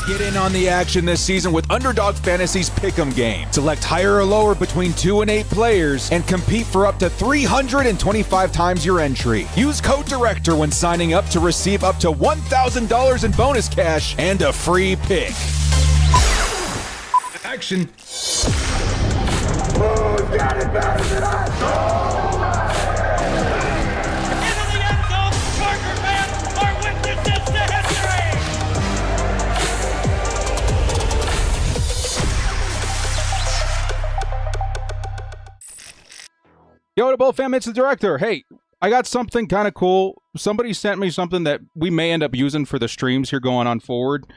Get in on the action this season with Underdog Fantasy's Pick'em game. Select higher or lower between 2 and 8 players and compete for up to 325 times your entry. Use code DIRECTOR when signing up to receive up to $1,000 in bonus cash and a free pick. Action. Who's got it better than us? Yo, to both fam, it's the director. Hey, I got something kind of cool. Somebody sent me something that we may end up using for the streams here going on forward.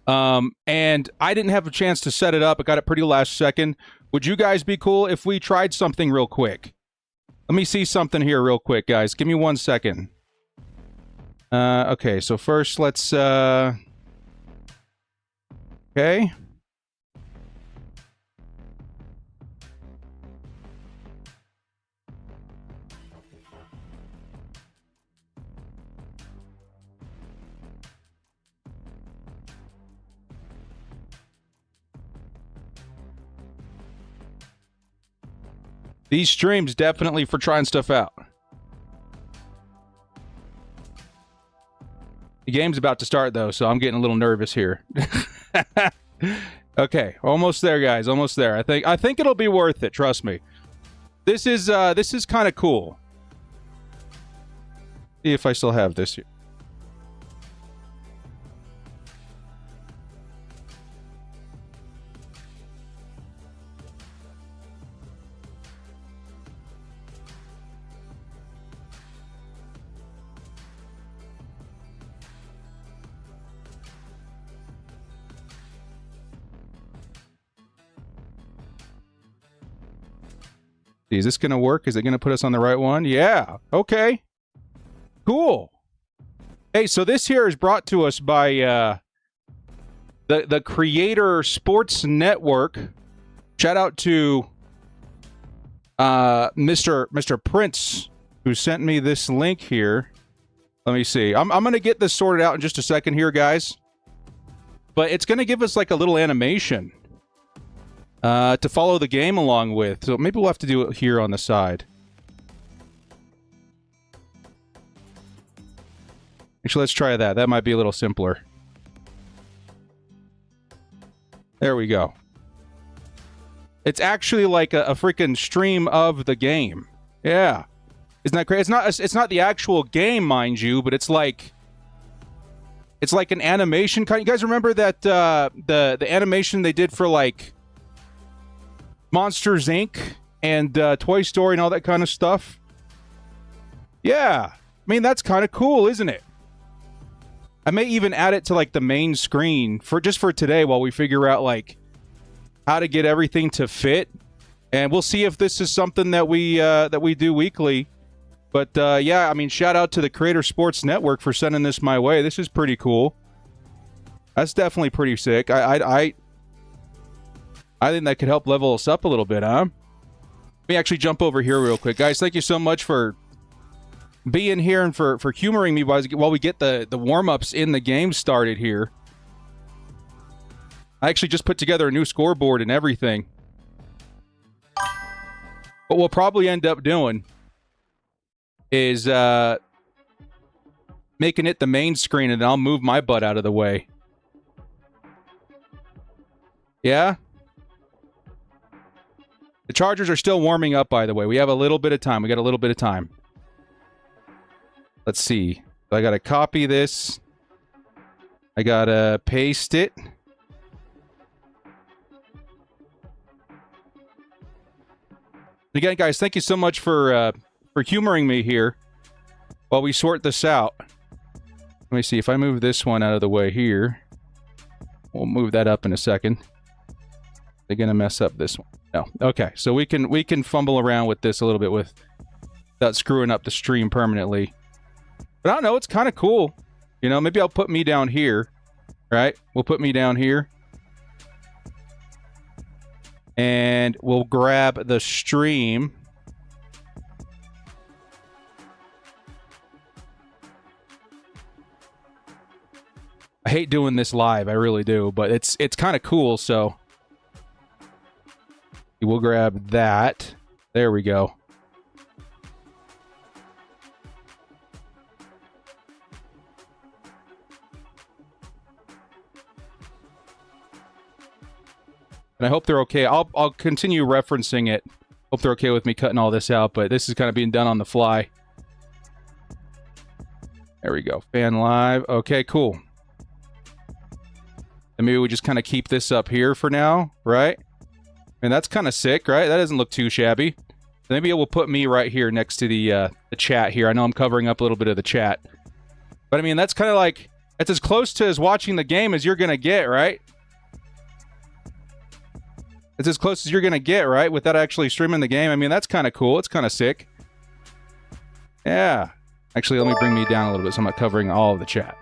And I didn't have a chance to set it up. I got it pretty last second. Would you guys be cool if we tried something real quick? Let me see something here real quick, guys. Give me 1 second. Okay, so first let's, okay. These streams definitely for trying stuff out. The game's about to start though, so I'm getting a little nervous here. Okay, almost there, guys. Almost there. I think it'll be worth it. Trust me. This is kind of cool. See if I still have this here. Is this going to work? Is it going to put us on the right one? Yeah. Okay. Cool. Hey, so this here is brought to us by the Creator Sports Network. Shout out to Mr. Prince, who sent me this link here. Let me see. I'm going to get this sorted out in just a second here, guys. But it's going to give us like a little animation to follow the game along with. So maybe we'll have to do it here on the side. Actually, let's try that. That might be a little simpler. There we go. It's actually like a freaking stream of the game. Yeah. Isn't that great? It's not the actual game, mind you, but it's like an animation kind. You guys remember that the animation they did for like Monsters Inc. and Toy Story and all that kind of stuff? Yeah. I mean, that's kind of cool, isn't it? I may even add it to like the main screen for today while we figure out like how to get everything to fit. And we'll see if this is something that we do weekly. But yeah, I mean, shout out to the Creator Sports Network for sending this my way. This is pretty cool. That's definitely pretty sick. I think that could help level us up a little bit, huh? Let me actually jump over here real quick. Guys, thank you so much for being here and for humoring me while we get the warm-ups in the game started here. I actually just put together a new scoreboard and everything. What we'll probably end up doing is making it the main screen, and then I'll move my butt out of the way. Yeah? The Chargers are still warming up, by the way. We have a little bit of time. We got a little bit of time. Let's see. I got to copy this. I got to paste it. Again, guys, thank you so much for humoring me here while we sort this out. Let me see. If I move this one out of the way here, we'll move that up in a second. They're going to mess up this one. No. Okay, so we can fumble around with this a little bit without screwing up the stream permanently. But I don't know. It's kind of cool. You know, maybe I'll put me down here. Right? We'll put me down here. And we'll grab the stream. I hate doing this live, I really do, but it's kind of cool, so we'll grab that. There we go. And I hope they're okay. I'll continue referencing it. Hope they're okay with me cutting all this out, but this is kind of being done on the fly. There we go. Fan live. Okay, cool. And maybe we just kind of keep this up here for now, right? And that's kind of sick, right? That doesn't look too shabby. Maybe it will put me right here next to the chat here. I know I'm covering up a little bit of the chat. But I mean, that's kind of like, it's as close to as watching the game as you're going to get, right? It's as close as you're going to get, right? Without actually streaming the game. I mean, that's kind of cool. It's kind of sick. Yeah. Actually, let me bring me down a little bit so I'm not covering all of the chat.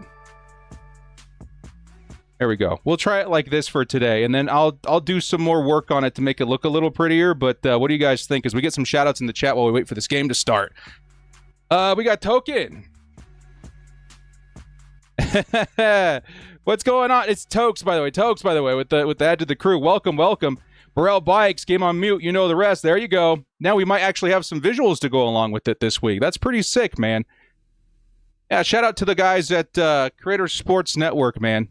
There we go. We'll try it like this for today, and then I'll do some more work on it to make it look a little prettier. But what do you guys think as we get some shout-outs in the chat while we wait for this game to start? We got Token. What's going on? It's Tokes, by the way. Tokes, by the way, with the add to the crew. Welcome, welcome. Burrell Bikes, game on mute. You know the rest. There you go. Now we might actually have some visuals to go along with it this week. That's pretty sick, man. Yeah, shout out to the guys at Creator Sports Network, man.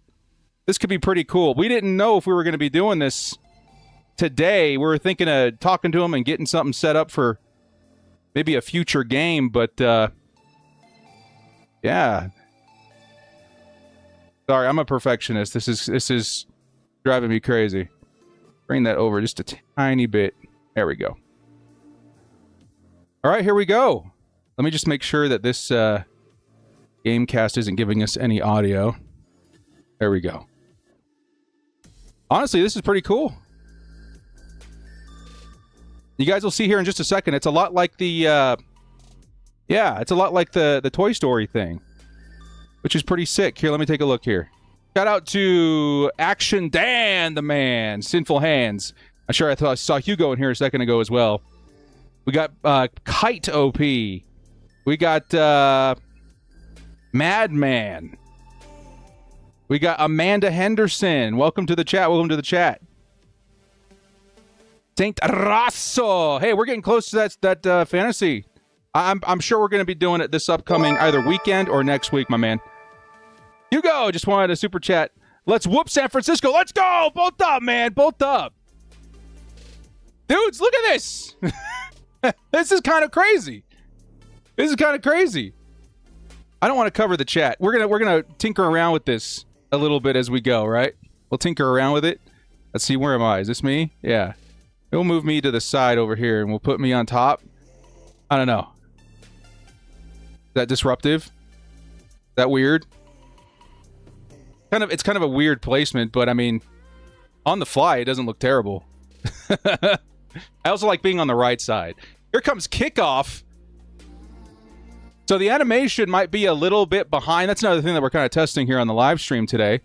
This could be pretty cool. We didn't know if we were going to be doing this today. We were thinking of talking to them and getting something set up for maybe a future game, but yeah. Sorry, I'm a perfectionist. This is driving me crazy. Bring that over just a tiny bit. There we go. All right, here we go. Let me just make sure that this Gamecast isn't giving us any audio. There we go. Honestly, this is pretty cool. You guys will see here in just a second. It's a lot like the it's a lot like the Toy Story thing, which is pretty sick. Here, let me take a look here. Shout out to Action Dan, the man, Sinful Hands. I'm sure I saw Hugo in here a second ago as well. We got Kite OP. We got Madman. We got Amanda Henderson. Welcome to the chat. Welcome to the chat. Saint Rasso. Hey, we're getting close to that fantasy. I'm sure we're going to be doing it this upcoming either weekend or next week, my man. Hugo just wanted a super chat. Let's whoop San Francisco. Let's go. Both up, man. Both up. Dudes, look at this. This is kind of crazy. This is kind of crazy. I don't want to cover the chat. We're gonna tinker around with this a little bit as we go, right? We'll tinker around with it. Let's see, where am I? Is this me? Yeah. It'll move me to the side over here and we'll put me on top. I don't know. Is that disruptive? Is that weird? It's kind of a weird placement, but I mean, on the fly, it doesn't look terrible. I also like being on the right side. Here comes kickoff. So the animation might be a little bit behind. That's another thing that we're kind of testing here on the live stream today.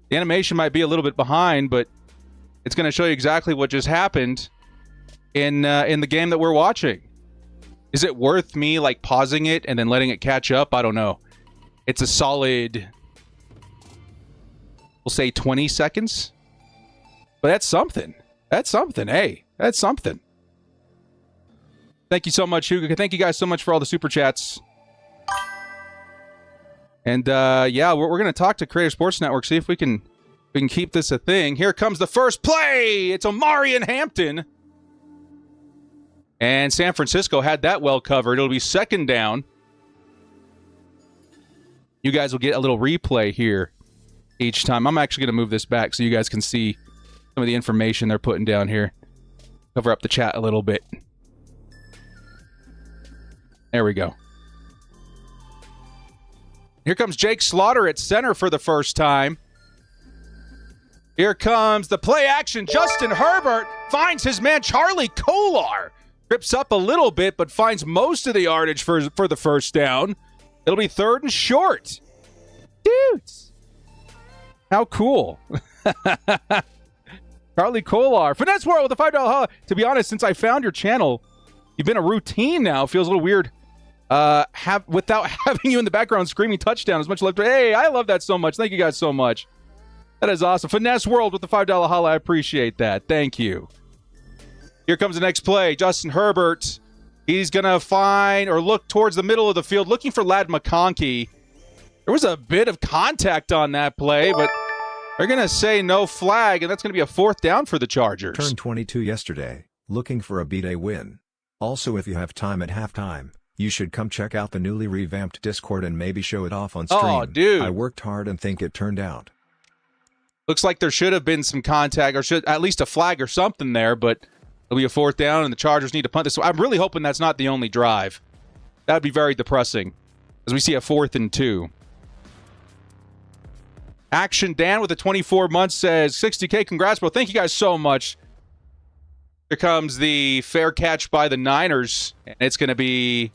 The animation might be a little bit behind, but it's going to show you exactly what just happened in the game that we're watching. Is it worth me like pausing it and then letting it catch up? I don't know. It's a solid, we'll say 20 seconds. But that's something. That's something. Hey, that's something. Thank you so much, Hugo. Thank you guys so much for all the super chats. And yeah, we're going to talk to Creative Sports Network, see if we can keep this a thing. Here comes the first play. It's Omari in Hampton. And San Francisco had that well covered. It'll be second down. You guys will get a little replay here each time. I'm actually going to move this back so you guys can see some of the information they're putting down here. Cover up the chat a little bit. There we go. Here comes Jake Slaughter at center for the first time. Here comes the play action. Justin Herbert finds his man Charlie Kolar. Trips up a little bit, but finds most of the yardage for the first down. It'll be third and short. Dudes. How cool. Charlie Kolar. Finesse World with a $5 holla. To be honest, since I found your channel, you've been a routine now. Feels a little weird. Without having you in the background screaming touchdown as much love. Hey, I love that so much. Thank you guys so much. That is awesome. Finesse World with the $5 holla. I appreciate that. Thank you. Here comes the next play. Justin Herbert. He's going to find or look towards the middle of the field, looking for Ladd McConkey. There was a bit of contact on that play, but they're going to say no flag, and that's going to be a fourth down for the Chargers. Turned 22 yesterday, looking for a B-Day win. Also, if you have time at halftime, you should come check out the newly revamped Discord and maybe show it off on stream. Oh, dude. I worked hard and think it turned out. Looks like there should have been some contact, or should at least a flag or something there, but it'll be a fourth down, and the Chargers need to punt this. I'm really hoping that's not the only drive. That would be very depressing, as we see a 4th and 2. Action Dan with a 24 months says, 60K, congrats, bro. Thank you guys so much. Here comes the fair catch by the Niners, and it's going to be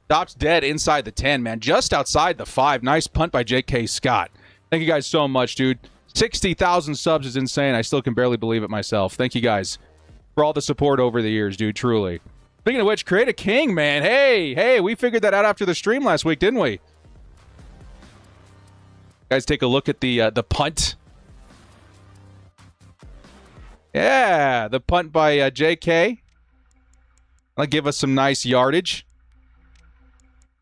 stopped dead inside the 10, man. Just outside the 5. Nice punt by J.K. Scott. Thank you guys so much, dude. 60,000 subs is insane. I still can barely believe it myself. Thank you guys for all the support over the years, dude, truly. Speaking of which, Create a King, man. Hey, we figured that out after the stream last week, didn't we? Guys, take a look at the punt. Yeah, the punt by JK. That'll give us some nice yardage.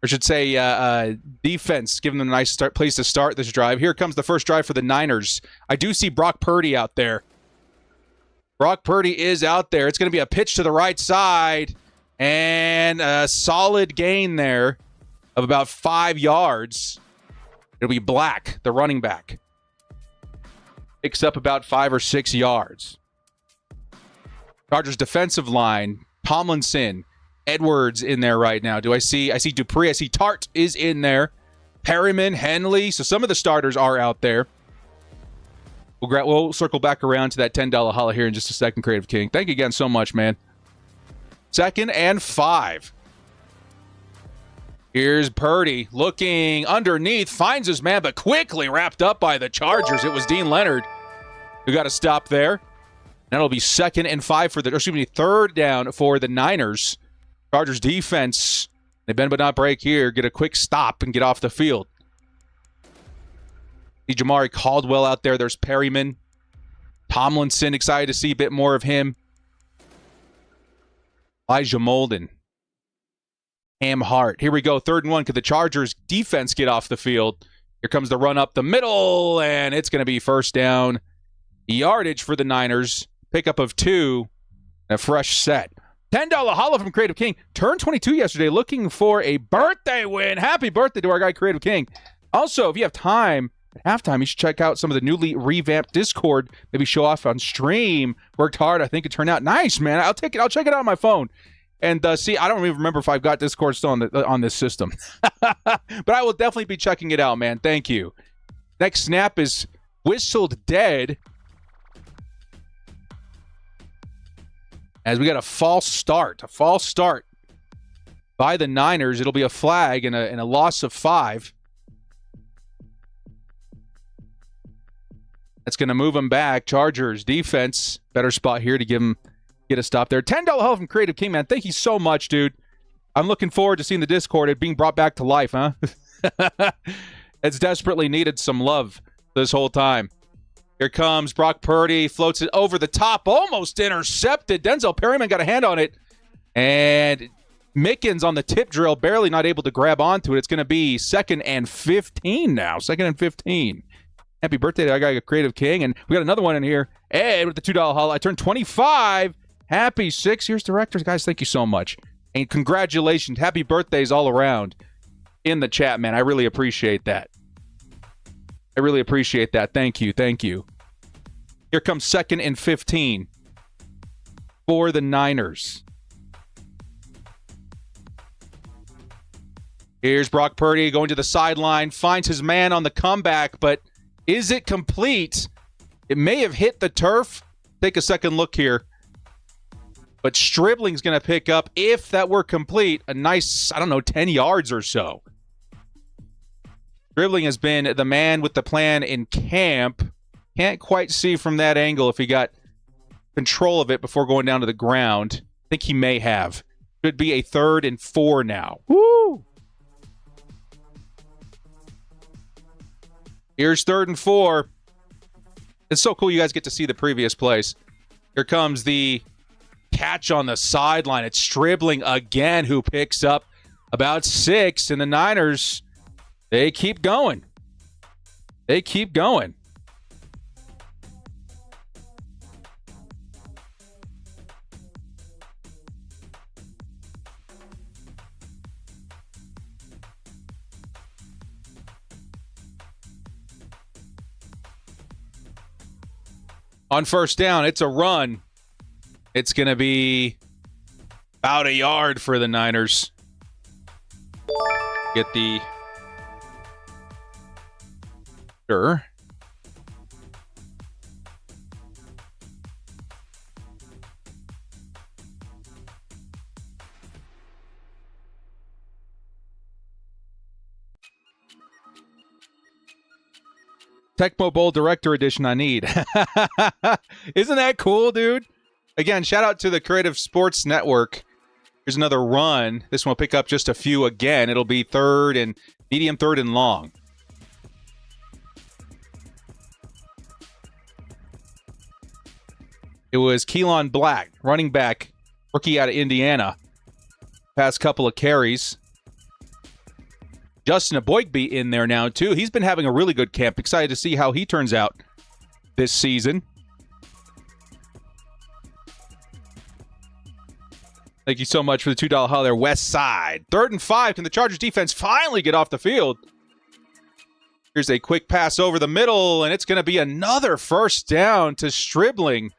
Or should say defense, giving them a nice place to start this drive. Here comes the first drive for the Niners. I do see Brock Purdy out there. Brock Purdy is out there. It's going to be a pitch to the right side. And a solid gain there of about 5 yards. It'll be Black, the running back. Picks up about 5 or 6 yards. Chargers defensive line, Tomlinson, Edwards in there right now. I see Dupree. I see Tart is in there. Perryman, Henley. So some of the starters are out there. We'll circle back around to that $10 holla here in just a second, Creative King. Thank you again so much, man. 2nd and 5. Here's Purdy looking underneath, finds his man, but quickly wrapped up by the Chargers. It was Dean Leonard who got a stop there. That'll be 2nd and 5 for third down for the Niners. Chargers defense, they bend but not break here, get a quick stop and get off the field. See Jamari Caldwell out there. There's Perryman. Tomlinson, excited to see a bit more of him. Elijah Molden. Cam Hart. Here we go. 3rd and 1. Could the Chargers defense get off the field? Here comes the run up the middle, and it's going to be first down. Yardage for the Niners. Pickup of 2. A fresh set. $10 holla from Creative King. Turned 22 yesterday, looking for a birthday win. Happy birthday to our guy, Creative King. Also, if you have time at halftime, you should check out some of the newly revamped Discord. Maybe show off on stream. Worked hard. I think it turned out nice, man. I'll take it. I'll check it out on my phone. And see, I don't even remember if I've got Discord still on this system. But I will definitely be checking it out, man. Thank you. Next snap is whistled dead. As we got a false start. A false start by the Niners. It'll be a flag and a loss of 5. That's going to move them back. Chargers defense. Better spot here to get a stop there. $10 help from Creative King, man. Thank you so much, dude. I'm looking forward to seeing the Discord it being brought back to life, huh? It's desperately needed some love this whole time. Here comes Brock Purdy. Floats it over the top. Almost intercepted. Denzel Perryman got a hand on it. And Mickens on the tip drill. Barely not able to grab onto it. It's going to be 2nd and 15 now. 2nd and 15. Happy birthday to I got a Creative King. And we got another one in here. Ed with the $2 haul. I turned 25. Happy 6 years directors. Guys, thank you so much. And congratulations. Happy birthdays all around in the chat, man. I really appreciate that. I really appreciate that. Thank you. Thank you. Here comes 2nd and 15 for the Niners. Here's Brock Purdy going to the sideline. Finds his man on the comeback, but is it complete? It may have hit the turf. Take a second look here. But Stribling's going to pick up, if that were complete, a nice, 10 yards or so. Stribling has been the man with the plan in camp. Can't quite see from that angle if he got control of it before going down to the ground. I think he may have. Should be a 3rd and 4 now. Woo! Here's 3rd and 4. It's so cool you guys get to see the previous plays. Here comes the catch on the sideline. It's Stribling again who picks up about 6, and the Niners, they keep going. They keep going. On first down, it's a run. It's going to be about a yard for the Niners. Get the... Sure. Tecmo Bowl Director Edition I need. Isn't that cool, dude? Again, shout out to the Creative Sports Network. Here's another run. This one will pick up just a few again. It'll be 3rd and medium, 3rd and long. It was Keelan Black, running back, rookie out of Indiana. Past couple of carries. Justin Aboigbe in there now, too. He's been having a really good camp. Excited to see how he turns out this season. Thank you so much for the $2 haul there, West Side. 3rd and 5. Can the Chargers defense finally get off the field? Here's a quick pass over the middle, and it's going to be another first down to Stribling.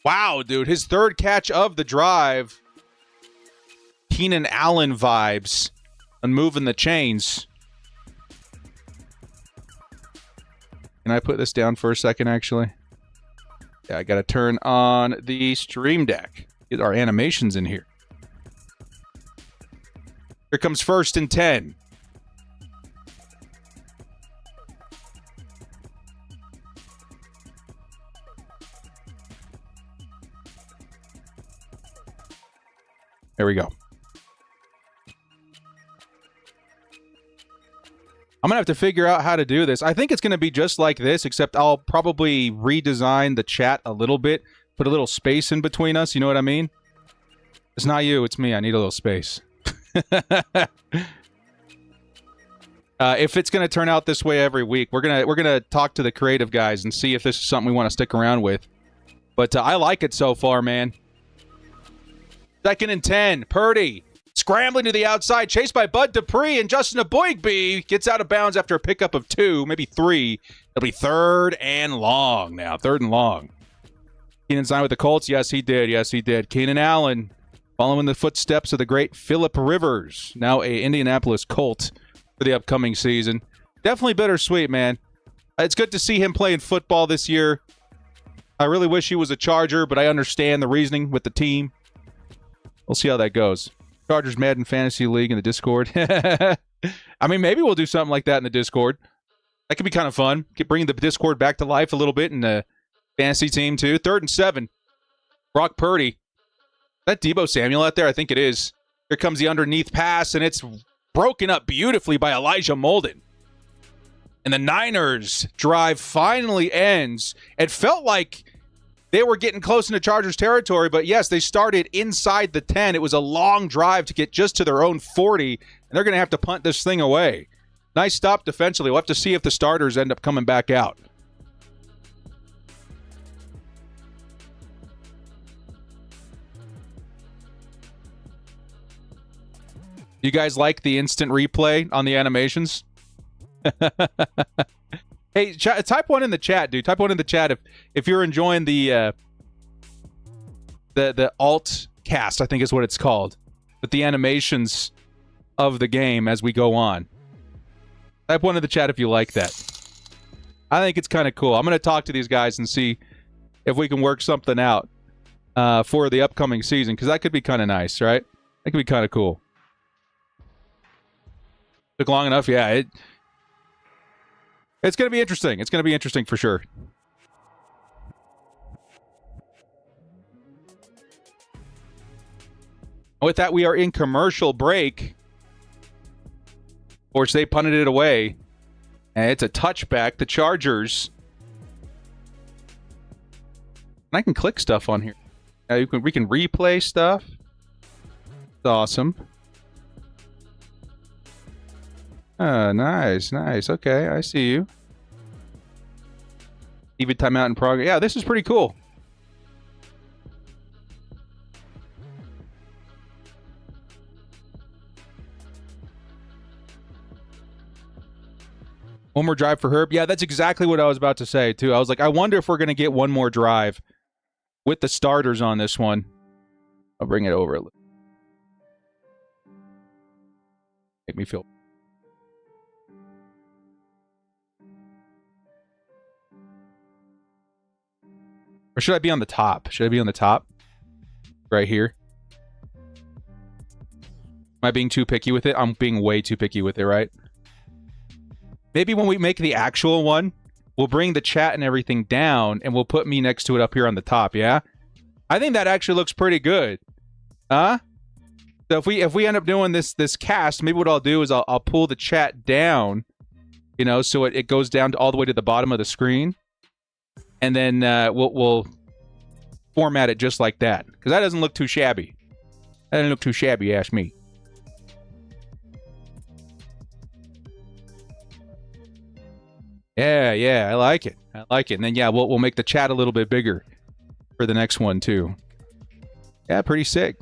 Wow, dude. His 3rd catch of the drive. Keenan Allen vibes. And moving the chains. Can I put this down for a second, actually? Yeah, I got to turn on the stream deck. Get our animations in here. Here comes 1st and 10. There we go. I'm going to have to figure out how to do this. I think it's going to be just like this, except I'll probably redesign the chat a little bit, put a little space in between us. You know what I mean? It's not you, it's me. I need a little space. If it's going to turn out this way every week, we're gonna talk to the creative guys and see if this is something we want to stick around with. But I like it so far, man. 2nd and 10. Purdy scrambling to the outside, chased by Bud Dupree, and Justin Aboigbe gets out of bounds after a pickup of 2, maybe 3. It'll be 3rd and long now. 3rd and long. Keenan signed with the Colts. Yes, he did. Yes, he did. Keenan Allen, following the footsteps of the great Phillip Rivers, now a Indianapolis Colt for the upcoming season. Definitely bittersweet, man. It's good to see him playing football this year. I really wish he was a Charger, but I understand the reasoning with the team. We'll see how that goes. Chargers Madden Fantasy League in the Discord. I mean, maybe we'll do something like that in the Discord. That could be kind of fun. Bring the Discord back to life a little bit in the fantasy team, too. 3rd and 7. Brock Purdy. Is that Deebo Samuel out there? I think it is. Here comes the underneath pass, and it's broken up beautifully by Elijah Molden. And the Niners drive finally ends. It felt like they were getting close into Chargers territory, but yes, they started inside the 10. It was a long drive to get just to their own 40, and they're going to have to punt this thing away. Nice stop defensively. We'll have to see if the starters end up coming back out. You guys like the instant replay on the animations? Hey, type one in the chat, dude. Type one in the chat if you're enjoying the alt cast, I think is what it's called, with the animations of the game as we go on. Type one in the chat if you like that. I think it's kind of cool. I'm going to talk to these guys and see if we can work something out for the upcoming season, because that could be kind of nice, right? That could be kind of cool. Took long enough, yeah. It's going to be interesting. It's going to be interesting for sure. With that, we are in commercial break. Of course, they punted it away. And it's a touchback. The Chargers. And I can click stuff on here. We can replay stuff. It's awesome. Oh, nice, nice. Okay, I see you. Even timeout in progress. Yeah, this is pretty cool. One more drive for Herb. Yeah, that's exactly what I was about to say, too. I was like, I wonder if we're going to get one more drive with the starters on this one. I'll bring it over a little. Make me feel... Or should I be on the top? Should I be on the top? Right here. Am I being too picky with it? I'm being way too picky with it, right? Maybe when we make the actual one, we'll bring the chat and everything down, and we'll put me next to it up here on the top, yeah? I think that actually looks pretty good. Huh? So if we end up doing this cast, maybe what I'll do is I'll pull the chat down, you know, so it goes down all the way to the bottom of the screen. And then we'll format it just like that. Because that doesn't look too shabby. That doesn't look too shabby, ask me. Yeah, I like it. I like it. And then, yeah, we'll make the chat a little bit bigger for the next one, too. Yeah, pretty sick.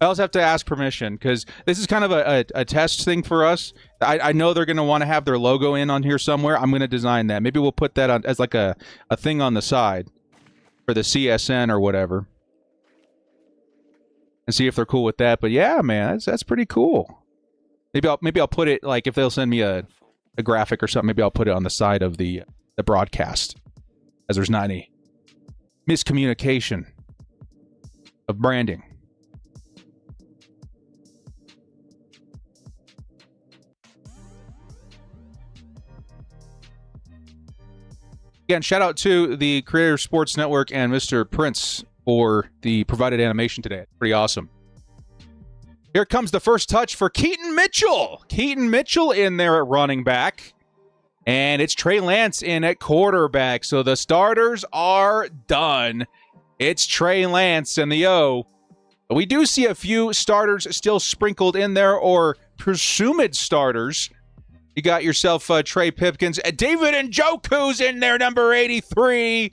I also have to ask permission, because this is kind of a test thing for us. I know they're going to want to have their logo in on here somewhere. I'm going to design that. Maybe we'll put that on as like a thing on the side for the CSN or whatever. And see if they're cool with that. But yeah, man, that's pretty cool. Maybe I'll put it, like, if they'll send me a graphic or something, maybe I'll put it on the side of the broadcast, as there's not any miscommunication of branding. Again, shout out to the Creator Sports Network and Mr. Prince for the provided animation today. Pretty awesome. Here comes the first touch for Keaton Mitchell. Keaton Mitchell in there at running back. And it's Trey Lance in at quarterback. So the starters are done. It's Trey Lance and the O. But we do see a few starters still sprinkled in there, or presumed starters. You got yourself Trey Pipkins. David Njoku's in there, number 83.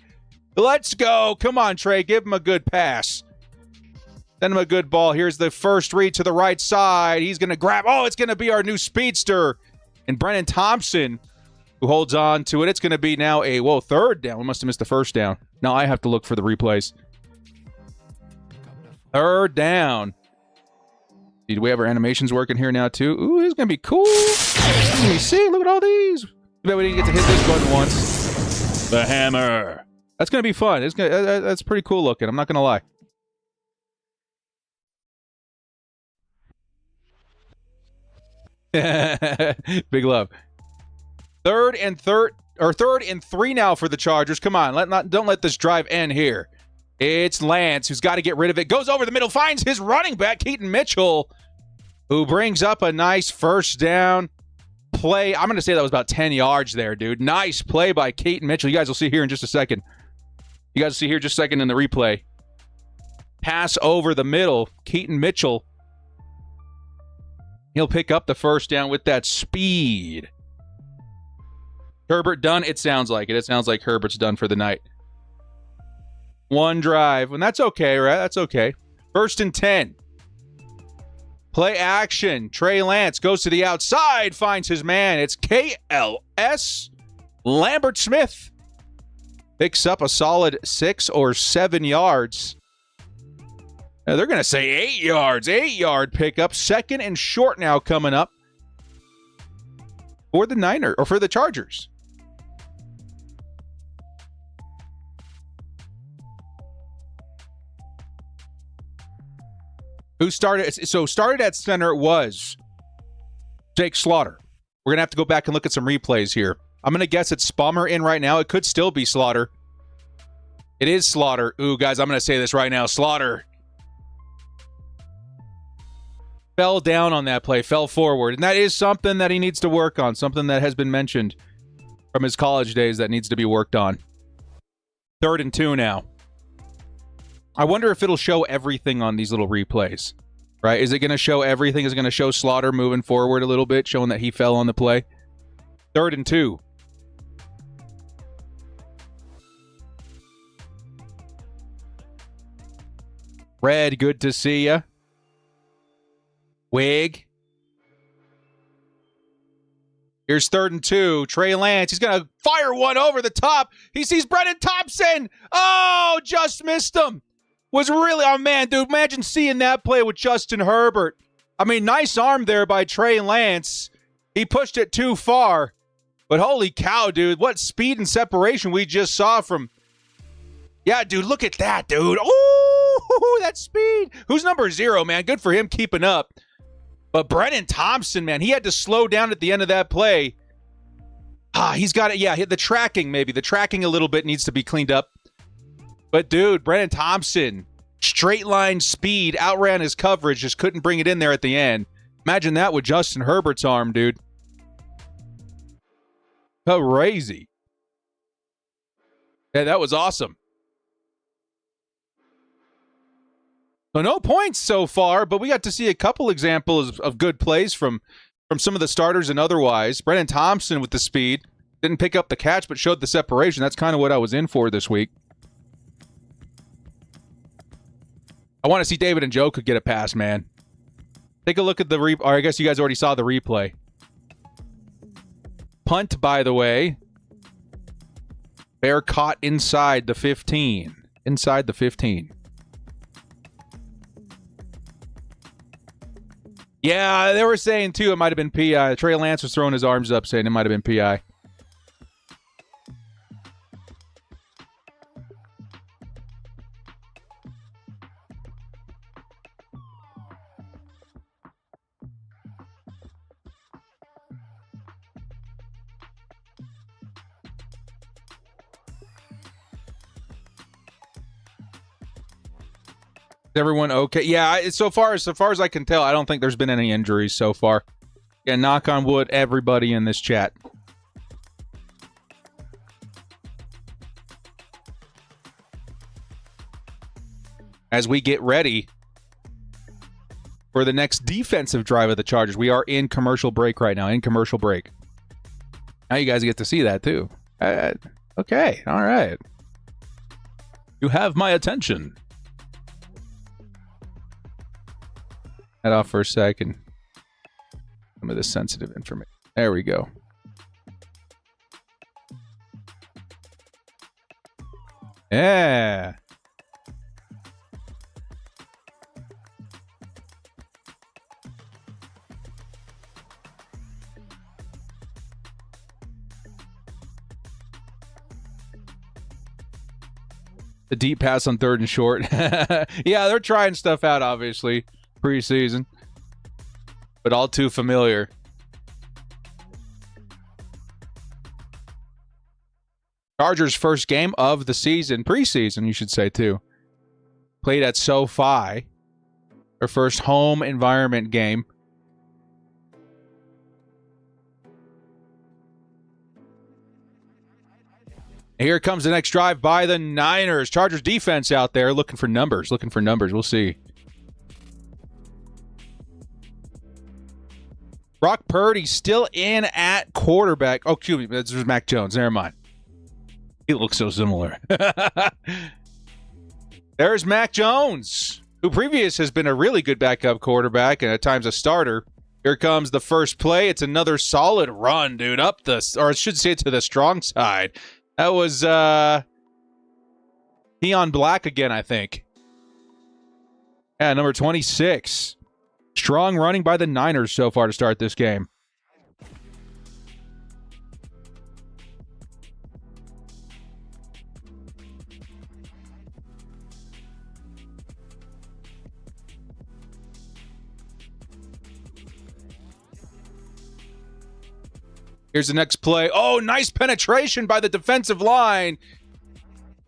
Let's go. Come on, Trey. Give him a good pass. Send him a good ball. Here's the first read to the right side. He's going to grab. Oh, it's going to be our new speedster. And Brennan Thompson who holds on to it. It's going to be now a, third down. We must have missed the first down. Now I have to look for the replays. Third down. Do we have our animations working here now, too? Ooh, this is going to be cool. Let me see. Look at all these. Too bad we didn't get to hit this button once. The hammer. That's going to be fun. That's pretty cool looking. I'm not going to lie. Big love. Third and 3 now for the Chargers. Come on, don't let this drive end here. It's Lance who's got to get rid of it. Goes over the middle, finds his running back, Keaton Mitchell, who brings up a nice first down play. I'm going to say that was about 10 yards there, dude. Nice play by Keaton Mitchell. You guys will see here in just a second. In the replay. Pass over the middle. Keaton Mitchell. He'll pick up the first down with that speed. Herbert done? It sounds like it. It sounds like Herbert's done for the night. One drive. And that's okay, right? That's okay. 1st and 10. Play action. Trey Lance goes to the outside, finds his man. It's KLS. Lambert Smith picks up a solid 6 or 7 yards. Now they're going to say 8 yards. 8-yard pickup. 2nd and short now coming up for the Chargers. Who started? So started at center was Jake Slaughter. We're going to have to go back and look at some replays here. I'm going to guess it's Spalmer in right now. It could still be Slaughter. It is Slaughter. Ooh, guys, I'm going to say this right now. Slaughter fell down on that play, fell forward. And that is something that he needs to work on, something that has been mentioned from his college days that needs to be worked on. 3rd and 2 now. I wonder if it'll show everything on these little replays, right? Is it going to show everything? Is it going to show Slaughter moving forward a little bit, showing that he fell on the play? 3rd and 2. Red, good to see ya. Wig. Here's 3rd and 2. Trey Lance. He's going to fire one over the top. He sees Brennan Thompson. Oh, just missed him. Was really, oh man, dude, imagine seeing that play with Justin Herbert. I mean, nice arm there by Trey Lance. He pushed it too far. But holy cow, dude, what speed and separation we just saw from... Yeah, dude, look at that, dude. Oh, that speed. Who's number 0, man? Good for him keeping up. But Brennan Thompson, man, he had to slow down at the end of that play. He's got it. Yeah, the tracking maybe. The tracking a little bit needs to be cleaned up. But, dude, Brennan Thompson, straight line speed, outran his coverage, just couldn't bring it in there at the end. Imagine that with Justin Herbert's arm, dude. Crazy. Yeah, that was awesome. So no points so far, but we got to see a couple examples of good plays from some of the starters and otherwise. Brennan Thompson with the speed. Didn't pick up the catch, but showed the separation. That's kind of what I was in for this week. I want to see David and Joe could get a pass, man. Take a look at the replay. Or I guess you guys already saw the replay. Punt, by the way. Bear caught inside the 15. Inside the 15. Yeah, they were saying, too, it might have been PI. Trey Lance was throwing his arms up saying it might have been PI. Everyone okay? Yeah, so far as I can tell, I don't think there's been any injuries so far. Yeah, knock on wood, everybody in this chat. As we get ready for the next defensive drive of the Chargers, we are in commercial break right now. In commercial break. Now you guys get to see that too. Okay, all right. You have my attention. Head off for a second. Some of this sensitive information. There we go. Yeah. The deep pass on 3rd and short. Yeah, they're trying stuff out, obviously, preseason. But all too familiar. Chargers' first game of the season, preseason, you should say, too. Played at SoFi. Their first home environment game. Here comes the next drive by the Niners. Chargers defense out there looking for numbers. We'll see. Brock Purdy still in at quarterback. Oh, excuse me. This was Mac Jones. Never mind. He looks so similar. There's Mac Jones, who previous has been a really good backup quarterback and at times a starter. Here comes the first play. It's another solid run, dude. Or I should say to the strong side. That was Keon Black again, I think. Yeah, number 26. Strong running by the Niners so far to start this game. Here's the next play. Oh, nice penetration by the defensive line.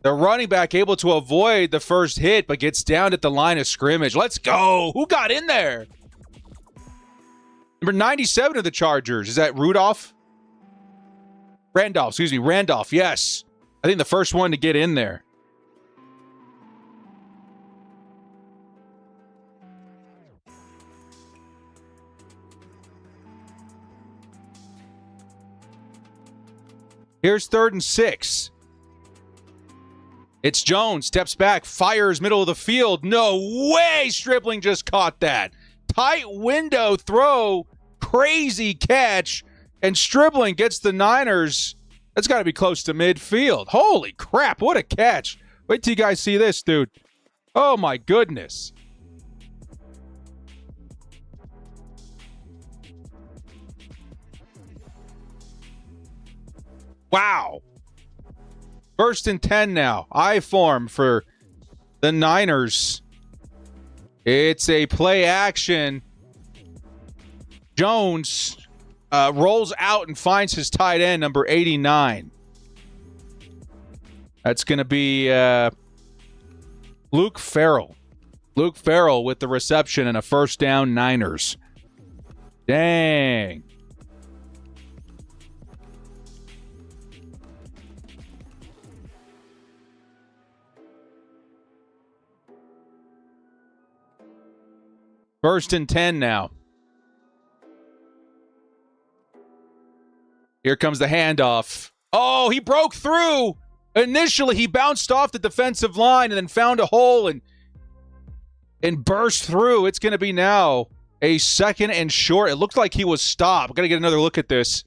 The running back able to avoid the first hit, but gets down at the line of scrimmage. Let's go. Who got in there? Number 97 of the Chargers. Is that Randolph, Randolph, yes. I think the first one to get in there. Here's 3rd and 6. It's Jones, steps back, fires middle of the field. No way Stripling just caught that. Tight window throw, crazy catch, and Stripling gets the Niners. That's got to be close to midfield. Holy crap, what a catch. Wait till you guys see this, dude. Oh, my goodness. Wow. 1st and 10 now. I form for the Niners. It's a play action. Jones rolls out and finds his tight end, number 89. That's going to be Luke Farrell. Luke Farrell with the reception and a first down, Niners. Dang. First and 10 now. Here comes the handoff. Oh, he broke through. Initially, he bounced off the defensive line and then found a hole and burst through. It's going to be now a 2nd and short. It looked like he was stopped. Got to get another look at this.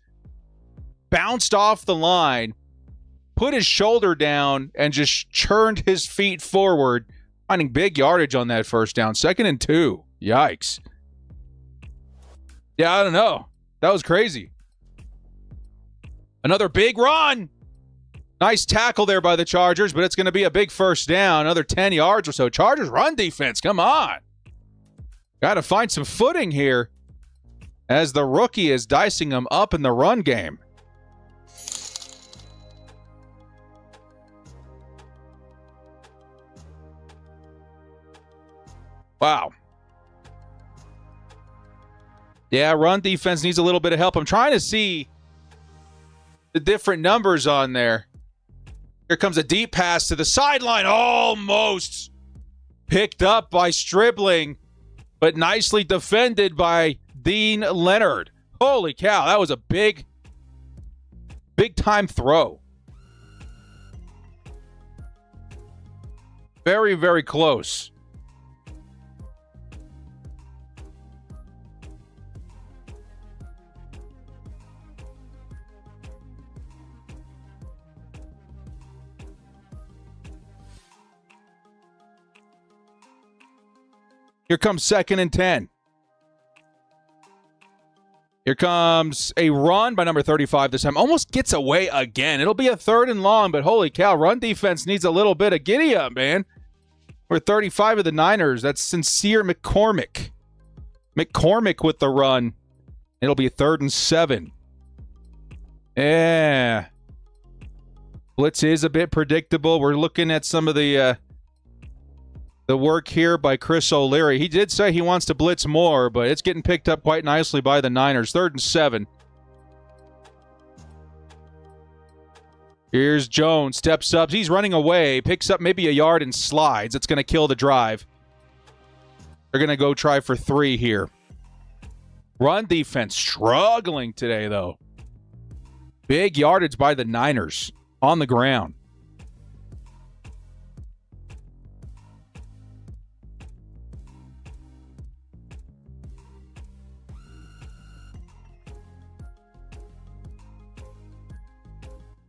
Bounced off the line, put his shoulder down, and just churned his feet forward, finding big yardage on that first down. 2nd and 2. Yikes. Yeah, I don't know. That was crazy. Another big run. Nice tackle there by the Chargers, but it's going to be a big first down. Another 10 yards or so. Chargers run defense. Come on. Got to find some footing here as the rookie is dicing them up in the run game. Wow. Yeah, run defense needs a little bit of help. I'm trying to see the different numbers on there. Here comes a deep pass to the sideline. Almost picked up by Stripling, but nicely defended by Dean Leonard. Holy cow, that was a big time throw. Very, very close. Here comes 2nd and 10. Here comes a run by number 35 this time. Almost gets away again. It'll be a 3rd and long, but holy cow, run defense needs a little bit of giddy up, man. We're 35 of the Niners. That's Sincere McCormick. McCormick with the run. It'll be 3rd and 7. Yeah. Blitz is a bit predictable. We're looking at some of the work here by Chris O'Leary. He did say he wants to blitz more, but it's getting picked up quite nicely by the Niners. 3rd and 7. Here's Jones. Steps up. He's running away. Picks up maybe a yard and slides. It's going to kill the drive. They're going to go try for 3 here. Run defense struggling today, though. Big yardage by the Niners on the ground.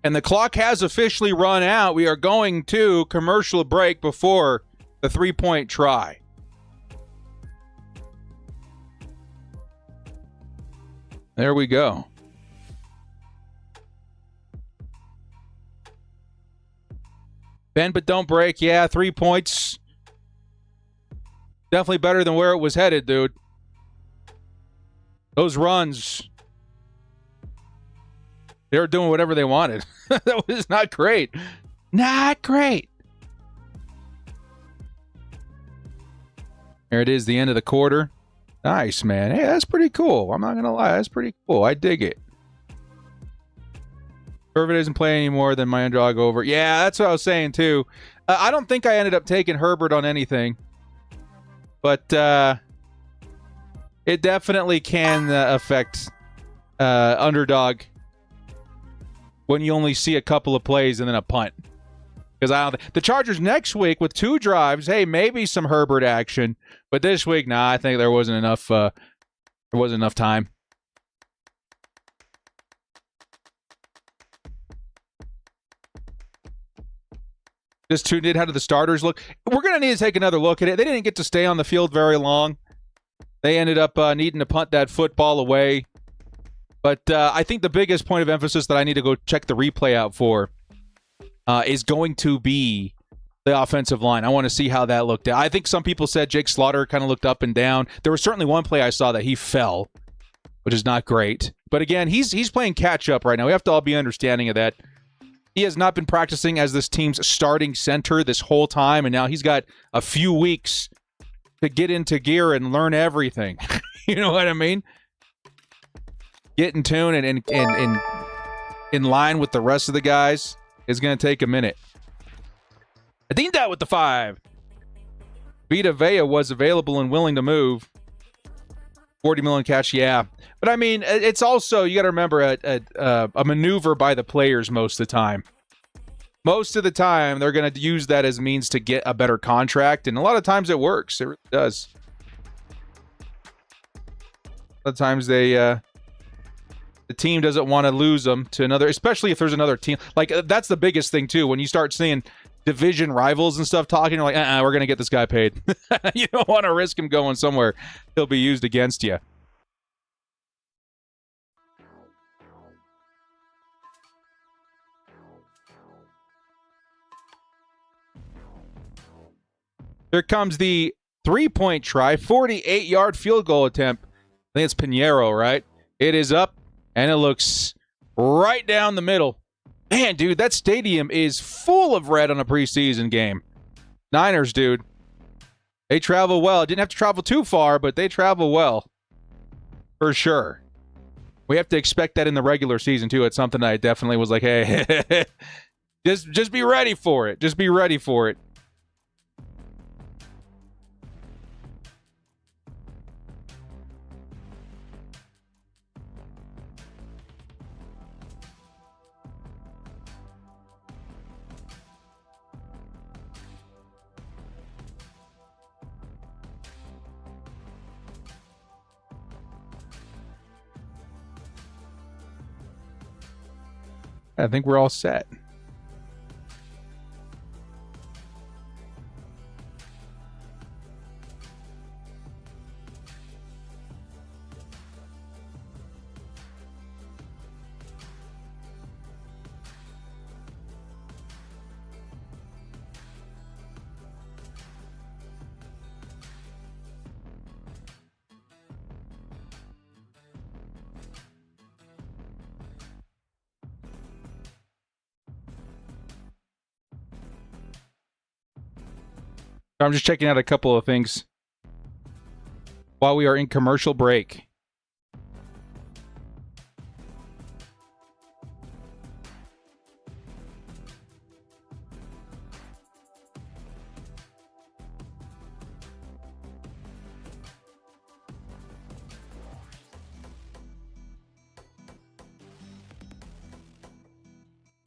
And the clock has officially run out. We are going to commercial break before the 3-point try. There we go. Bend but don't break. Yeah, 3 points. Definitely better than where it was headed, dude. Those runs, they were doing whatever they wanted. That was not great. Not great. There it is, the end of the quarter. Nice, man. Hey, that's pretty cool. I'm not going to lie. That's pretty cool. I dig it. Herbert isn't playing any more than my underdog over. Yeah, that's what I was saying, too. I don't think I ended up taking Herbert on anything. But it definitely can affect underdog when you only see a couple of plays and then a punt. Because the Chargers next week with 2 drives, hey, maybe some Herbert action. But this week, nah, I think there wasn't enough. There wasn't enough time. Just tuned in. How do the starters look? We're going to need to take another look at it. They didn't get to stay on the field very long. They ended up needing to punt that football away. But I think the biggest point of emphasis that I need to go check the replay out for is going to be the offensive line. I want to see how that looked. I think some people said Jake Slaughter kind of looked up and down. There was certainly one play I saw that he fell, which is not great. But again, he's playing catch-up right now. We have to all be understanding of that. He has not been practicing as this team's starting center this whole time, and now he's got a few weeks to get into gear and learn everything. You know what I mean? Get in tune and in line with the rest of the guys is going to take a minute. Adinda with the 5. Vita Vea was available and willing to move. 40 million cash, yeah. But I mean, it's also, you got to remember, a maneuver by the players most of the time. Most of the time, they're going to use that as means to get a better contract, and a lot of times it works. It really does. A lot of times the team doesn't want to lose them to another, especially if there's another team. Like, that's the biggest thing, too. When you start seeing division rivals and stuff talking, you're like, we're going to get this guy paid. You don't want to risk him going somewhere he'll be used against you. Here comes the 3-point try, 48-yard field goal attempt. I think it's Pinheiro, right? It is up, and it looks right down the middle. Man, dude, that stadium is full of red on a preseason game. Niners, dude. They travel well. Didn't have to travel too far, but they travel well. For sure. We have to expect that in the regular season, too. It's something I definitely was like, hey, just be ready for it. Just be ready for it. I think we're all set. I'm just checking out a couple of things while we are in commercial break.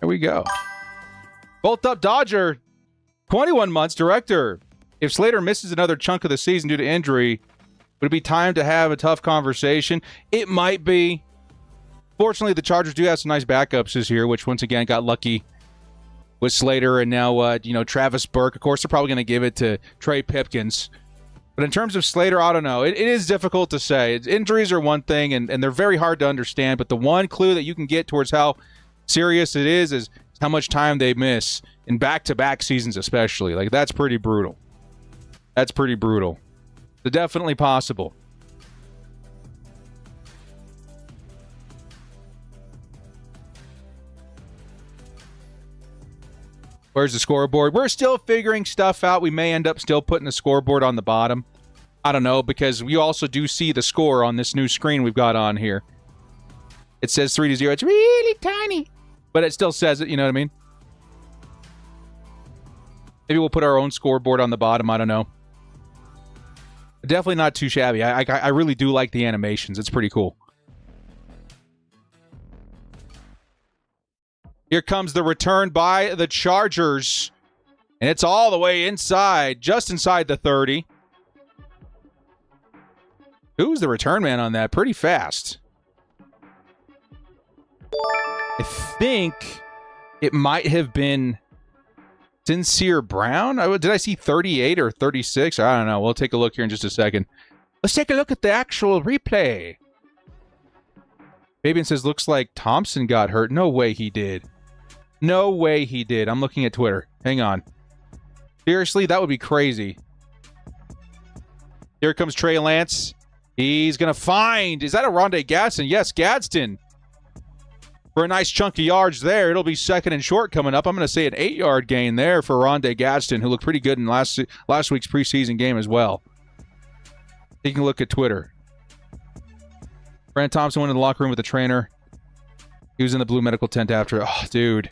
There we go. Bolt up Dodger, 21 months, director. If Slater misses another chunk of the season due to injury, would it be time to have a tough conversation? It might be. Fortunately, the Chargers do have some nice backups this year, which once again got lucky with Slater and now, Travis Burke. Of course, they're probably going to give it to Trey Pipkins. But in terms of Slater, I don't know. It is difficult to say. Injuries are one thing, and they're very hard to understand. But the one clue that you can get towards how serious it is how much time they miss in back-to-back seasons especially. Like, that's pretty brutal. That's pretty brutal. It's definitely possible. Where's the scoreboard? We're still figuring stuff out. We may end up still putting the scoreboard on the bottom. I don't know, because we also do see the score on this new screen we've got on here. It says 3-0. It's really tiny, but it still says it, you know what I mean? Maybe we'll put our own scoreboard on the bottom. I don't know. Definitely not too shabby. I really do like the animations. It's pretty cool. Here comes the return by the Chargers. And it's all the way inside, just inside the 30. Who's the return man on that? Pretty fast. I think it might have been Sincere Brown. Did I see 38 or 36? I don't know. We'll take a look here in just a second. Let's take a look at the actual replay. Fabian says, looks like Thompson got hurt. No way he did. No way he did. I'm looking at Twitter. Hang on. Seriously, that would be crazy. Here comes Trey Lance. He's going to find... Is that a Rondé Gadsden? Yes, Gadsden. For a nice chunk of yards there. It'll be second and short coming up. I'm going to say an 8-yard gain there for Rondé Gadsden, who looked pretty good in last week's preseason game as well. Taking a look at Twitter. Brant Thompson went in the locker room with the trainer. He was in the blue medical tent after. Oh, dude.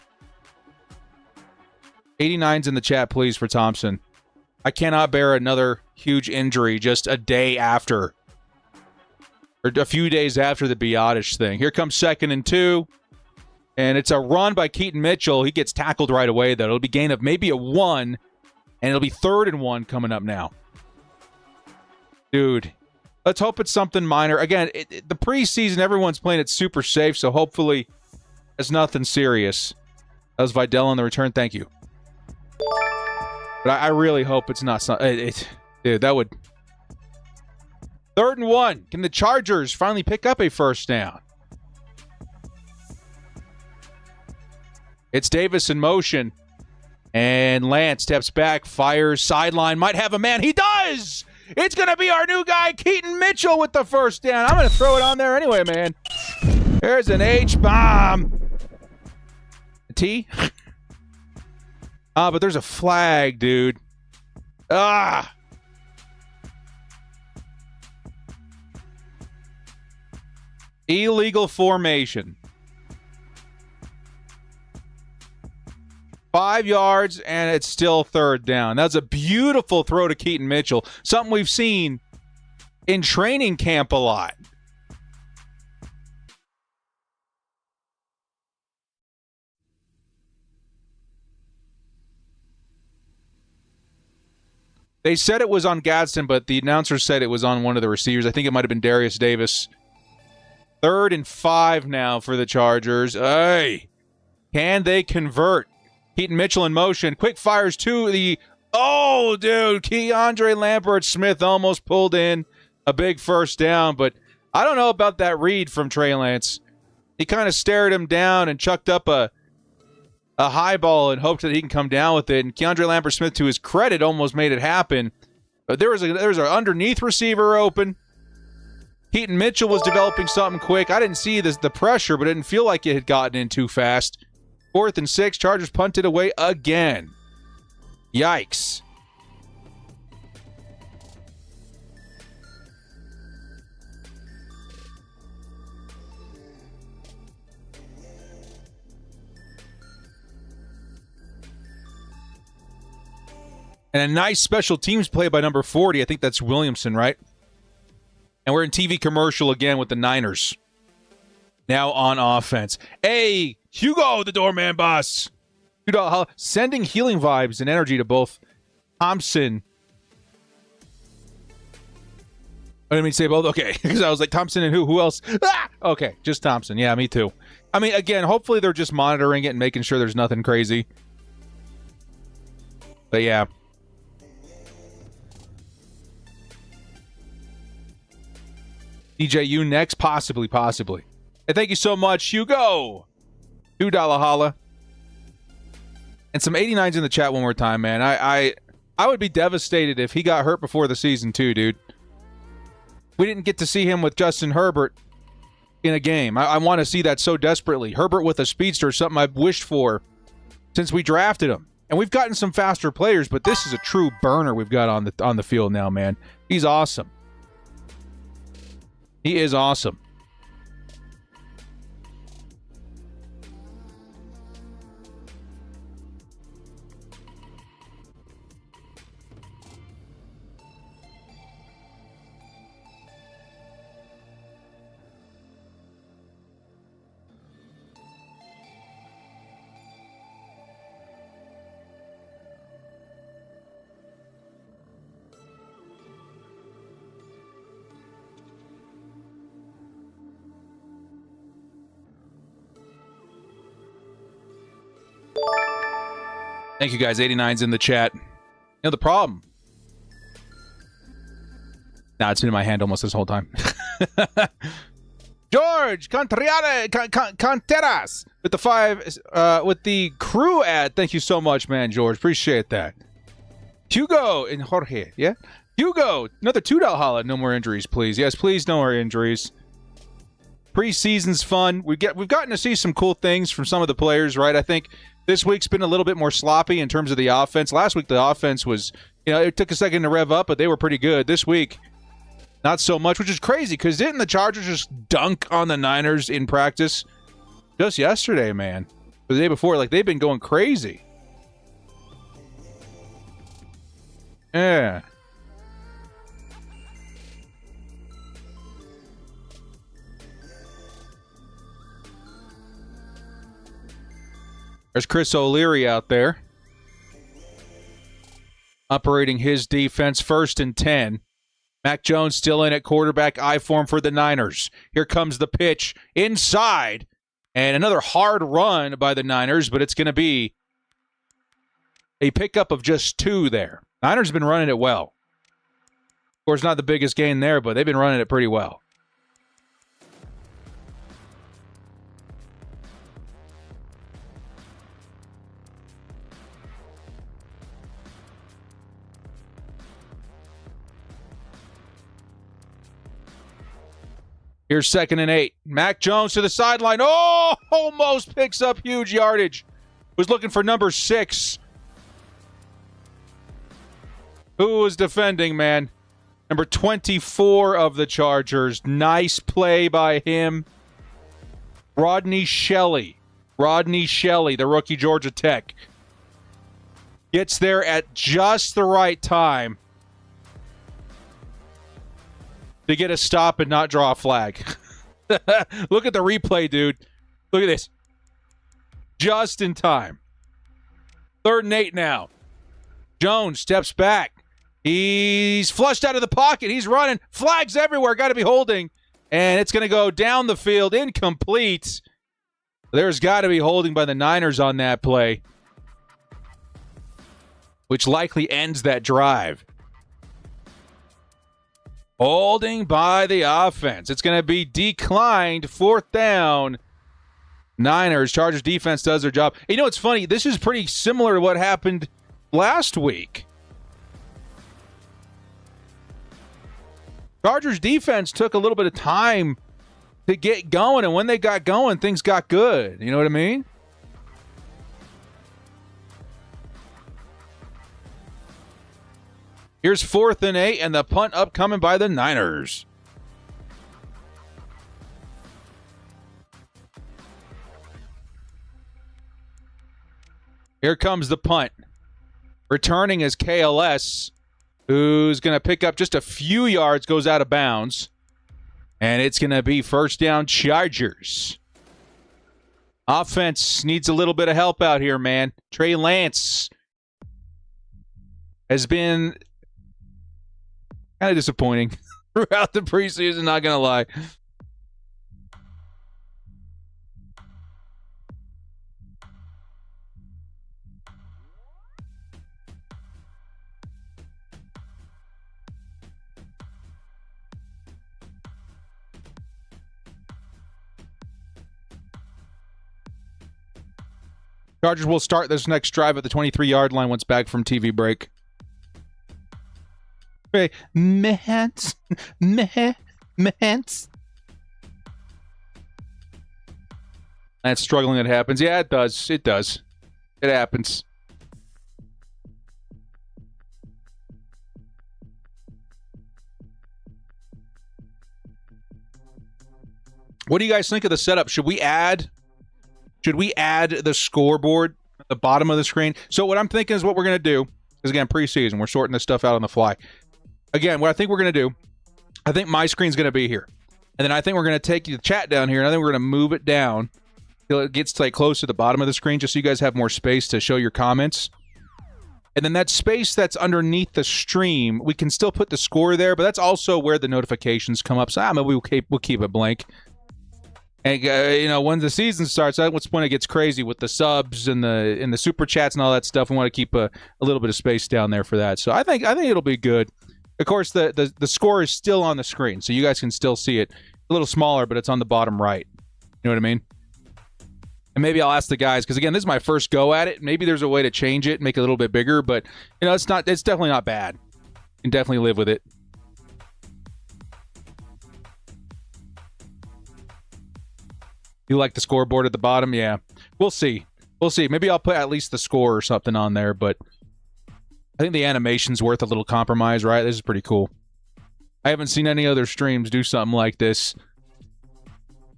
89's in the chat, please, for Thompson. I cannot bear another huge injury just a day after. Or a few days after the Biotish thing. Here comes 2nd and 2. And it's a run by Keaton Mitchell. He gets tackled right away, though. It'll be gain of maybe a 1. And it'll be 3rd and 1 coming up now. Dude. Let's hope it's something minor. Again, the preseason, everyone's playing it super safe, so hopefully it's nothing serious. That was Vidal on the return. Thank you. But I really hope it's not something... Dude, that would... 3rd and 1. Can the Chargers finally pick up a first down? It's Davis in motion. And Lance steps back, fires, sideline, might have a man. He does! It's going to be our new guy, Keaton Mitchell, with the first down. I'm going to throw it on there anyway, man. There's an H-bomb. A T? But there's a flag, dude. Illegal formation. 5 yards, and it's still 3rd down. That's a beautiful throw to Keaton Mitchell. Something we've seen in training camp a lot. They said it was on Gadsden, but the announcer said it was on one of the receivers. I think it might have been Darius Davis. 3rd and 5 now for the Chargers. Hey, can they convert? Keaton Mitchell in motion. Quick fires to the... Oh, dude. Keandre Lambert-Smith almost pulled in a big first down, but I don't know about that read from Trey Lance. He kind of stared him down and chucked up a high ball and hoped that he can come down with it. And Keandre Lambert-Smith, to his credit, almost made it happen. But there was an underneath receiver open. Keaton Mitchell was developing something quick. I didn't see the pressure, but it didn't feel like it had gotten in too fast. 4th and 6. Chargers punted away again. Yikes. And a nice special teams play by number 40. I think that's Williamson, right? And we're in TV commercial again with the Niners. Now on offense. Hey, Hugo, the doorman boss. Sending healing vibes and energy to both Thompson. I didn't mean to say both. Okay, because I was like, Thompson and who? Who else? Ah! Okay, just Thompson. Yeah, me too. I mean, again, hopefully they're just monitoring it and making sure there's nothing crazy. But yeah. DJU next? Possibly. Hey, thank you so much, Hugo. $2 holla. And some 89s in the chat one more time, man. I would be devastated if he got hurt before the season too, dude. We didn't get to see him with Justin Herbert in a game. I want to see that so desperately. Herbert with a speedster is something I've wished for since we drafted him. And we've gotten some faster players, but this is a true burner we've got on the field now, man. He's awesome. He is awesome. Thank you, guys. 89's in the chat. You know the problem? Nah, it's been in my hand almost this whole time. George Canteras with the 5 with the crew ad. Thank you so much, man, George. Appreciate that. Hugo and Jorge, yeah? Hugo, another $2 holla. No more injuries, please. Yes, please, no more injuries. Preseason's fun. We've gotten to see some cool things from some of the players, right? I think this week's been a little bit more sloppy in terms of the offense. Last week, the offense was, it took a second to rev up, but they were pretty good. This week, not so much, which is crazy because didn't the Chargers just dunk on the Niners in practice just yesterday, man? Or the day before, like they've been going crazy. Yeah. There's Chris O'Leary out there operating his defense 1st and 10. Mac Jones still in at quarterback I form for the Niners. Here comes the pitch inside. And another hard run by the Niners, but it's going to be a pickup of just 2 there. Niners have been running it well. Of course, not the biggest gain there, but they've been running it pretty well. Here's 2nd and 8. Mac Jones to the sideline. Oh, almost picks up huge yardage. Was looking for number 6. Who was defending, man? Number 24 of the Chargers. Nice play by him. Rodney Shelley, the rookie Georgia Tech. Gets there at just the right time to get a stop and not draw a flag. Look at the replay, dude. Look at this. Just in time. 3rd and 8 now. Jones steps back. He's flushed out of the pocket. He's running. Flags everywhere. Got to be holding. And it's going to go down the field. Incomplete. There's got to be holding by the Niners on that play, which likely ends that drive. Holding by the offense. It's going to be declined. 4th down. Niners. Chargers defense does their job. You know, it's funny. This is pretty similar to what happened last week. Chargers defense took a little bit of time to get going, and when they got going, things got good. You know what I mean? Here's 4th and 8, and the punt upcoming by the Niners. Here comes the punt. Returning is KLS, who's going to pick up just a few yards, goes out of bounds. And it's going to be first down Chargers. Offense needs a little bit of help out here, man. Trey Lance has been kind of disappointing throughout the preseason, not going to lie. Chargers will start this next drive at the 23-yard line once back from TV break. Hey, Mehans. That's struggling. It happens. Yeah, it does. It does. It happens. What do you guys think of the setup? Should we add the scoreboard at the bottom of the screen? So what I'm thinking is what we're going to do is, again, preseason. We're sorting this stuff out on the fly. Again, what I think we're going to do, I think my screen's going to be here. And then I think we're going to take the chat down here, and I think we're going to move it down till it gets like close to the bottom of the screen just so you guys have more space to show your comments. And then that space that's underneath the stream, we can still put the score there, but that's also where the notifications come up. So maybe we'll keep it blank. And when the season starts, that's when it gets crazy with the subs and the super chats and all that stuff. We want to keep a little bit of space down there for that. So I think it'll be good. Of course, the score is still on the screen, so you guys can still see it. A little smaller, but it's on the bottom right. You know what I mean? And maybe I'll ask the guys, because again, this is my first go at it. Maybe there's a way to change it, make it a little bit bigger, but it's definitely not bad. You can definitely live with it. You like the scoreboard at the bottom? Yeah. We'll see. Maybe I'll put at least the score or something on there, but I think the animation's worth a little compromise, right? This is pretty cool. I haven't seen any other streams do something like this.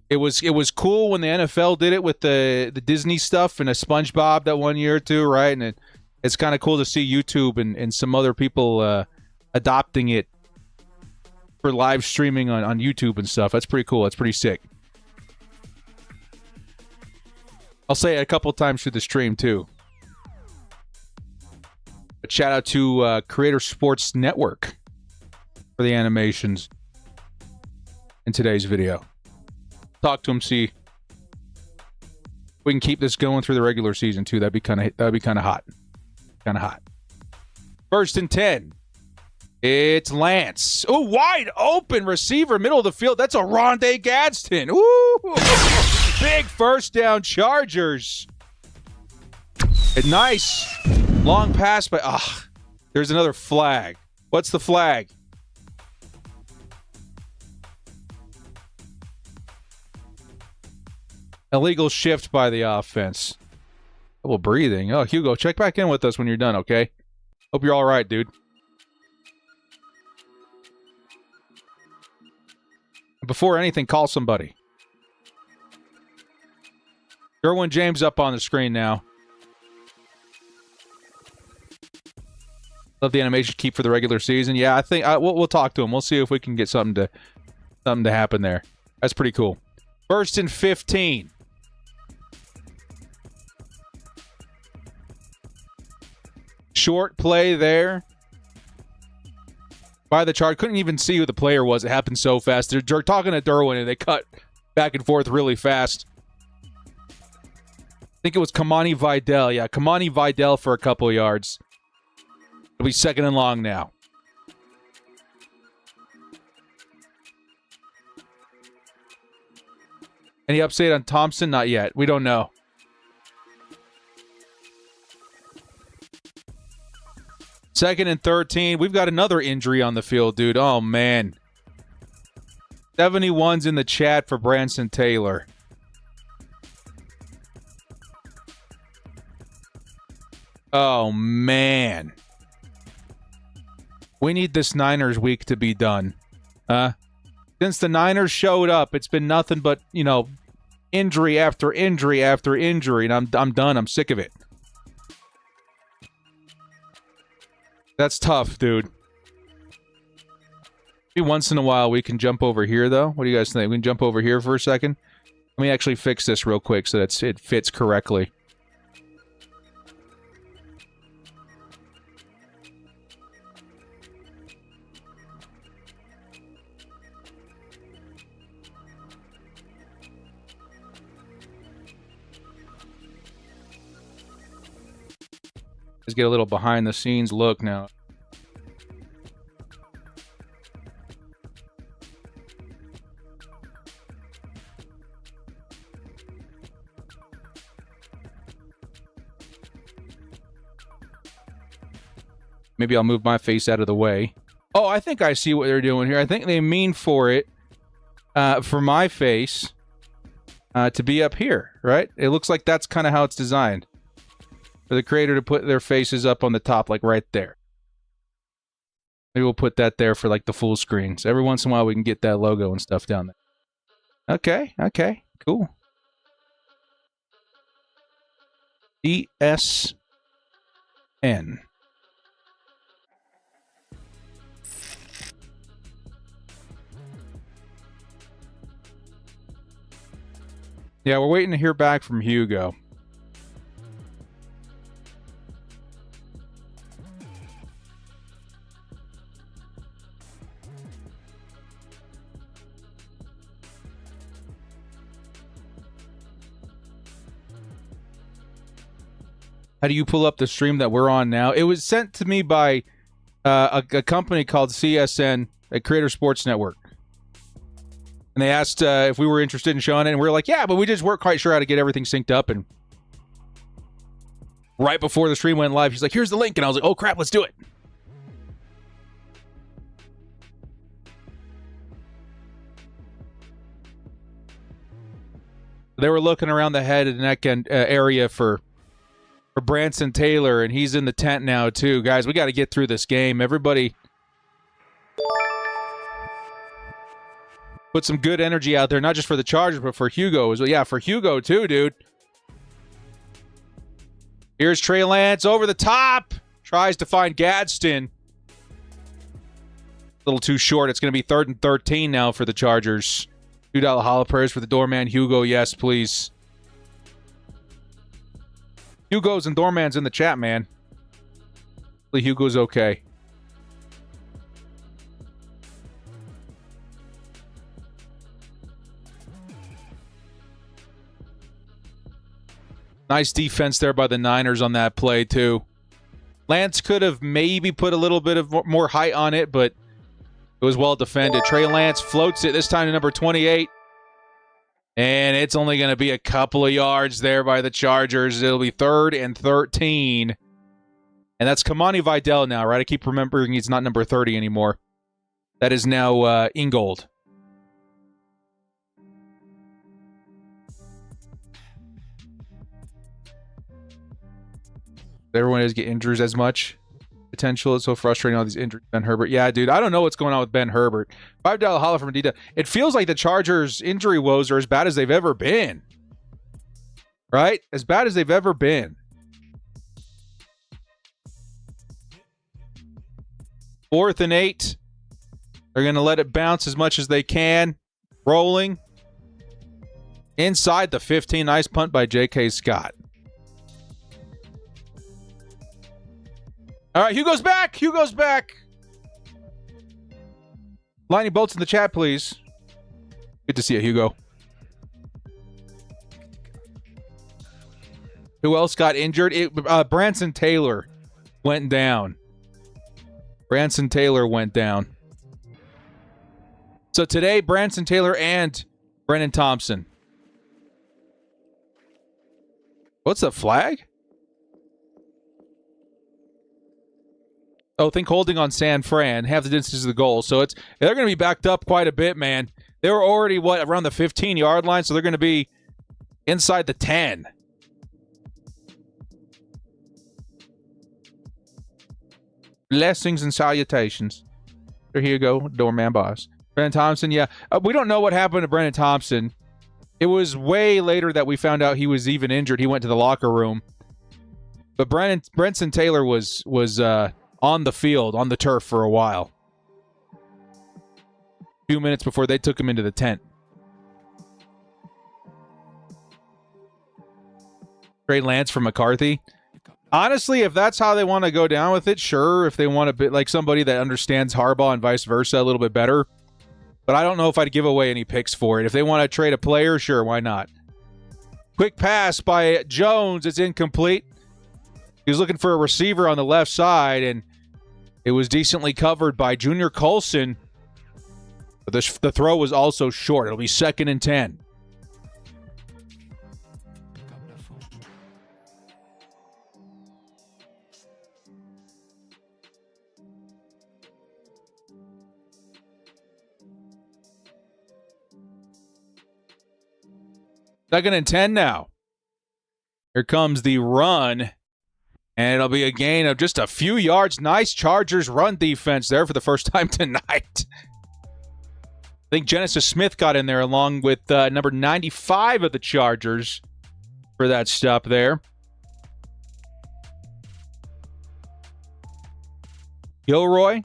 It was cool when the NFL did it with the Disney stuff and a SpongeBob that one year or two, right? And it's kind of cool to see YouTube and some other people adopting it for live streaming on YouTube and stuff. That's pretty cool. That's pretty sick. I'll say it a couple times through the stream, too. But shout out to Creator Sports Network for the animations in today's video. Talk to him, see if we can keep this going through the regular season, too. That'd be kind of hot. Kind of hot. First and 10. It's Lance. Oh, wide open receiver, middle of the field. That's a Rondé Gadsden. Ooh. Big first down, Chargers. And nice long pass, but there's another flag. What's the flag? Illegal shift by the offense. Double breathing. Oh, Hugo, check back in with us when you're done, okay? Hope you're all right, dude. Before anything, call somebody. Derwin James up on the screen now. Love the animation keep for the regular season. Yeah, I think we'll talk to him. We'll see if we can get something to happen there. That's pretty cool. First and 15. Short play there by the Chargers. Couldn't even see who the player was. It happened so fast. They're talking to Derwin, and they cut back and forth really fast. I think it was Kamani Vidal. Yeah, Kamani Vidal for a couple yards. It'll be second and long now. Any update on Thompson? Not yet. We don't know. Second and 13. We've got another injury on the field, dude. Oh, man. 71's in the chat for Branson Taylor. Oh, man. We need this Niners week to be done. Since the Niners showed up, it's been nothing but, injury after injury after injury, and I'm done. I'm sick of it. That's tough, dude. Maybe once in a while we can jump over here, though. What do you guys think? We can jump over here for a second? Let me actually fix this real quick so that it fits correctly. Let's get a little behind the scenes look now. Maybe I'll move my face out of the way. Oh, I think I see what they're doing here. I think they mean for it, for my face, to be up here, right? It looks like that's kind of how it's designed. For the creator to put their faces up on the top, like right there. Maybe we'll put that there for like the full screen. So every once in a while we can get that logo and stuff down there. Okay, cool. ESN. Yeah, we're waiting to hear back from Hugo. How do you pull up the stream that we're on now? It was sent to me by a company called CSN, a Creator Sports Network. And they asked if we were interested in showing it, and we were like, yeah, but we just weren't quite sure how to get everything synced up. And right before the stream went live, he's like, here's the link. And I was like, oh, crap, let's do it. They were looking around the head and neck and area for Branson Taylor, and he's in the tent now, too. Guys, we got to get through this game. Everybody put some good energy out there, not just for the Chargers, but for Hugo as well. Yeah, for Hugo, too, dude. Here's Trey Lance over the top. Tries to find Gadsden. A little too short. It's going to be 3rd and 13 now for the Chargers. $2 hollow prayers for the doorman. Hugo, yes, please. Hugo's and doorman's in the chat, man. Hopefully Hugo's okay. Nice defense there by the Niners on that play, too. Lance could have maybe put a little bit of more height on it, but it was well defended. Trey Lance floats it, this time to number 28. And it's only going to be a couple of yards there by the Chargers. It'll be 3rd and 13. And that's Kamani Vidal now, right? I keep remembering he's not number 30 anymore. That is now Ingold. Everyone is getting injuries as much potential. It's so frustrating, all these injuries. Ben Herbert. Yeah, dude, I don't know what's going on with Ben Herbert. $5 holla from Adita. It feels like the Chargers' injury woes are as bad as they've ever been. Right? As bad as they've ever been. 4th and 8. They're going to let it bounce as much as they can. Rolling. Inside the 15. Nice punt by J.K. Scott. All right, Hugo's back. Hugo's back. Lightning bolts in the chat, please. Good to see you, Hugo. Who else got injured? Branson Taylor went down. Branson Taylor went down. So today, Branson Taylor and Brennan Thompson. What's the flag? Oh, think holding on San Fran, half the distance to the goal. So they're going to be backed up quite a bit, man. They were already, around the 15-yard line, so they're going to be inside the 10. Blessings and salutations. Here you go, doorman boss. Brennan Thompson, yeah. We don't know what happened to Brennan Thompson. It was way later that we found out he was even injured. He went to the locker room. But Brenson Taylor was on the field, on the turf for a while. A few minutes before they took him into the tent. Trey Lance for McCarthy. Honestly, if that's how they want to go down with it, sure. If they want to be like somebody that understands Harbaugh and vice versa a little bit better. But I don't know if I'd give away any picks for it. If they want to trade a player, sure, why not? Quick pass by Jones. It's incomplete. He was looking for a receiver on the left side, and it was decently covered by Junior Colson. But the throw was also short. It'll be 2nd and 10. Second and 10 now. Here comes the run. And it'll be a gain of just a few yards. Nice Chargers run defense there for the first time tonight. I think Genesis Smith got in there along with number 95 of the Chargers for that stop there. Gilroy.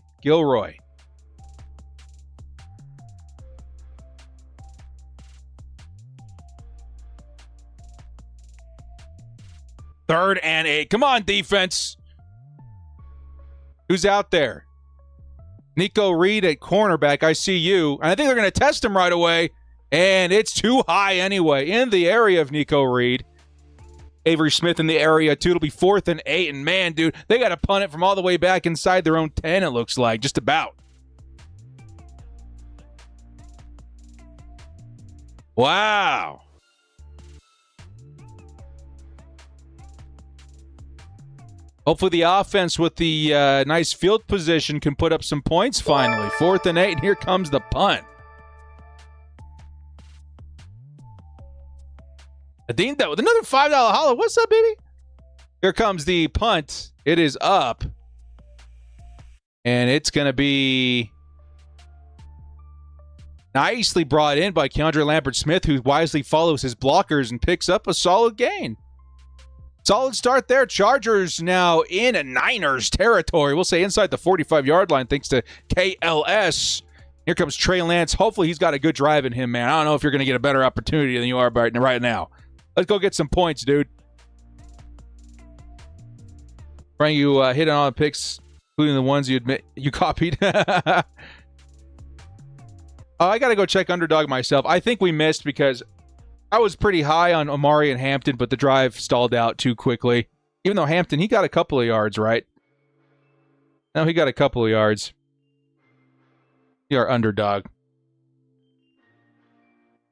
3rd and 8. Come on, defense. Who's out there? Nico Reed at cornerback. I see you. And I think they're going to test him right away. And it's too high anyway. In the area of Nico Reed. Avery Smith in the area, too. It'll be 4th and 8. And, man, dude, they got to punt it from all the way back inside their own 10, it looks like. Just about. Wow. Hopefully the offense with the nice field position can put up some points finally. 4th and 8, and here comes the punt. Adine with another $5 hollow. What's up, baby? Here comes the punt. It is up. And it's going to be nicely brought in by Keandre Lambert-Smith, who wisely follows his blockers and picks up a solid gain. Solid start there. Chargers now in a Niners territory. We'll say inside the 45-yard line thanks to KLS. Here comes Trey Lance. Hopefully he's got a good drive in him, man. I don't know if you're going to get a better opportunity than you are right now. Let's go get some points, dude. Brian, you hit on all the picks, including the ones you admit you copied. I got to go check Underdog myself. I think we missed because I was pretty high on Omari and Hampton, but the drive stalled out too quickly. Even though Hampton, he got a couple of yards, right? No, he got a couple of yards. You're Underdog.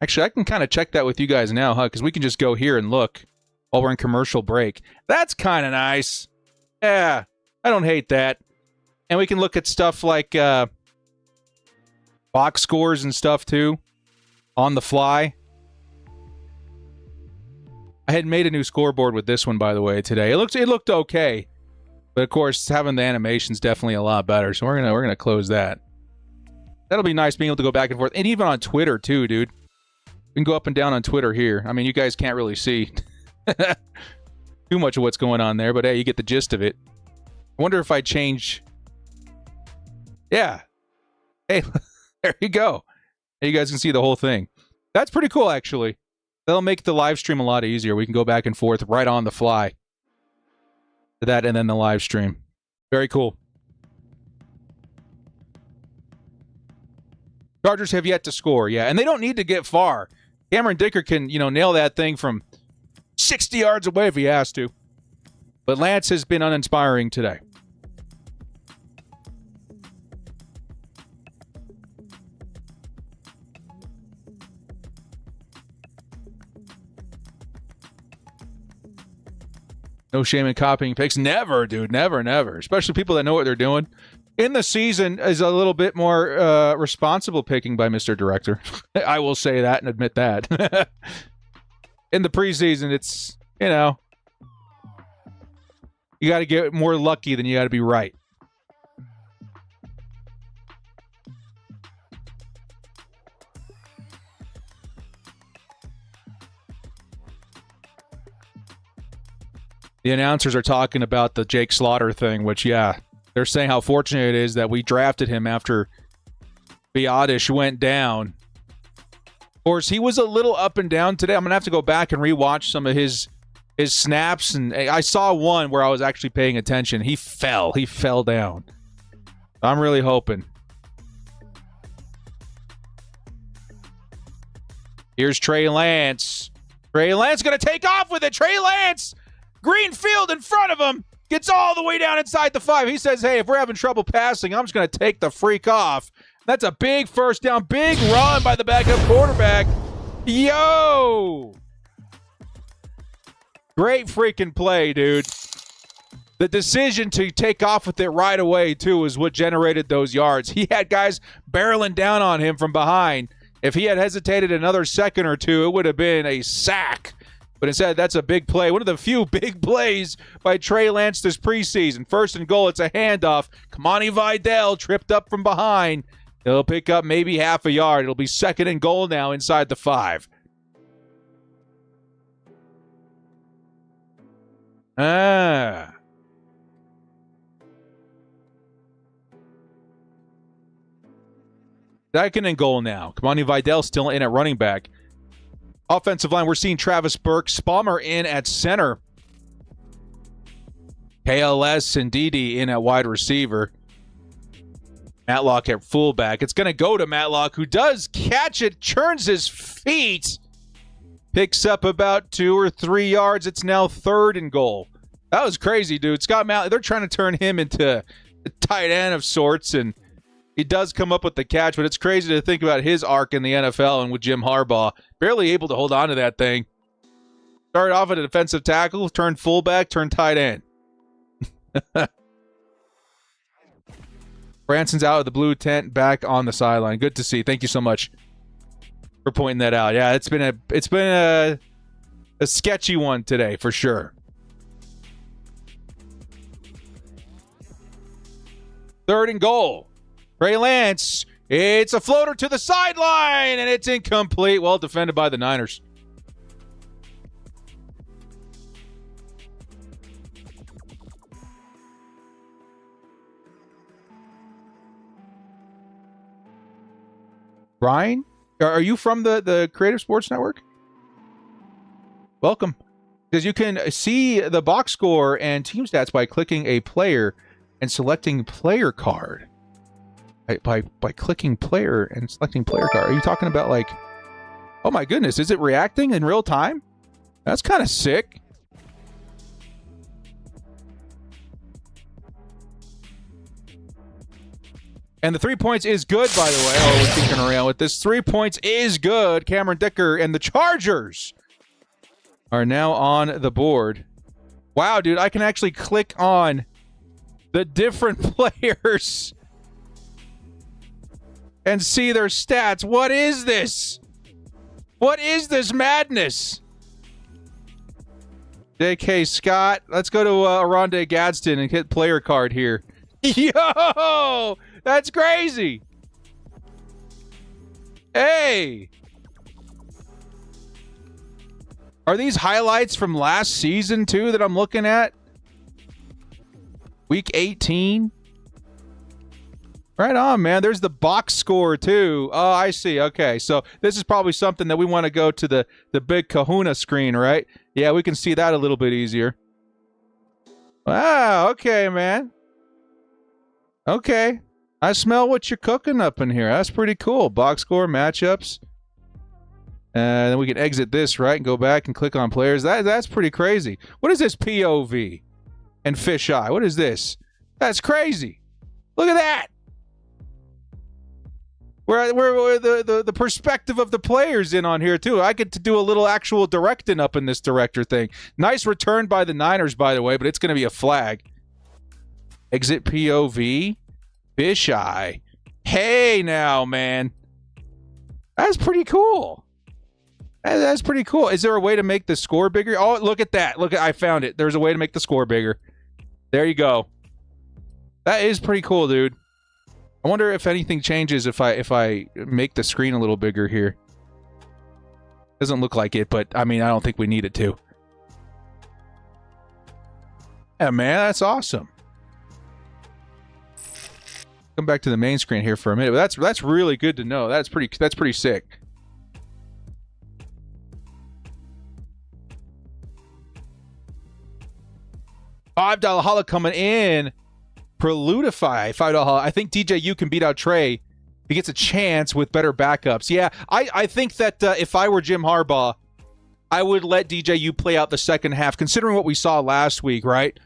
Actually, I can kind of check that with you guys now, huh? Because we can just go here and look while we're in commercial break. That's kind of nice. Yeah, I don't hate that. And we can look at stuff like box scores and stuff, too, on the fly. I had made a new scoreboard with this one, by the way, today. It looked okay, but of course, having the animation's definitely a lot better. So we're gonna close that. That'll be nice being able to go back and forth, and even on Twitter too, dude. We can go up and down on Twitter here. I mean, you guys can't really see too much of what's going on there, but hey, you get the gist of it. I wonder if I change. Yeah. Hey, there you go. You guys can see the whole thing. That's pretty cool, actually. That'll make the live stream a lot easier. We can go back and forth right on the fly to that and then the live stream. Very cool. Chargers have yet to score, yeah, and they don't need to get far. Cameron Dicker can, nail that thing from 60 yards away if he has to. But Lance has been uninspiring today. No shame in copying picks. Never, dude. Never, never. Especially people that know what they're doing. In the season is a little bit more responsible picking by Mr. Director. I will say that and admit that. In the preseason, it's, you got to get more lucky than you got to be right. The announcers are talking about the Jake Slaughter thing, which, yeah, They're saying how fortunate it is that we drafted him after Biadish went down. Of course, he was a little up and down today. I'm going to have to go back and rewatch some of his snaps. And I saw one where I was actually paying attention. He fell down. I'm really hoping. Here's Trey Lance. Trey Lance going to take off with it. Trey Lance, green field in front of him. Gets all the way down inside the 5. He says, hey, if we're having trouble passing, I'm just going to take the freak off. That's a big first down. Big run by the backup quarterback. Yo! Great freaking play, dude. The decision to take off with it right away, too, is what generated those yards. He had guys barreling down on him from behind. If he had hesitated another second or two, it would have been a sack. But instead, that's a big play. One of the few big plays by Trey Lance this preseason. First and goal, it's a handoff. Kamani Vidal tripped up from behind. He'll pick up maybe half a yard. It'll be second and goal now inside the 5. Second and goal now. Kamani Vidal still in at running back. Offensive line, we're seeing Travis Burke, Spalmer in at center. KLS and Didi in at wide receiver. Matlock at fullback. It's going to go to Matlock, who does catch it, churns his feet, picks up about 2 or 3 yards. It's now third and goal. That was crazy, dude. Scott Matlock, they're trying to turn him into a tight end of sorts, and he does come up with the catch, but it's crazy to think about his arc in the NFL and with Jim Harbaugh. Barely able to hold on to that thing. Started off at a defensive tackle, turned fullback, turned tight end. Branson's out of the blue tent, back on the sideline. Good to see. Thank you so much for pointing that out. Yeah, it's been a sketchy one today for sure. Third and goal. Trey Lance, it's a floater to the sideline, and it's incomplete. Well defended by the Niners. Brian, are you from the Creative Sports Network? Welcome. Because you can see the box score and team stats by clicking a player and selecting player card. By clicking player and selecting player card. Are you talking about like, oh my goodness, is it reacting in real time? That's kind of sick. And the 3 points is good, by the way. Oh, we're kicking around with this. 3 points is good. Cameron Dicker and the Chargers are now on the board. Wow, dude, I can actually click on the different players and see their stats. What is this? What is this madness? J.K. Scott. Let's go to Aronde Gadsden and hit player card here. Yo! That's crazy. Hey! Are these highlights from last season, too, that I'm looking at? Week 18? Right on, man. There's the box score, too. Oh, I see. Okay, so this is probably something that we want to go to the big kahuna screen, right? Yeah, we can see that a little bit easier. Wow, okay, man. Okay. I smell what you're cooking up in here. That's pretty cool. Box score, matchups. And then we can exit this, right, and go back and click on players. That's pretty crazy. What is this POV and fisheye? What is this? That's crazy. Look at that. Where the perspective of the players in on here, too. I get to do a little actual directing up in this director thing. Nice return by the Niners, by the way, but it's going to be a flag. Exit POV. Fisheye. Hey, now, man. That's pretty cool. That's pretty cool. Is there a way to make the score bigger? Oh, look at that. Look, I found it. There's a way to make the score bigger. There you go. That is pretty cool, dude. I wonder if anything changes if I make the screen a little bigger here. Doesn't look like it, but I mean, I don't think we need it to. Yeah, man, that's awesome. Come back to the main screen here for a minute. But that's really good to know. That's pretty sick. $5 holla coming in. Preludify $5 holla. I think DJU can beat out Trey. He gets a chance with better backups. Yeah, I think that if I were Jim Harbaugh, I would let DJU play out the second half, considering what we saw last week, right?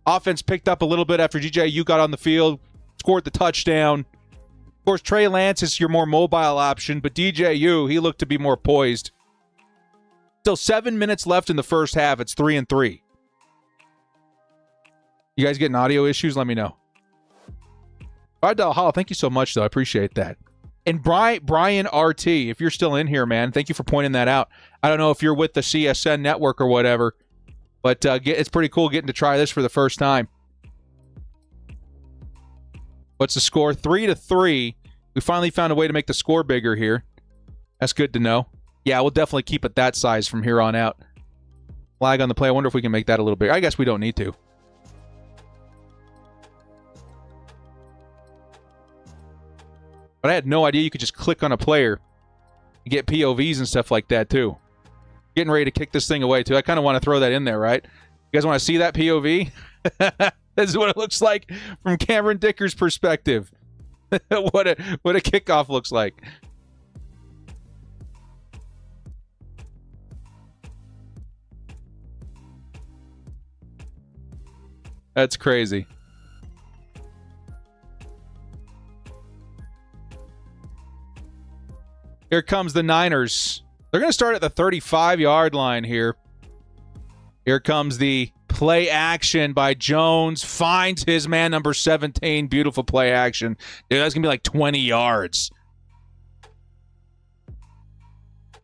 Offense picked up a little bit after DJU got on the field, scored the touchdown. Of course, Trey Lance is your more mobile option, but DJU, he looked to be more poised. Still 7 minutes left in the first half. It's 3-3. You guys getting audio issues? Let me know. $5 holla. Thank you so much, though. I appreciate that. And Brian RT, if you're still in here, man, thank you for pointing that out. I don't know if you're with the CSN network or whatever, but it's pretty cool getting to try this for the first time. What's the score? 3-3. We finally found a way to make the score bigger here. That's good to know. Yeah, we'll definitely keep it that size from here on out. Flag on the play. I wonder if we can make that a little bigger. I guess we don't need to. But I had no idea you could just click on a player and get POVs and stuff like that, too. Getting ready to kick this thing away, too. I kind of want to throw that in there, right? You guys want to see that POV? This is what it looks like from Cameron Dicker's perspective. What a kickoff looks like. That's crazy. Here comes the Niners. They're going to start at the 35-yard line here. Here comes the play action by Jones. Finds his man number 17. Beautiful play action. Dude, that's going to be like 20 yards.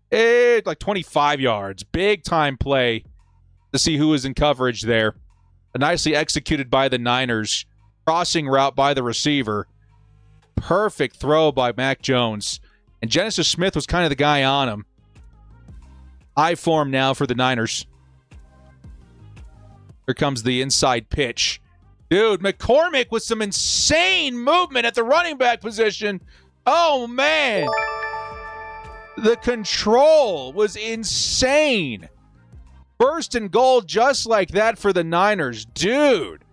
It's like 25 yards. Big time play to see who is in coverage there. Nicely executed by the Niners. Crossing route by the receiver. Perfect throw by Mac Jones. And Genesis Smith was kind of the guy on him. I form now for the Niners. Here comes the inside pitch. Dude, McCormick with some insane movement at the running back position. Oh, man. The control was insane. First and goal just like that for the Niners. Dude.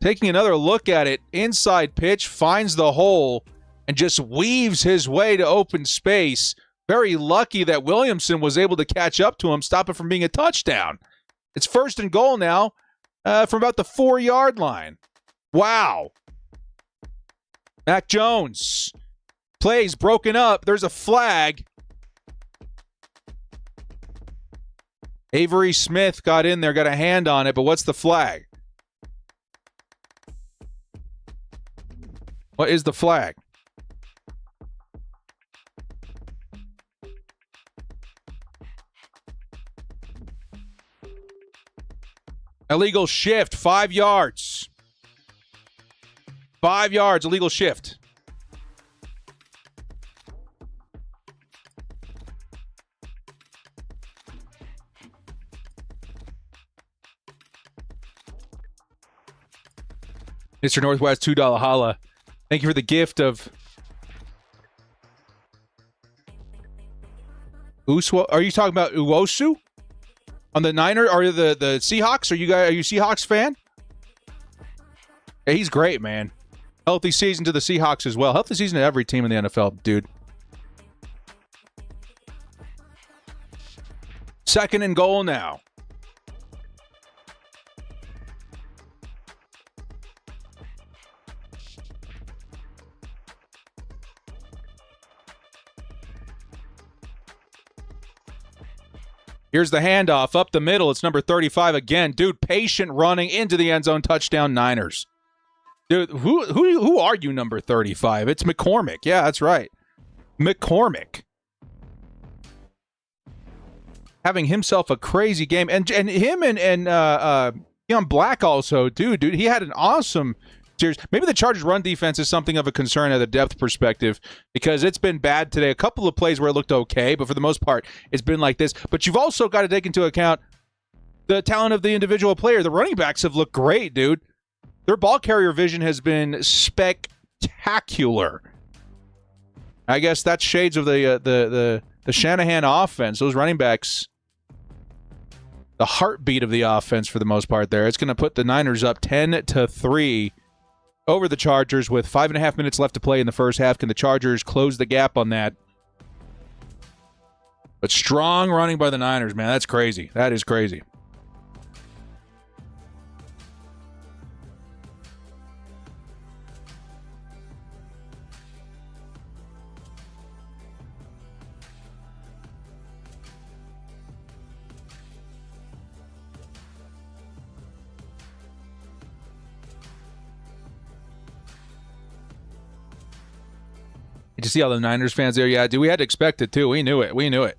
Taking another look at it, inside pitch, finds the hole, and just weaves his way to open space. Very lucky that Williamson was able to catch up to him, stop it from being a touchdown. It's first and goal now from about the 4-yard line. Wow. Mac Jones. Plays broken up. There's a flag. Avery Smith got in there, got a hand on it, but what's the flag? What is the flag? Illegal shift, 5 yards. 5 yards, illegal shift. Mr. Northwest, $2 holla. Thank you for the gift of Uswa. Are you talking about Uwosu on the Niners? Are the Seahawks? Are you Seahawks fan? Yeah, he's great, man. Healthy season to the Seahawks as well. Healthy season to every team in the NFL, dude. Second and goal now. Here's the handoff up the middle. It's number 35 again. Dude, patient running into the end zone. Touchdown, Niners. Dude, who are you, number 35? It's McCormick. Yeah, that's right. McCormick. Having himself a crazy game. And him and Young Black also, dude, he had an awesome series. Maybe the Chargers' run defense is something of a concern at a depth perspective because it's been bad today. A couple of plays where it looked okay, but for the most part, it's been like this. But you've also got to take into account the talent of the individual player. The running backs have looked great, dude. Their ball carrier vision has been spectacular. I guess that's shades of the Shanahan offense. Those running backs, the heartbeat of the offense for the most part there. It's going to put the Niners up 10-3 over the Chargers with 5.5 minutes left to play in the first half. Can the Chargers close the gap on that? But strong running by the Niners, man. That's crazy. That is crazy. Did you see all the Niners fans there? Yeah, dude, we had to expect it, too. We knew it. We knew it.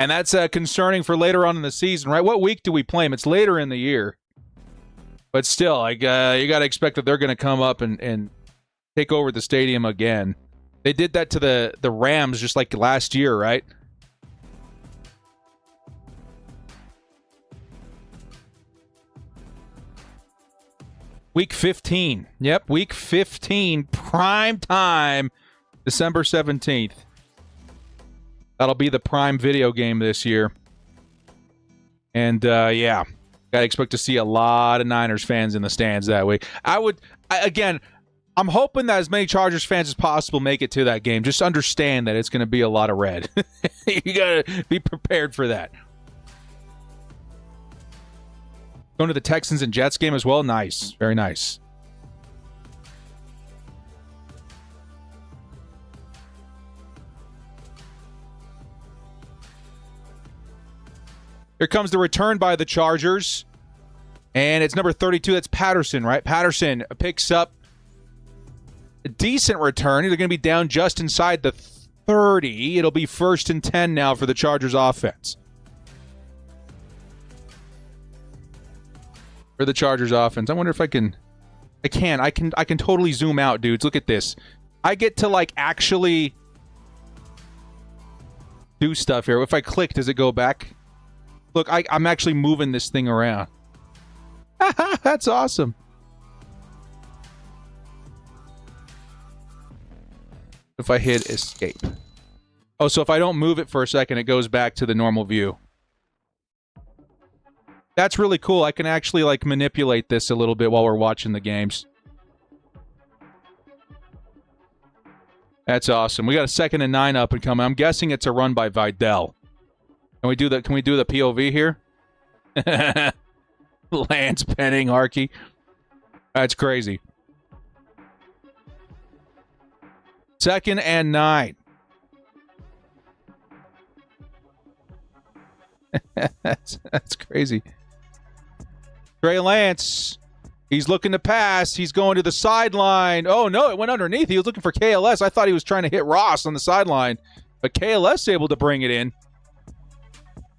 And that's concerning for later on in the season, right? What week do we play them? It's later in the year. But still, like, you got to expect that they're going to come up and take over the stadium again. They did that to the Rams just like last year, right? Week 15. Yep, week 15, prime time, December 17th. That'll be the prime video game this year. And, yeah, got to expect to see a lot of Niners fans in the stands that week. I'm hoping that as many Chargers fans as possible make it to that game. Just understand that it's going to be a lot of red. You got to be prepared for that. Going to the Texans and Jets game as well? Nice. Very nice. Here comes the return by the Chargers. And it's number 32. That's Patterson, right? Patterson picks up a decent return. They're going to be down just inside the 30. It'll be 1st and 10 now for the Chargers offense. For the Chargers offense. I wonder if I can totally zoom out, dudes. Look at this. I get to like actually do stuff here. If I click, does it go back? Look, I'm actually moving this thing around. That's awesome. If I hit escape. Oh, so if I don't move it for a second, it goes back to the normal view. That's really cool. I can actually like manipulate this a little bit while we're watching the games. That's awesome. We got a 2nd and 9 up and coming. I'm guessing it's a run by Vidal. Can we do the POV here? Lance Penning, Harkey. That's crazy. 2nd and 9. That's crazy. Trey Lance, he's looking to pass. He's going to the sideline. Oh, no, it went underneath. He was looking for KLS. I thought he was trying to hit Ross on the sideline, but KLS able to bring it in.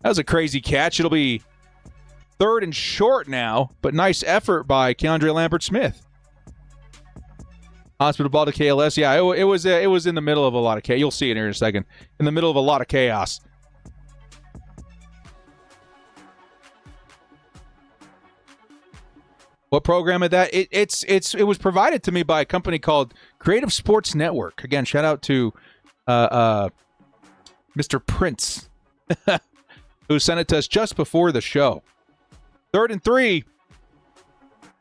That was a crazy catch. It'll be 3rd and short now, but nice effort by Keandre Lambert-Smith. Hospital ball to KLS. Yeah, it was in the middle of a lot of chaos. You'll see it here in a second. In the middle of a lot of chaos. What program is that? It was provided to me by a company called Creative Sports Network. Again, shout out to Mr. Prince, who sent it to us just before the show. 3rd and 3.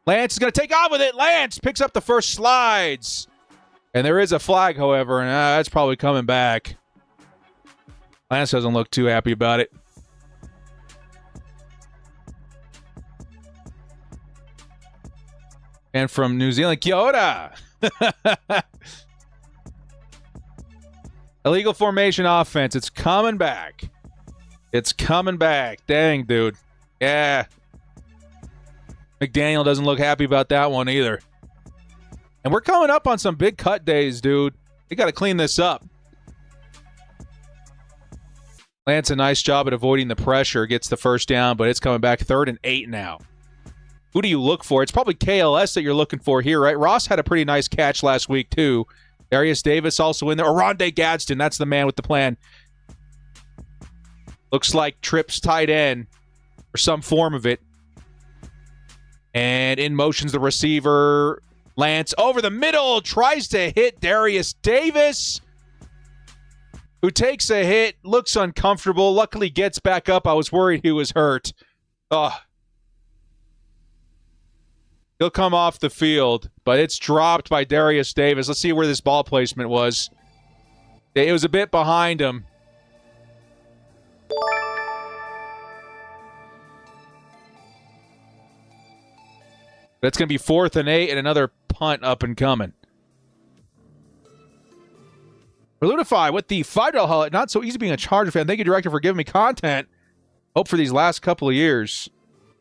Lance is going to take off with it. Lance picks up the first slides. And there is a flag, however, and that's probably coming back. Lance doesn't look too happy about it. And from New Zealand, kia ora. Illegal formation offense. It's coming back. It's coming back. Dang, dude. Yeah. McDaniel doesn't look happy about that one either. And we're coming up on some big cut days, dude. We got to clean this up. Lance, a nice job at avoiding the pressure. Gets the first down, but it's coming back 3rd and 8 now. Who do you look for? It's probably KLS that you're looking for here, right? Ross had a pretty nice catch last week, too. Darius Davis also in there. Oronde Gadsden, that's the man with the plan. Looks like trips tight end or some form of it. And in motion's the receiver. Lance over the middle, tries to hit Darius Davis, who takes a hit, looks uncomfortable, luckily gets back up. I was worried he was hurt. Oh. He'll come off the field, but it's dropped by Darius Davis. Let's see where this ball placement was. It was a bit behind him. That's going to be 4th and 8 and another punt up and coming. Reludify with the $5 highlight. Not so easy being a Charger fan. Thank you, Director, for giving me content. Hope for these last couple of years.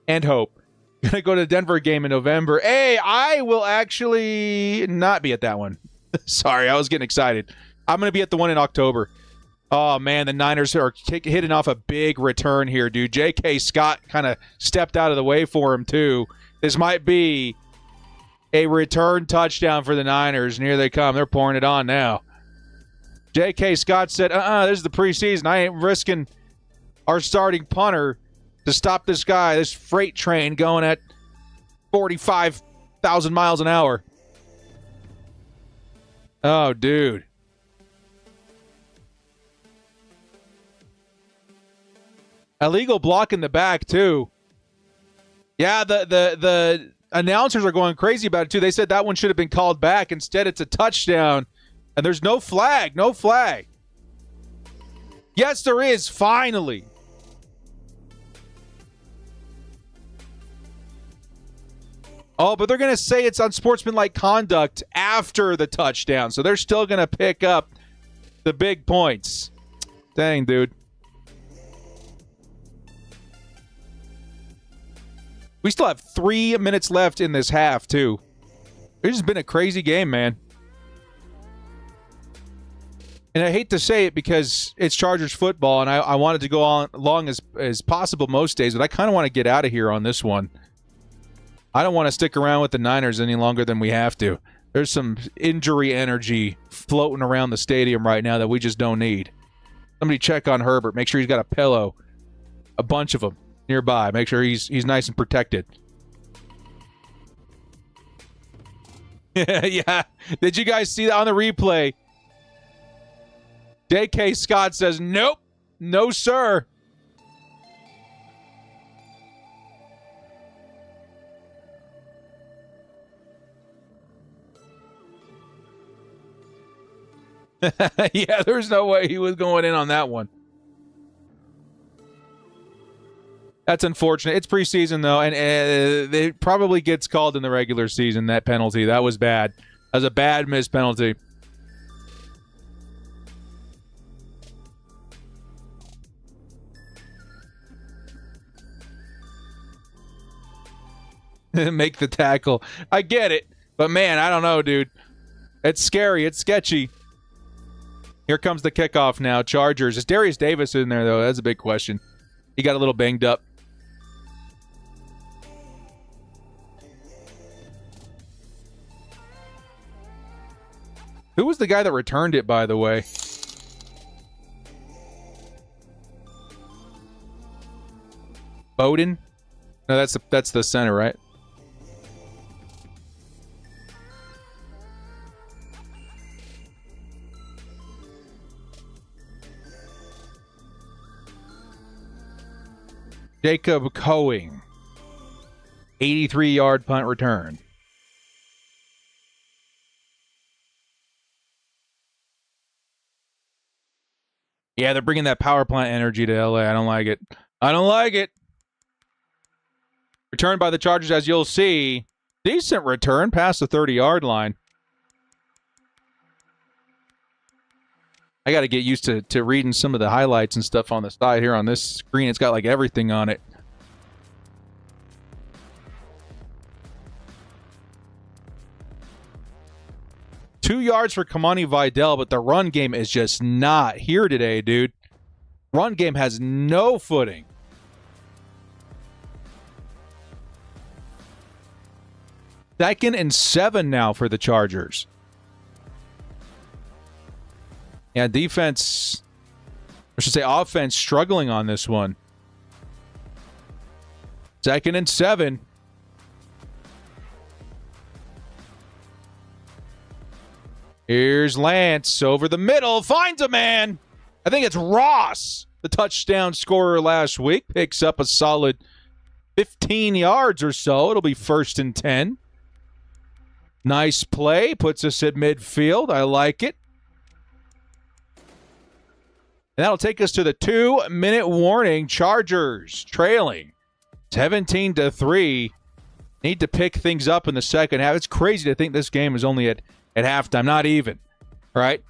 And hope. Going to go to the Denver game in November. Hey, I will actually not be at that one. Sorry, I was getting excited. I'm going to be at the one in October. Oh, man, the Niners are hitting off a big return here, dude. J.K. Scott kind of stepped out of the way for him, too. This might be a return touchdown for the Niners, and here they come. They're pouring it on now. J.K. Scott said, this is the preseason. I ain't risking our starting punter to stop this guy, this freight train going at 45,000 miles an hour. Oh, dude. Illegal block in the back, too. Yeah, the announcers are going crazy about it, too. They said that one should have been called back. Instead, it's a touchdown, and there's no flag. No flag. Yes, there is, finally. Oh, but they're going to say it's unsportsmanlike conduct after the touchdown, so they're still going to pick up the big points. Dang, dude. We still have 3 minutes left in this half, too. It's just been a crazy game, man. And I hate to say it because it's Chargers football, and I wanted to go on long as possible most days, but I kind of want to get out of here on this one. I don't want to stick around with the Niners any longer than we have to. There's some injury energy floating around the stadium right now that we just don't need. Somebody check on Herbert. Make sure he's got a pillow. A bunch of them nearby. Make sure he's nice and protected. Yeah. Did you guys see that on the replay? J.K. Scott says, nope. No, sir. Yeah, there's no way he was going in on that one. That's unfortunate. It's preseason, though, and it probably gets called in the regular season, that penalty. That was bad. That was a bad missed penalty. Make the tackle. I get it, but, man, I don't know, dude. It's scary. It's sketchy. Here comes the kickoff now. Chargers. Is Darius Davis in there, though? That's a big question. He got a little banged up. Who was the guy that returned it, by the way? Bowden? No, that's the center, right? Jacob Coing. 83-yard punt return. Yeah, they're bringing that power plant energy to LA. I don't like it. I don't like it. Returned by the Chargers, as you'll see. Decent return past the 30-yard line. I got to get used to reading some of the highlights and stuff on the side here on this screen. It's got like everything on it. Two yards for Kamani Vidal, but the run game is just not here today, dude. Run game has no footing. Second and 7 now for the Chargers. Yeah, defense. should say offense struggling on this one. 2nd and 7. Here's Lance over the middle. Finds a man. I think it's Ross, the touchdown scorer last week. Picks up a solid 15 yards or so. It'll be 1st and 10. Nice play. Puts us at midfield. I like it. And that'll take us to the 2-minute warning. Chargers trailing 17-3. Need to pick things up in the second half. It's crazy to think this game is only at halftime. Not even. All right?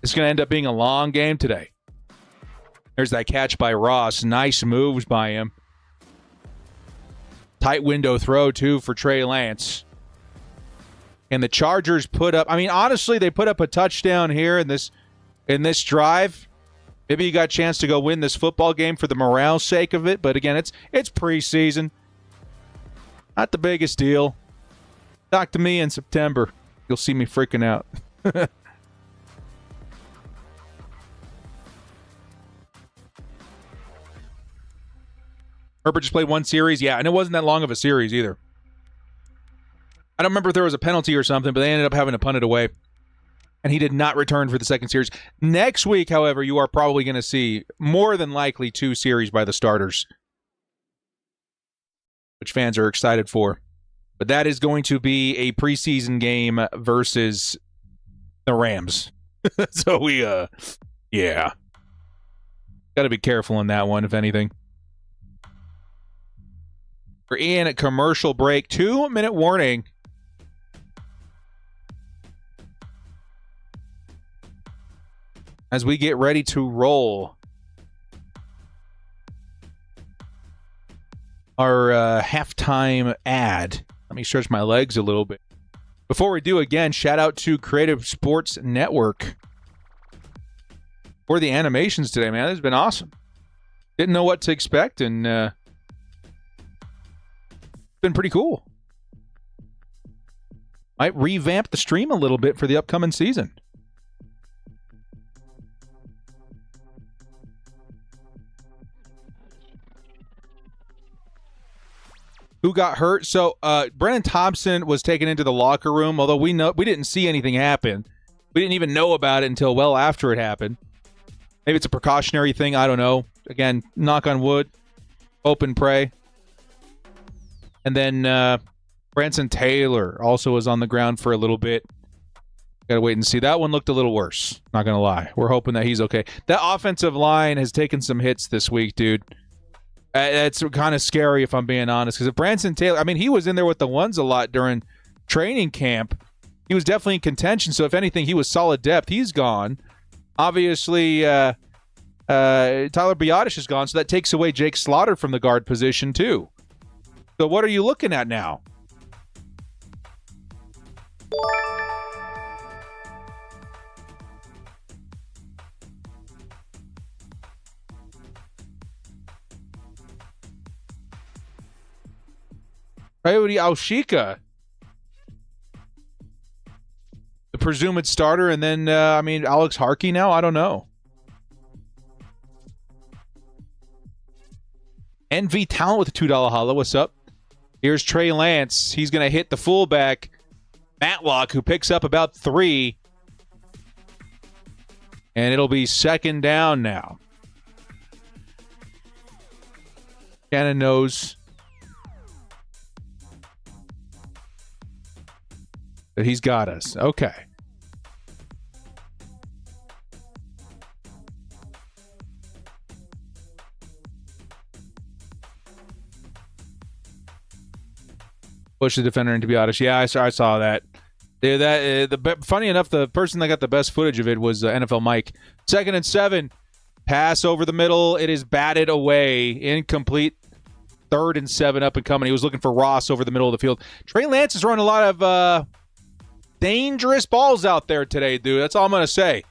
It's going to end up being a long game today. There's that catch by Ross. Nice moves by him. Tight window throw, too, for Trey Lance. And the Chargers put up, I mean, honestly, they put up a touchdown here in this drive. Maybe you got a chance to go win this football game for the morale sake of it. But again, it's preseason. Not the biggest deal. Talk to me in September. You'll see me freaking out. Herbert just played one series. Yeah, and it wasn't that long of a series either. I don't remember if there was a penalty or something, but they ended up having to punt it away. And he did not return for the second series. Next week, however, you are probably going to see more than likely 2 series by the starters, which fans are excited for. But that is going to be a preseason game versus the Rams. So yeah. Got to be careful in that one, if anything. We're in a commercial break. 2-minute warning. As we get ready to roll our halftime ad. Let me stretch my legs a little bit. Before we do, again, shout out to Creative Sports Network for the animations today, man. This has been awesome. Didn't know what to expect, and it's been pretty cool. Might revamp the stream a little bit for the upcoming season. Who got hurt? So Brennan Thompson was taken into the locker room, although we didn't see anything happen. We didn't even know about it until well after it happened. Maybe it's a precautionary thing. I don't know. Again, knock on wood. Hope and pray. And then Branson Taylor also was on the ground for a little bit. Got to wait and see. That one looked a little worse. Not going to lie. We're hoping that he's okay. That offensive line has taken some hits this week, dude. It's kind of scary if I'm being honest, because if Branson Taylor, I mean, he was in there with the ones a lot during training camp. He was definitely in contention, so if anything, he was solid depth. He's gone. Obviously, Tyler Biotish is gone, so that takes away Jake Slaughter from the guard position, too. So what are you looking at now? Coyote Alshika, the presumed starter, and then, Alex Harkey now? I don't know. NV Talent with a $2 hollow. What's up? Here's Trey Lance. He's going to hit the fullback, Matlock, who picks up about 3. And it'll be 2nd down now. Cannon knows that he's got us. Okay. Push the defender into Biotish. Yeah, I saw that. Yeah, funny enough, the person that got the best footage of it was NFL Mike. 2nd and 7. Pass over the middle. It is batted away. Incomplete. 3rd and 7 up and coming. He was looking for Ross over the middle of the field. Trey Lance is throwing a lot of dangerous balls out there today, dude. That's all I'm going to say.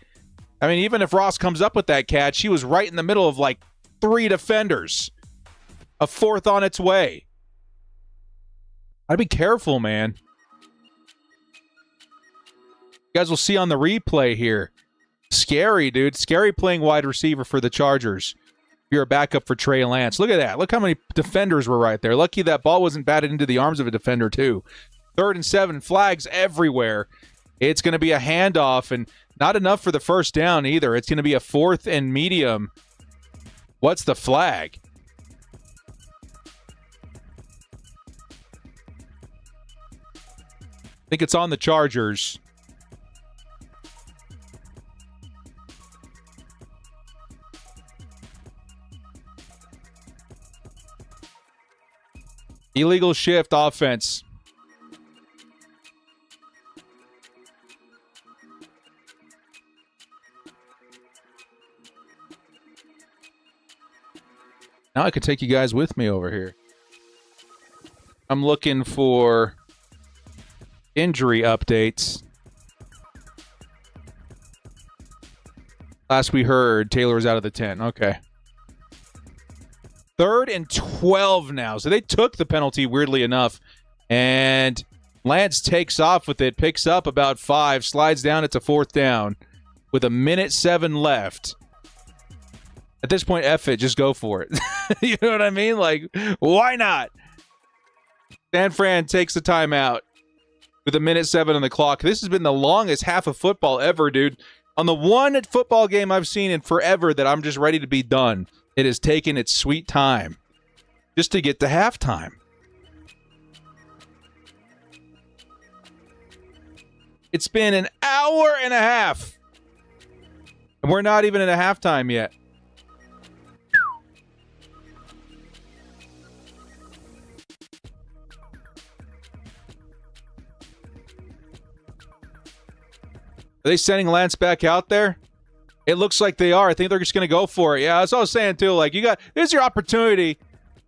I mean, even if Ross comes up with that catch, he was right in the middle of like 3 defenders. A 4th on its way. I'd be careful, man. You guys will see on the replay here. Scary, dude. Scary playing wide receiver for the Chargers. You're a backup for Trey Lance. Look at that. Look how many defenders were right there. Lucky that ball wasn't batted into the arms of a defender, too. 3rd and 7, flags everywhere. It's going to be a handoff, and not enough for the first down either. It's going to be a 4th and medium. What's the flag? I think it's on the Chargers. Illegal shift offense. Now I could take you guys with me over here. I'm looking for injury updates. Last we heard, Taylor was out of the 10. Okay. 3rd and 12 now. So they took the penalty, weirdly enough. And Lance takes off with it, picks up about 5, slides down. It's a 4th down with 1:07 left. At this point, F it, just go for it. You know what I mean? Like, why not? San Fran takes the timeout with 1:07 on the clock. This has been the longest half of football ever, dude. On the one football game I've seen in forever that I'm just ready to be done, it has taken its sweet time just to get to halftime. It's been an hour and a half, and we're not even in a halftime yet. Are they sending Lance back out there? It looks like they are. I think they're just going to go for it. Yeah, that's what I was saying, too. Like, here's your opportunity.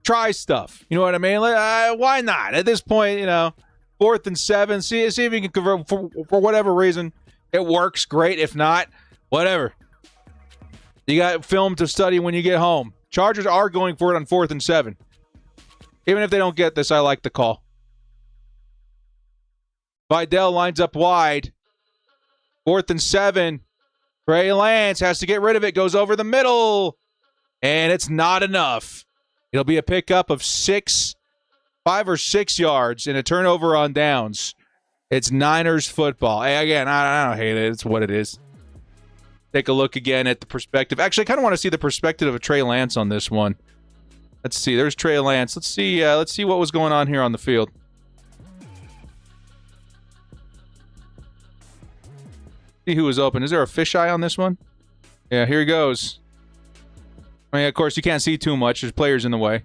Try stuff. You know what I mean? Like, why not? At this point, 4th and 7. See if you can convert for whatever reason. It works. Great. If not, whatever. You got film to study when you get home. Chargers are going for it on 4th and 7. Even if they don't get this, I like the call. Vidal lines up wide. 4th and 7. Trey Lance has to get rid of it. Goes over the middle. And it's not enough. It'll be a pickup of 5 or 6 yards and a turnover on downs. It's Niners football. Hey, again, I don't hate it. It's what it is. Take a look again at the perspective. Actually, I kind of want to see the perspective of Trey Lance on this one. Let's see. There's Trey Lance. Let's see what was going on here on the field. See who was open. Is there a fisheye on this one? Yeah, here he goes. I mean, of course, you can't see too much. There's players in the way.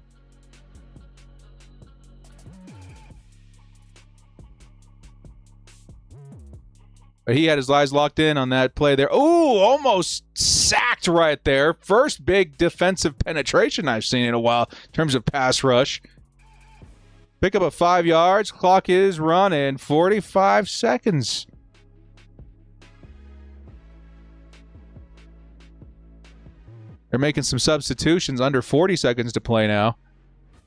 But he had his eyes locked in on that play there. Ooh, almost sacked right there. First big defensive penetration I've seen in a while in terms of pass rush. Pick up a 5 yards. Clock is running. 45 seconds. They're making some substitutions. Under 40 seconds to play now.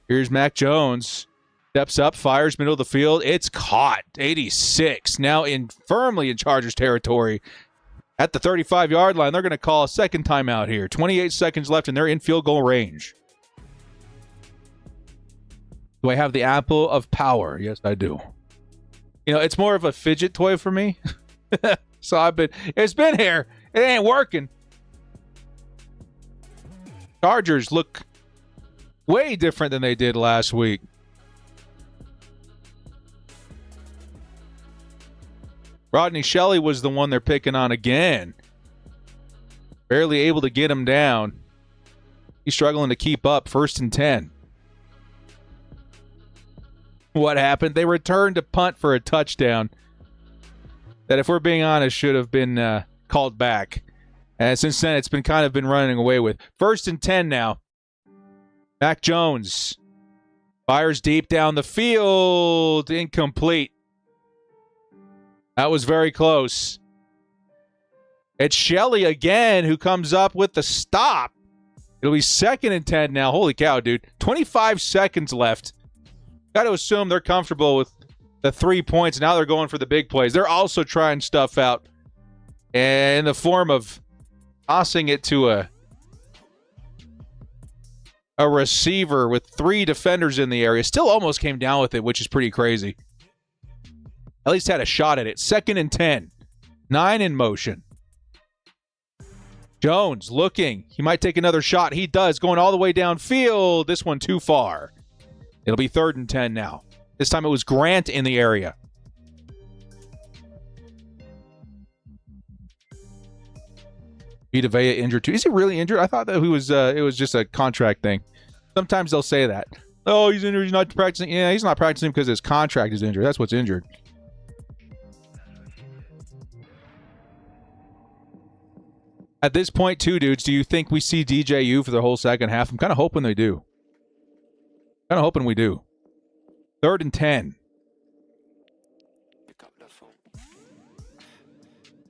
Here's Mac Jones. Steps up, fires middle of the field. It's caught. 86. Now firmly in Chargers territory. At the 35-yard line, they're going to call a second timeout here. 28 seconds left, and they're in field goal range. Do I have the apple of power? Yes, I do. It's more of a fidget toy for me. So it's been here. It ain't working. Chargers look way different than they did last week. Rodney Shelley was the one they're picking on again. Barely able to get him down. He's struggling to keep up. 1st and 10. What happened? They returned to punt for a touchdown that, if we're being honest, should have been called back. And since then, it's been running away with. 1st and 10 now. Mac Jones fires deep down the field. Incomplete. That was very close. It's Shelley again who comes up with the stop. It'll be 2nd and 10 now. Holy cow, dude. 25 seconds left. Got to assume they're comfortable with the 3 points. Now they're going for the big plays. They're also trying stuff out. in the form of tossing it to a receiver with 3 defenders in the area. Still almost came down with it, which is pretty crazy. At least had a shot at it. 2nd and 10. 9 in motion. Jones looking. He might take another shot. He does. Going all the way downfield. This one too far. It'll be 3rd and 10 now. This time it was Grant in the area. Vita Vea injured too. Is he really injured? I thought that he was. It was just a contract thing. Sometimes they'll say that. Oh, he's injured. He's not practicing. Yeah, he's not practicing because his contract is injured. That's what's injured. At this point, too, dudes, do you think we see DJU for the whole second half? I'm kind of hoping they do. Kind of hoping we do. 3rd and 10.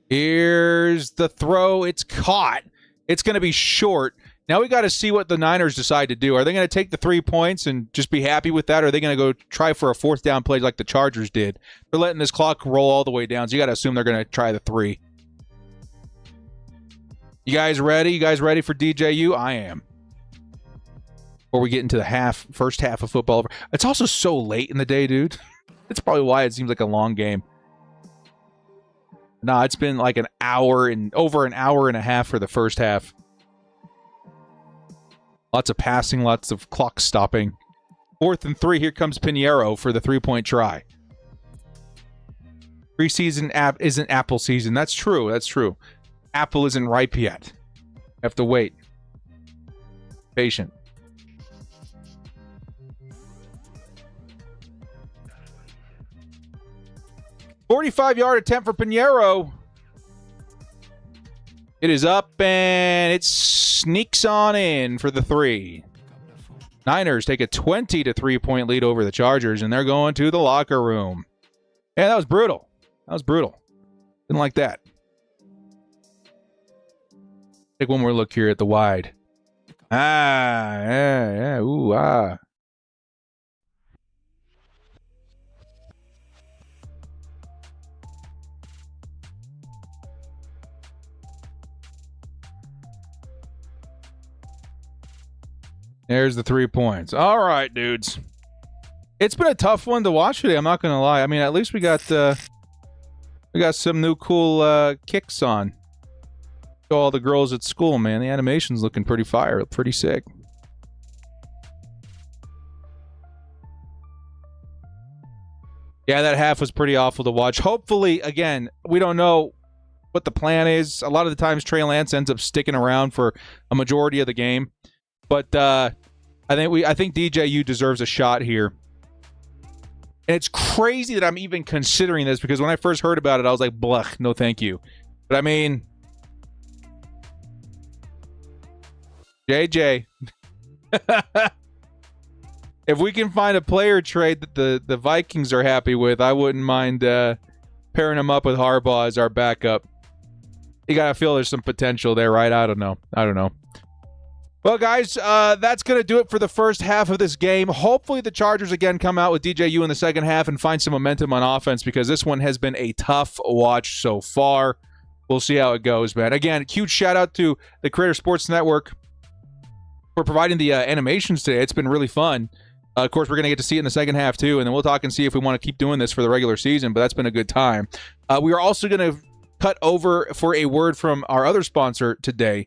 Here's the throw. It's caught. It's going to be short. Now we got to see what the Niners decide to do. Are they going to take the 3 points and just be happy with that? Or are they going to go try for a 4th down play like the Chargers did? They're letting this clock roll all the way down, so you got to assume they're going to try the 3. You guys ready? You guys ready for DJU? I am. Before we get into the first half of football. It's also so late in the day, dude. That's probably why it seems like a long game. Nah, it's been like over an hour and a half for the first half. Lots of passing, lots of clock stopping. 4th and 3, here comes Pinheiro for the 3-point try. Preseason isn't apple season. That's true, that's true. Apple isn't ripe yet. Have to wait. Patient. "45-yard attempt for Pinheiro. It is up, and it sneaks on in for the 3. Niners take a 20-3-point lead over the Chargers, and they're going to the locker room. Yeah, that was brutal. That was brutal. Didn't like that. Take one more look here at the wide. Yeah. Ooh, ah. There's the 3 points. All right, dudes. It's been a tough one to watch today. I'm not going to lie. I mean, at least we got some new cool kicks on. Show all the girls at school, man. The animation's looking pretty fire, pretty sick. Yeah, that half was pretty awful to watch. Hopefully, again, we don't know what the plan is. A lot of the times, Trey Lance ends up sticking around for a majority of the game. But I think DJU deserves a shot here. And it's crazy that I'm even considering this because when I first heard about it, I was like, blech, no thank you. But I mean, JJ, if we can find a player trade that the Vikings are happy with, I wouldn't mind pairing him up with Harbaugh as our backup. You got to feel there's some potential there, right? I don't know. Well, guys, that's going to do it for the first half of this game. Hopefully the Chargers, again, come out with DJU in the second half and find some momentum on offense because this one has been a tough watch so far. We'll see how it goes, man. Again, huge shout-out to the Creator Sports Network for providing the animations today. It's been really fun. Of course, we're going to get to see it in the second half, too, and then we'll talk and see if we want to keep doing this for the regular season, but that's been a good time. We are also going to cut over for a word from our other sponsor today,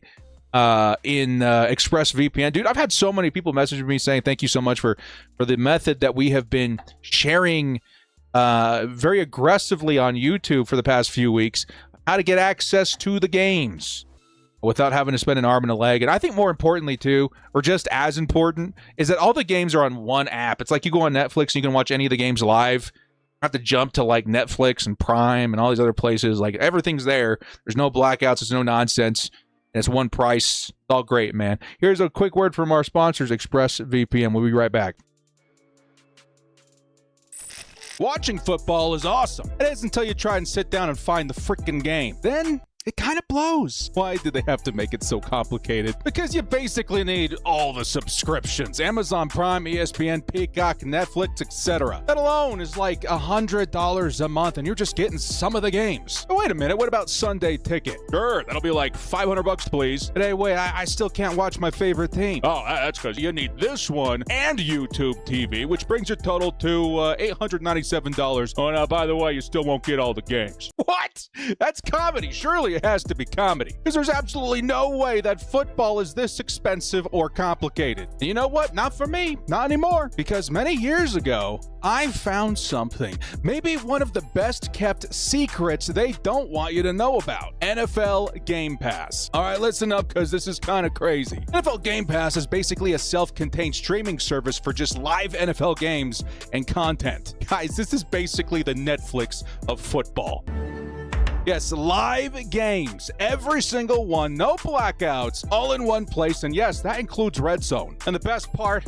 in ExpressVPN. Dude, I've had so many people message me saying thank you so much for the method that we have been sharing very aggressively on YouTube for the past few weeks, how to get access to the games without having to spend an arm and a leg. And I think more importantly, too, or just as important, is that all the games are on one app. It's like you go on Netflix and you can watch any of the games live. You have to jump to like Netflix and Prime and all these other places. Like everything's there. There's no blackouts. There's no nonsense. And it's one price. It's all great, man. Here's a quick word from our sponsors, ExpressVPN. We'll be right back. Watching football is awesome. It is until you try and sit down and find the freaking game. Then it kind of blows. Why did they have to make it so complicated? Because you basically need all the subscriptions. Amazon Prime, ESPN, Peacock, Netflix, etc. That alone is like $100 a month, and you're just getting some of the games. But wait a minute, what about Sunday Ticket? Sure, that'll be like $500 please. But hey, wait, I still can't watch my favorite team. Oh, that's because you need this one and YouTube TV, which brings your total to $897. Oh, now, by the way, you still won't get all the games. What? That's comedy. Surely it has to be comedy. Because there's absolutely no way that football is this expensive or complicated. And you know what? Not for me. Not anymore. Because many years ago, I found something. Maybe one of the best kept secrets they don't want you to know about. NFL Game Pass. All right, listen up because this is kind of crazy. NFL Game Pass is basically a self-contained streaming service for just live NFL games and content. Guys, this is basically the Netflix of football. Yes, live games, every single one, no blackouts, all in one place, and yes, that includes Red Zone. And the best part,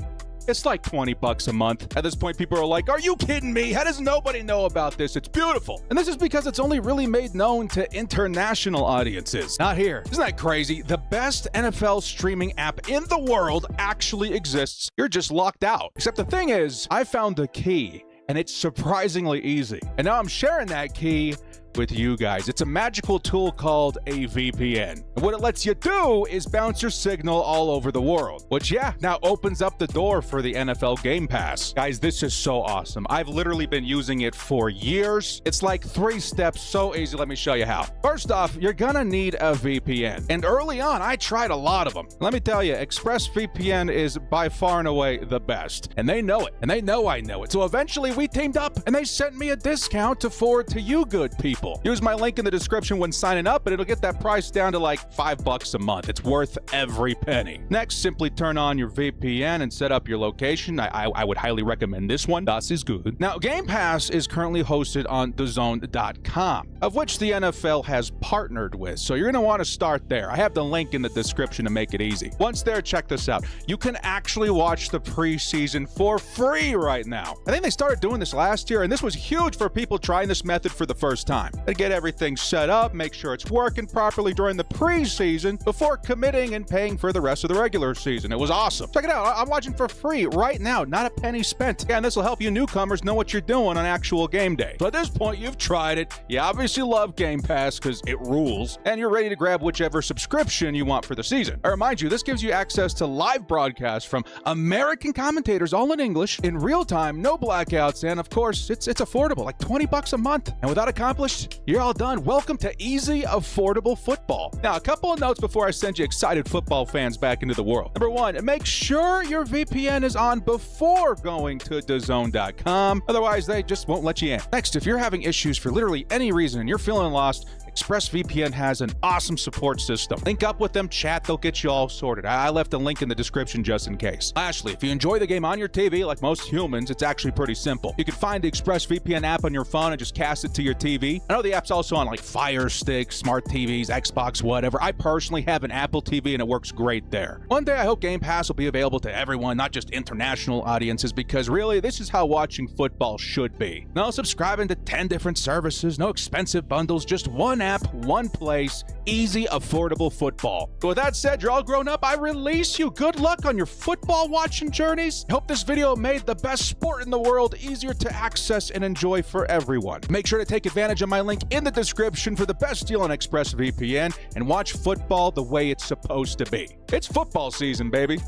it's like $20 a month. At this point, people are like, are you kidding me? How does nobody know about this? It's beautiful. And this is because it's only really made known to international audiences. Not here. Isn't that crazy? The best NFL streaming app in the world actually exists. You're just locked out. Except the thing is, I found the key, and it's surprisingly easy. And now I'm sharing that key with you guys. It's a magical tool called a VPN. And what it lets you do is bounce your signal all over the world, which now opens up the door for the NFL Game Pass. Guys, this is so awesome. I've literally been using it for years. It's like 3 steps, so easy. Let me show you how. First off, you're gonna need a VPN. And early on, I tried a lot of them. Let me tell you, ExpressVPN is by far and away the best. And they know it. And they know I know it. So eventually we teamed up and they sent me a discount to forward to you good people. Use my link in the description when signing up and it'll get that price down to like $5 a month. It's worth every penny. Next, simply turn on your VPN and set up your location. I would highly recommend this one. Das is good. Now, Game Pass is currently hosted on DAZN.com, of which the NFL has partnered with. So you're going to want to start there. I have the link in the description to make it easy. Once there, check this out. You can actually watch the preseason for free right now. I think they started doing this last year, and this was huge for people trying this method for the first time. To get everything set up, make sure it's working properly during the preseason before committing and paying for the rest of the regular season. It was awesome. Check it out. I'm watching for free right now. Not a penny spent. And this will help you newcomers know what you're doing on actual game day. So at this point, you've tried it. You obviously love Game Pass because it rules. And you're ready to grab whichever subscription you want for the season. I remind you, this gives you access to live broadcasts from American commentators, all in English, in real time, no blackouts, and of course, it's affordable, like $20 a month. And with that accomplished, you're all done. Welcome to easy, affordable football. Now, a couple of notes before I send you excited football fans back into the world. Number one, make sure your VPN is on before going to DAZN.com. Otherwise, they just won't let you in. Next, if you're having issues for literally any reason and you're feeling lost, ExpressVPN has an awesome support system. Link up with them, chat, they'll get you all sorted. I left a link in the description just in case. Lastly, if you enjoy the game on your TV, like most humans, it's actually pretty simple. You can find the ExpressVPN app on your phone and just cast it to your TV. I know the app's also on like Fire Stick, smart TVs, Xbox, whatever. I personally have an Apple TV and it works great there. One day I hope Game Pass will be available to everyone, not just international audiences, because really, this is how watching football should be. No subscribing to 10 different services, no expensive bundles, just one app, one place, easy, affordable football. So with that said, you're all grown up. I release you. Good luck on your football watching journeys. I hope this video made the best sport in the world easier to access and enjoy for everyone. Make sure to take advantage of my link in the description for the best deal on ExpressVPN and watch football the way it's supposed to be. It's football season, baby.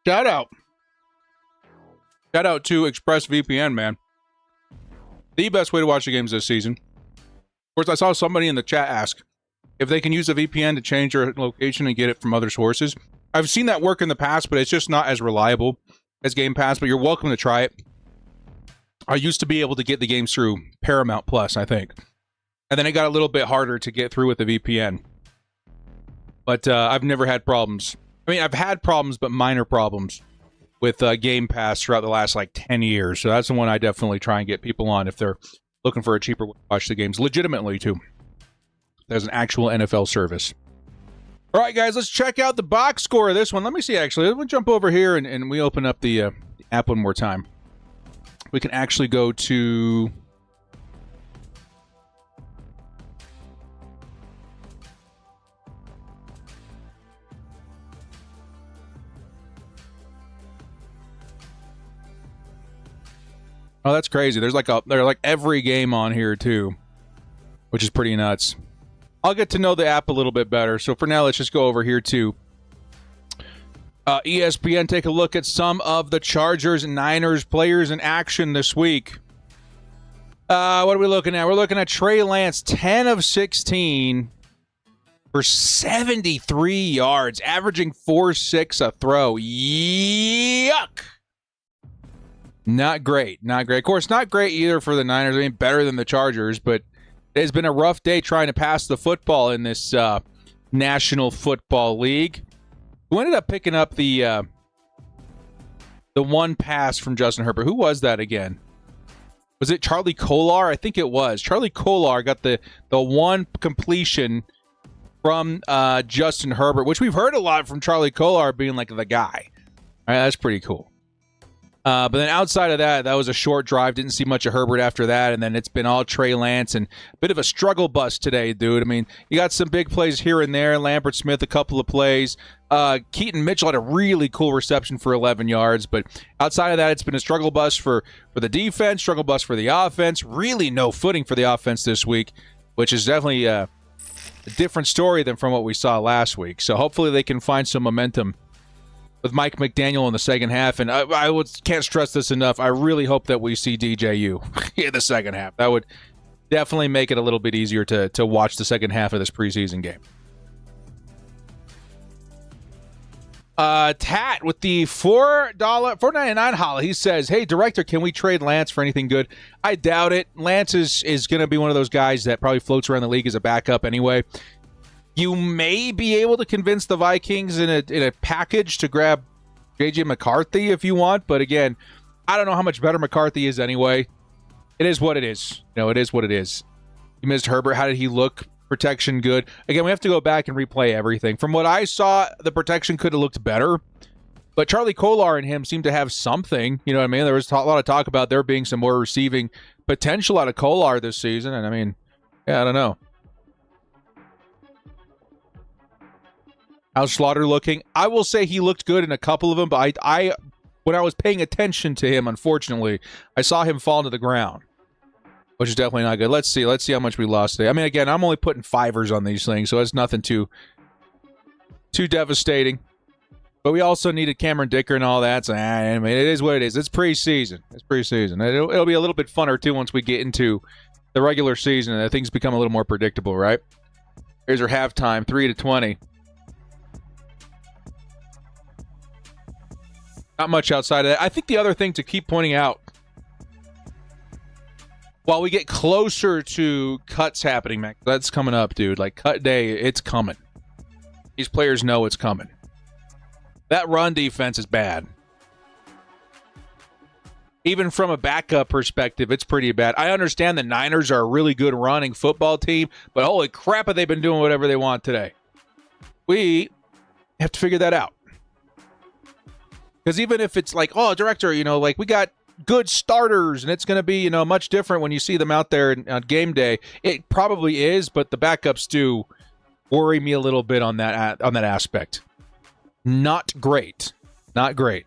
Shout out to ExpressVPN, man. The best way to watch the games this season. Of course, I saw somebody in the chat ask if they can use a VPN to change their location and get it from other sources. I've seen that work in the past, but it's just not as reliable as Game Pass, but you're welcome to try it. I used to be able to get the games through Paramount Plus, I think. And then it got a little bit harder to get through with the VPN. But I've never had problems. I mean, I've had problems, but minor problems with Game Pass throughout the last, like, 10 years. So that's the one I definitely try and get people on if they're looking for a cheaper way to watch the games legitimately, too. There's an actual NFL service. All right, guys, let's check out the box score of this one. Let me see, actually. Let me jump over here and we open up the app one more time. We can actually go to... Oh, that's crazy. There's like every game on here, too, which is pretty nuts. I'll get to know the app a little bit better. So for now, let's just go over here to ESPN. Take a look at some of the Chargers and Niners players in action this week. What are we looking at? We're looking at Trey Lance, 10 of 16 for 73 yards, averaging 4.6 a throw. Yuck! Not great. Not great. Of course, not great either for the Niners. I mean, better than the Chargers, but it has been a rough day trying to pass the football in this National Football League. Who ended up picking up the one pass from Justin Herbert? Who was that again? Was it Charlie Kolar? I think it was. Charlie Kolar got the one completion from Justin Herbert, which we've heard a lot from Charlie Kolar being like the guy. All right, that's pretty cool. But then outside of that, that was a short drive. Didn't see much of Herbert after that. And then it's been all Trey Lance and a bit of a struggle bus today, dude. I mean, you got some big plays here and there. Lambert Smith, a couple of plays. Keaton Mitchell had a really cool reception for 11 yards. But outside of that, it's been a struggle bus for the defense, struggle bus for the offense. Really no footing for the offense this week, which is definitely a different story than from what we saw last week. So hopefully they can find some momentum with Mike McDaniel in the second half. And I can't stress this enough. I really hope that we see DJU in the second half. That would definitely make it a little bit easier to watch the second half of this preseason game. Tat with the $4.99 holla. He says, hey, director, can we trade Lance for anything good? I doubt it. Lance is going to be one of those guys that probably floats around the league as a backup anyway. You may be able to convince the Vikings in a package to grab J.J. McCarthy if you want, but again, I don't know how much better McCarthy is anyway. It is what it is. It is what it is. You missed Herbert. How did he look? Protection good. Again, we have to go back and replay everything. From what I saw, the protection could have looked better, but Charlie Kolar and him seemed to have something. You know what I mean? There was a lot of talk about there being some more receiving potential out of Kolar this season, and I mean, yeah, I don't know. How's Slaughter looking? I will say he looked good in a couple of them, but I when I was paying attention to him, unfortunately, I saw him fall to the ground, which is definitely not good. Let's see how much we lost today. I mean, again, I'm only putting fivers on these things, so it's nothing too devastating. But we also needed Cameron Dicker and all that, so I mean, it is what it is. It's preseason. It'll be a little bit funner, too, once we get into the regular season and things become a little more predictable, right? Here's our halftime, 3-20. Not much outside of that. I think the other thing to keep pointing out, while we get closer to cuts happening, man, that's coming up, dude. Like, cut day, it's coming. These players know it's coming. That run defense is bad. Even from a backup perspective, it's pretty bad. I understand the Niners are a really good running football team, but holy crap, have they been doing whatever they want today. We have to figure that out. Because even if it's like, oh, director, like we got good starters and it's going to be, much different when you see them out there on game day. It probably is, but the backups do worry me a little bit on that aspect. Not great. Not great.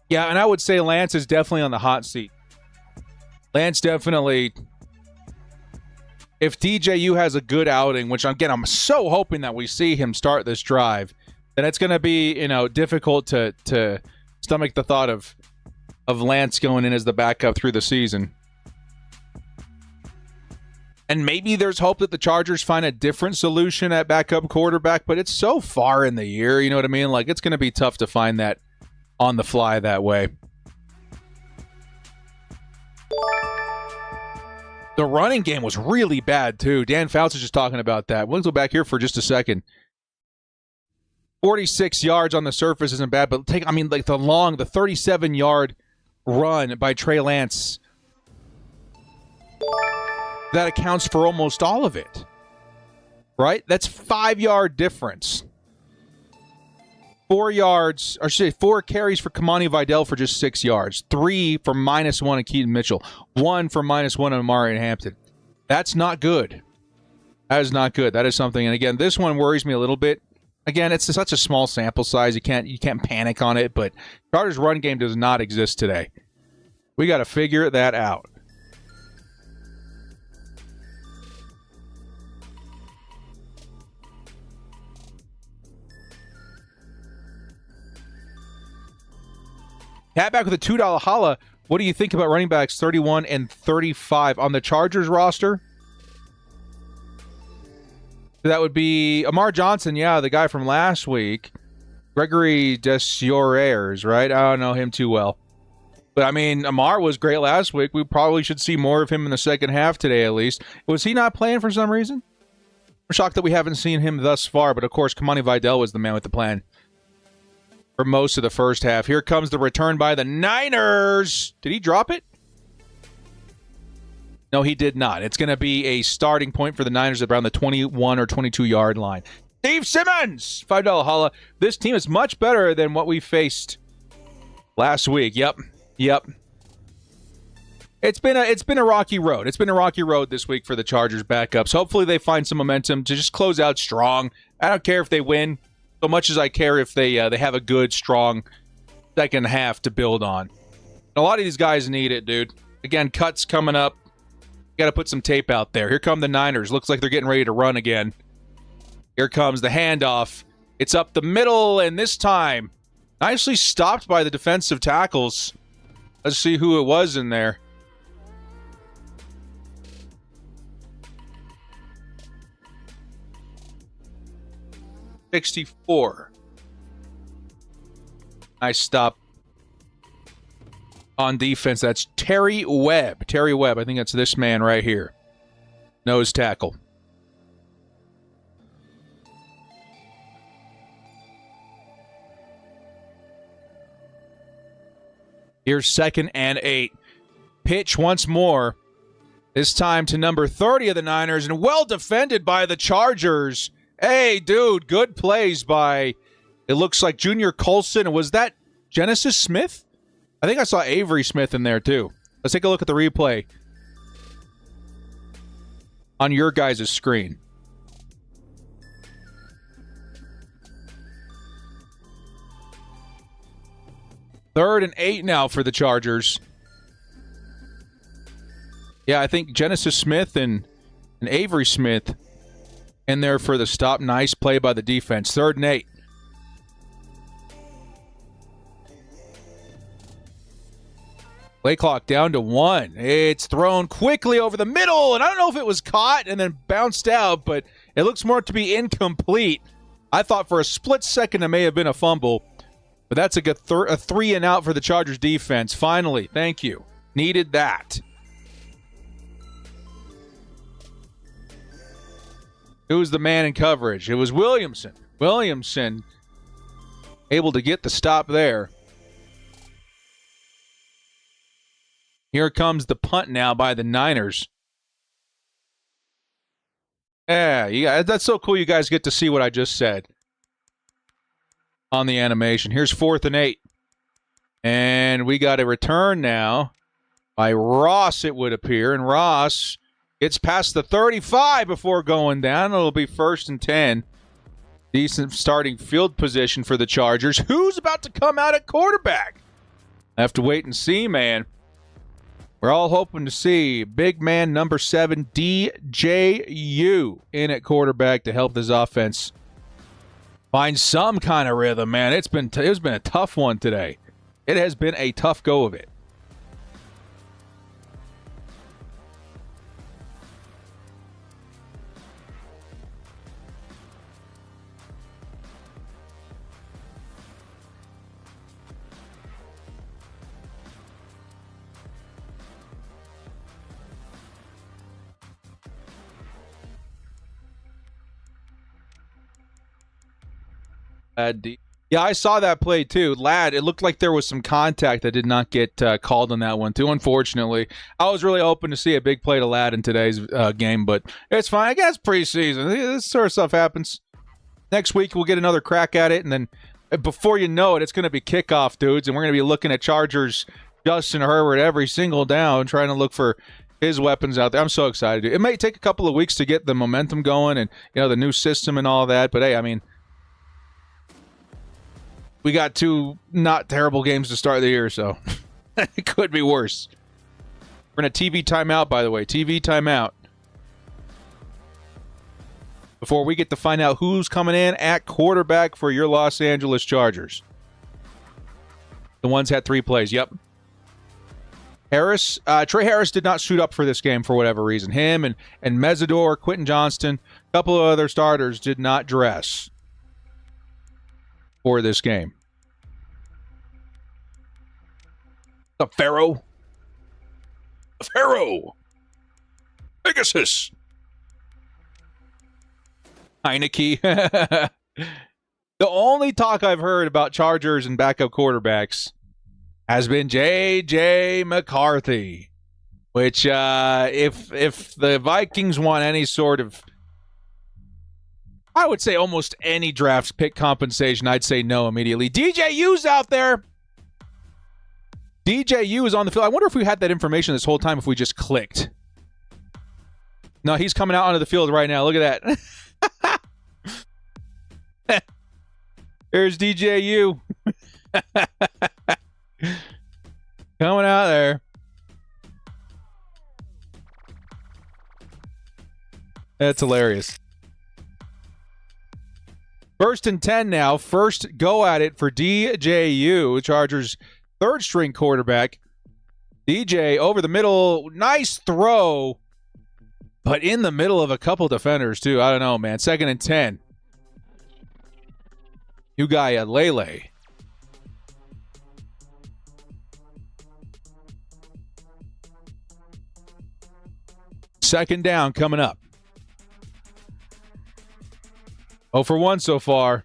Yeah, and I would say Lance is definitely on the hot seat. Lance definitely, if DJU has a good outing, which again, I'm so hoping that we see him start this drive, then it's going to be, difficult to stomach the thought of Lance going in as the backup through the season. And maybe there's hope that the Chargers find a different solution at backup quarterback, but it's so far in the year, you know what I mean? Like, it's going to be tough to find that on the fly that way. The running game was really bad, too. Dan Fouts is just talking about that. We'll go back here for just a second. 46 yards on the surface isn't bad, but the 37-yard run by Trey Lance, that accounts for almost all of it. Right? That's 5-yard difference. 4 yards, or should I say 4 carries for Kamani Vidal for just 6 yards. 3 for -1 of Keaton Mitchell. 1 for -1 of Amari Hampton. That's not good. That is not good. That is something. And again, this one worries me a little bit. Again, it's such a small sample size. You can't panic on it, but Chargers' run game does not exist today. We got to figure that out. Pat back with a $2 holla. What do you think about running backs 31 and 35 on the Chargers roster? That would be Amar Johnson, yeah, the guy from last week. Gregory Desjardins, right? I don't know him too well. But, I mean, Amar was great last week. We probably should see more of him in the second half today, at least. Was he not playing for some reason? I'm shocked that we haven't seen him thus far. But, of course, Kamani Vidal was the man with the plan for most of the first half. Here comes the return by the Niners. Did he drop it? No, he did not. It's going to be a starting point for the Niners around the 21 or 22-yard line. Steve Simmons, $5 holla. This team is much better than what we faced last week. Yep. It's been a rocky road. It's been a rocky road this week for the Chargers backups. Hopefully they find some momentum to just close out strong. I don't care if they win so much as I care if they have a good, strong second half to build on. A lot of these guys need it, dude. Again, cuts coming up. Got to put some tape out there. Here come the Niners. Looks like they're getting ready to run again. Here comes the handoff. It's up the middle, and this time, nicely stopped by the defensive tackles. Let's see who it was in there. '64. Nice stop on defense. That's Terry Webb. Terry Webb. I think that's this man right here. Nose tackle. Here's 2nd and 8. Pitch once more. This time to number 30 of the Niners, and well defended by the Chargers. Hey, dude, good plays by, it looks like Junior Colson. Was that Genesis Smith? I think I saw Avery Smith in there, too. Let's take a look at the replay on your guys' screen. Third and 8 now for the Chargers. Yeah, I think Genesis Smith and Avery Smith in there for the stop. Nice play by the defense. 3rd and 8. Play clock down to 1. It's thrown quickly over the middle, and I don't know if it was caught and then bounced out, but it looks more to be incomplete. I thought for a split second it may have been a fumble, but that's a good 3 and out for the Chargers defense. Finally, thank you. Needed that. Who was the man in coverage? It was Williamson. Williamson able to get the stop there. Here comes the punt now by the Niners. Yeah, that's so cool you guys get to see what I just said on the animation. Here's 4th and 8. And we got a return now by Ross, it would appear. And Ross gets past the 35 before going down. It'll be 1st and 10. Decent starting field position for the Chargers. Who's about to come out at quarterback? I have to wait and see, man. We're all hoping to see big man number 7, DJU, in at quarterback to help this offense find some kind of rhythm, man. It's been a tough one today. It has been a tough go of it. Yeah, I saw that play too. Ladd, it looked like there was some contact that did not get called on that one too, unfortunately. I was really hoping to see a big play to Ladd in today's game, but it's fine. I guess preseason. This sort of stuff happens. Next week, we'll get another crack at it, and then before you know it, it's going to be kickoff, dudes, and we're going to be looking at Chargers Justin Herbert every single down, trying to look for his weapons out there. I'm so excited. It may take a couple of weeks to get the momentum going and, the new system and all that, but hey, I mean, we got 2 not terrible games to start the year, so it could be worse. We're in a TV timeout, by the way. TV timeout. Before we get to find out who's coming in at quarterback for your Los Angeles Chargers. The ones had 3 plays. Yep. Harris, Trey Harris did not suit up for this game for whatever reason. Him and Mesidor, Quentin Johnston, a couple of other starters did not dress for this game. The Pharaoh. Pegasus. Heineke. The only talk I've heard about Chargers and backup quarterbacks has been J.J. McCarthy, which if the Vikings want any sort of, I would say almost any draft pick compensation, I'd say no immediately. DJU's out there. DJU is on the field. I wonder if we had that information this whole time if we just clicked. No, he's coming out onto the field right now. Look at that. Here's DJU. Coming out there. That's hilarious. 1st and 10 now. First go at it for DJU, Chargers' third-string quarterback. DJ over the middle. Nice throw. But in the middle of a couple defenders, too. I don't know, man. 2nd and 10. New guy, Lele. Second down coming up. 0 for 1 so far.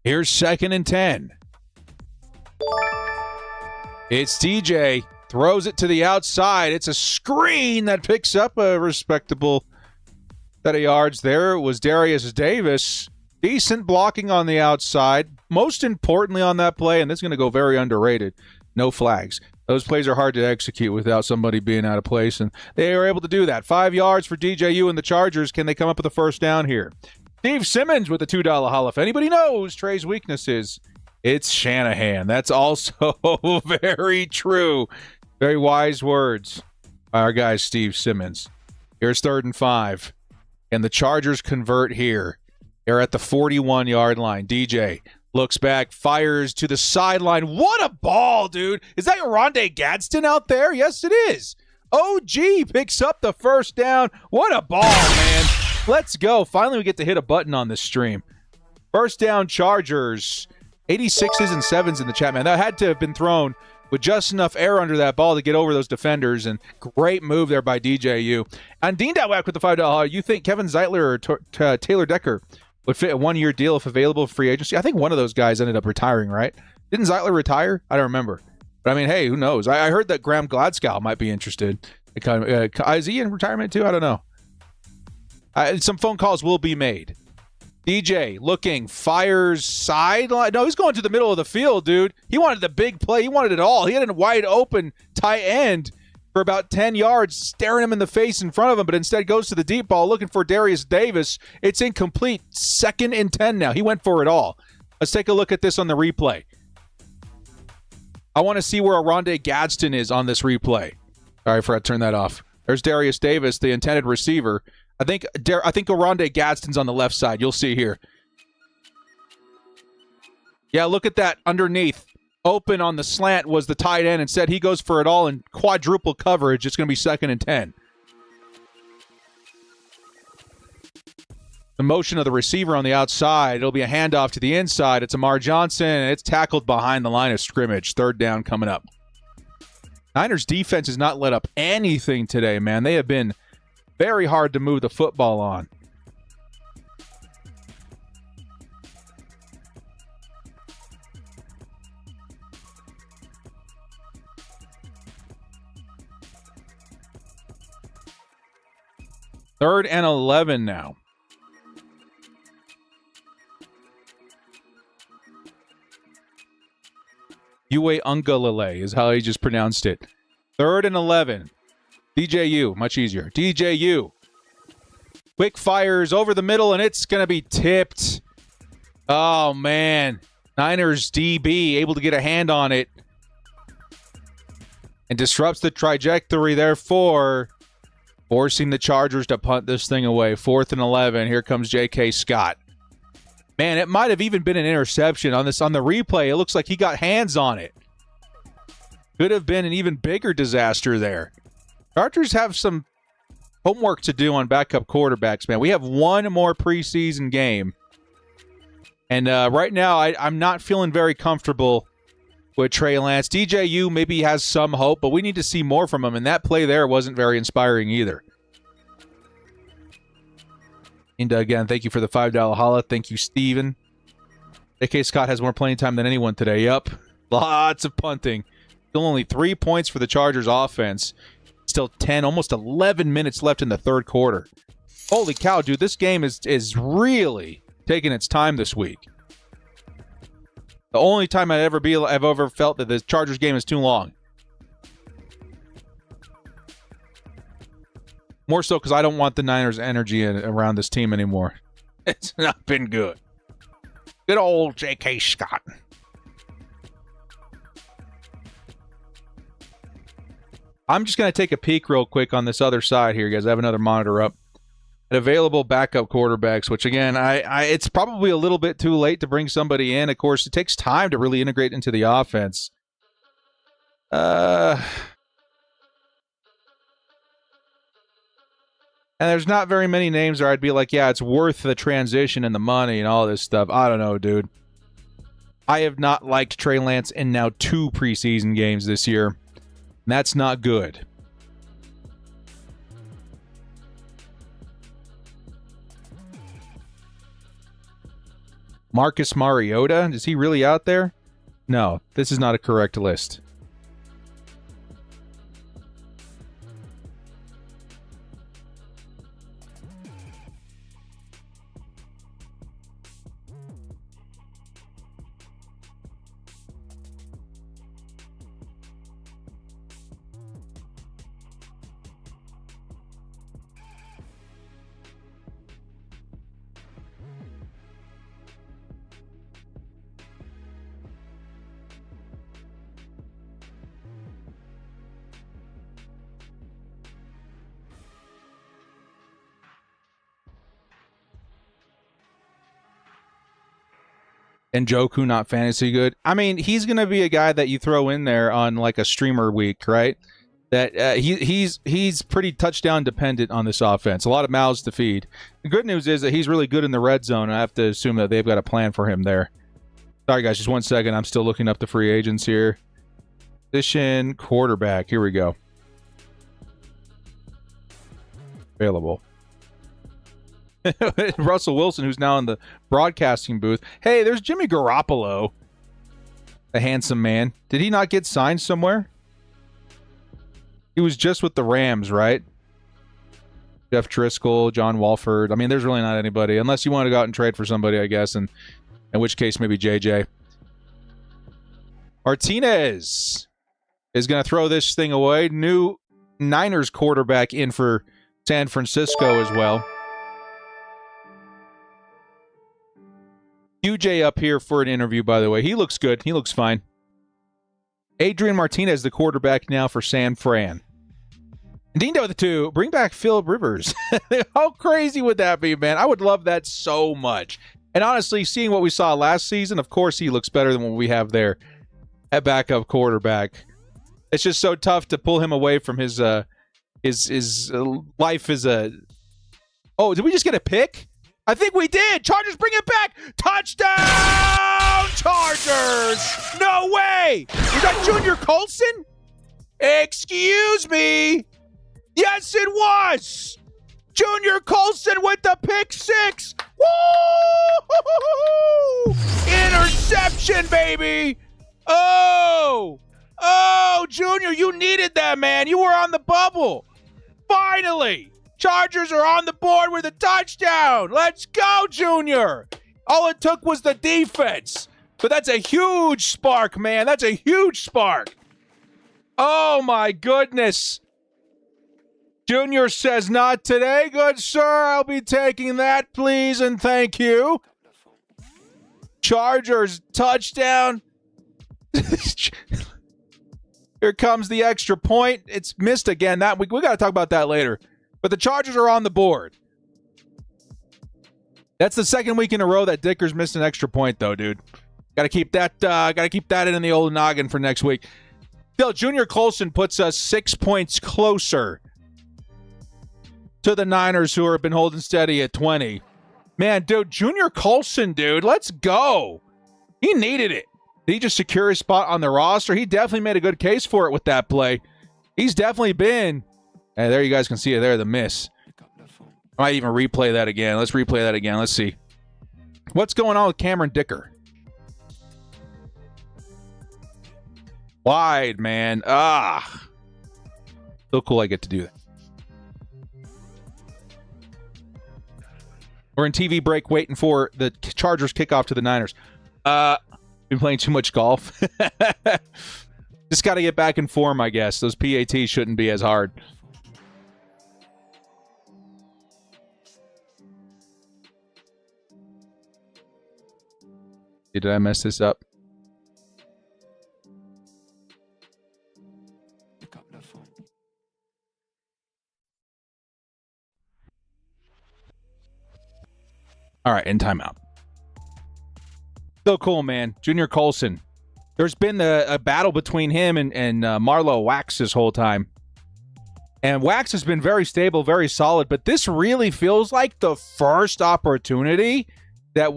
Here's 2nd and 10. It's DJ. Throws it to the outside. It's a screen that picks up a respectable set of yards there. It was Darius Davis. Decent blocking on the outside. Most importantly on that play, and this is going to go very underrated, no flags. Those plays are hard to execute without somebody being out of place, and they were able to do that. 5 yards for DJU and the Chargers. Can they come up with a first down here? Steve Simmons with a $2 holla. If anybody knows Trey's weaknesses, it's Shanahan. That's also very true. Very wise words by our guy Steve Simmons. Here's 3rd and 5. And the Chargers convert here. They're at the 41-yard line. DJ looks back, fires to the sideline. What a ball, dude. Is that Rondé Gadsden out there? Yes, it is. OG picks up the first down. What a ball, man. Let's go. Finally, we get to hit a button on this stream. First down, Chargers. 86s and 7s in the chat, man. That had to have been thrown with just enough air under that ball to get over those defenders, and great move there by DJU. And Dean Datwack with the $5. You think Kevin Zeitler or Taylor Decker would fit a 1-year deal if available for free agency? I think one of those guys ended up retiring, right? Didn't Zeitler retire? I don't remember. But, I mean, hey, who knows? I heard that Graham Gladskow might be interested. Is he in retirement too? I don't know. Some phone calls will be made. DJ looking, fires sideline. No, he's going to the middle of the field, dude. He wanted the big play. He wanted it all. He had a wide open tight end for about 10 yards, staring him in the face in front of him, but instead goes to the deep ball looking for Darius Davis. It's incomplete. 2nd and 10 now. He went for it all. Let's take a look at this on the replay. I want to see where Rondé Gadsden is on this replay. All right, I forgot to turn that off. There's Darius Davis, the intended receiver. I think Rondé Gadsden's on the left side. You'll see here. Yeah, look at that underneath. Open on the slant was the tight end. Instead, he goes for it all in quadruple coverage. It's going to be 2nd and 10. The motion of the receiver on the outside. It'll be a handoff to the inside. It's Amar Johnson, and it's tackled behind the line of scrimmage. 3rd down coming up. Niners defense has not let up anything today, man. They have been very hard to move the football on. Third and 11 now. Uwe Ungalale is how he just pronounced it. Third and 11. DJU, much easier. DJU. Quick fires over the middle, and it's going to be tipped. Oh, man. Niners DB able to get a hand on it. And disrupts the trajectory, therefore forcing the Chargers to punt this thing away. 4th and 11. Here comes J.K. Scott. Man, it might have even been an interception on the replay. It looks like he got hands on it. Could have been an even bigger disaster there. Chargers have some homework to do on backup quarterbacks, man. We have one more preseason game. And right now, I'm not feeling very comfortable with Trey Lance. DJU maybe has some hope, but we need to see more from him. And that play there wasn't very inspiring either. And again, thank you for the $5 holla. Thank you, Steven. AK Scott has more playing time than anyone today. Yup. Lots of punting. Still only 3 points for the Chargers offense. Still 10, almost 11 minutes left in the third quarter. Holy cow, dude. This game is really taking its time this week. The only time I've ever felt that the Chargers game is too long. More so because I don't want the Niners' energy around this team anymore. It's not been good. Good old J.K. Scott. I'm just going to take a peek real quick on this other side here, guys. I have another monitor up. At available backup quarterbacks, which, again, it's probably a little bit too late to bring somebody in. Of course, it takes time to really integrate into the offense. And there's not very many names where I'd be like, yeah, it's worth the transition and the money and all this stuff. I don't know, dude. I have not liked Trey Lance in now 2 preseason games this year. And that's not good. Marcus Mariota? Is he really out there? No, this is not a correct list. And Njoku not fantasy good. I mean, he's going to be a guy that you throw in there on like a streamer week, right? That he's pretty touchdown dependent on this offense. A lot of mouths to feed. The good news is that he's really good in the red zone. I have to assume that they've got a plan for him there. Sorry, guys, just 1 second. I'm still looking up the free agents here. Position quarterback. Here we go. Available. Russell Wilson, who's now in the broadcasting booth. Hey, there's Jimmy Garoppolo, a handsome man. Did he not get signed somewhere? He was just with the Rams, right? Jeff Driscoll, John Walford. I mean, there's really not anybody, unless you want to go out and trade for somebody, I guess, and in which case maybe JJ. Martinez is going to throw this thing away. New Niners quarterback in for San Francisco as well. QJ up here for an interview, by the way. He looks good. He looks fine. Adrian Martinez, the quarterback now for San Fran. Dindo with the 2. Bring back Phillip Rivers. How crazy would that be, man? I would love that so much. And honestly, seeing what we saw last season, of course he looks better than what we have there at backup quarterback. It's just so tough to pull him away from his life as a... Oh, did we just get a pick? I think we did. Chargers bring it back. Touchdown, Chargers. No way. Was that Junior Colson? Excuse me. Yes, it was. Junior Colson with the pick six. Woo! Interception, baby. Oh, Junior, you needed that, man. You were on the bubble. Finally, Chargers are on the board with a touchdown. Let's go, Junior. All it took was the defense. But that's a huge spark, man. That's a huge spark. Oh, my goodness. Junior says, not today, good sir. I'll be taking that, please, and thank you. Chargers touchdown. Here comes the extra point. It's missed again. That we got to talk about that later. But the Chargers are on the board. That's the second week in a row that Dicker's missed an extra point, though, dude. Got to keep that. Got to keep that in the old noggin for next week. Still, Junior Colson puts us 6 points closer to the Niners, who have been holding steady at 20. Man, dude, Junior Colson, dude, let's go. He needed it. Did he just secure his spot on the roster? He definitely made a good case for it with that play. He's definitely been. And there you guys can see it there, the miss. I might even replay that again. Let's replay that again. Let's see. What's going on with Cameron Dicker? Wide, man. So cool I get to do that. We're in TV break waiting for the Chargers kickoff to the Niners. Been playing too much golf. Just got to get back in form, I guess. Those PATs shouldn't be as hard. Did I mess this up? All right, in timeout. So cool, man. Junior Colson. There's been a battle between him and Marlo Wax this whole time. And Wax has been very stable, very solid, but this really feels like the first opportunity that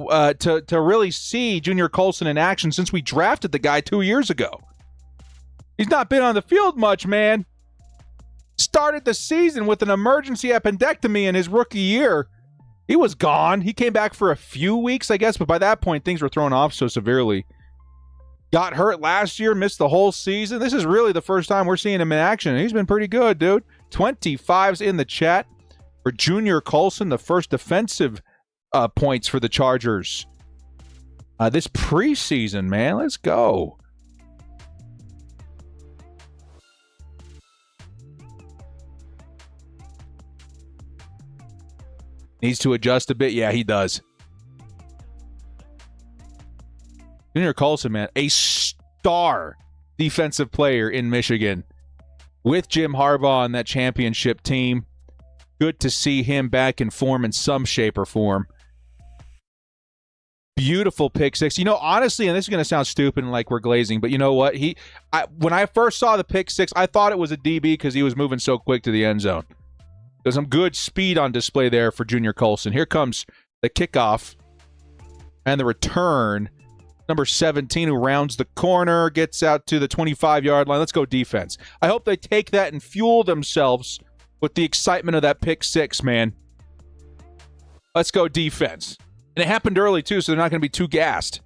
to really see Junior Colson in action since we drafted the guy 2 years ago. He's not been on the field much, man. Started the season with an emergency appendectomy in his rookie year. He was gone. He came back for a few weeks, I guess, but by that point, things were thrown off so severely. Got hurt last year, missed the whole season. This is really the first time we're seeing him in action. He's been pretty good, dude. 25's in the chat for Junior Colson, the first defensive points for the Chargers. This preseason, man. Let's go. Needs to adjust a bit. Yeah, he does. Junior Colson, man, a star defensive player in Michigan with Jim Harbaugh on that championship team. Good to see him back in form in some shape or form. Beautiful pick six. You know, honestly, and this is going to sound stupid and like we're glazing, but you know what? When I first saw the pick six, I thought it was a DB because he was moving so quick to the end zone. There's some good speed on display there for Junior Colson. Here comes the kickoff and the return. Number 17, who rounds the corner, gets out to the 25-yard line. Let's go defense. I hope they take that and fuel themselves with the excitement of that pick six, man. Let's go defense. And it happened early, too, so they're not going to be too gassed.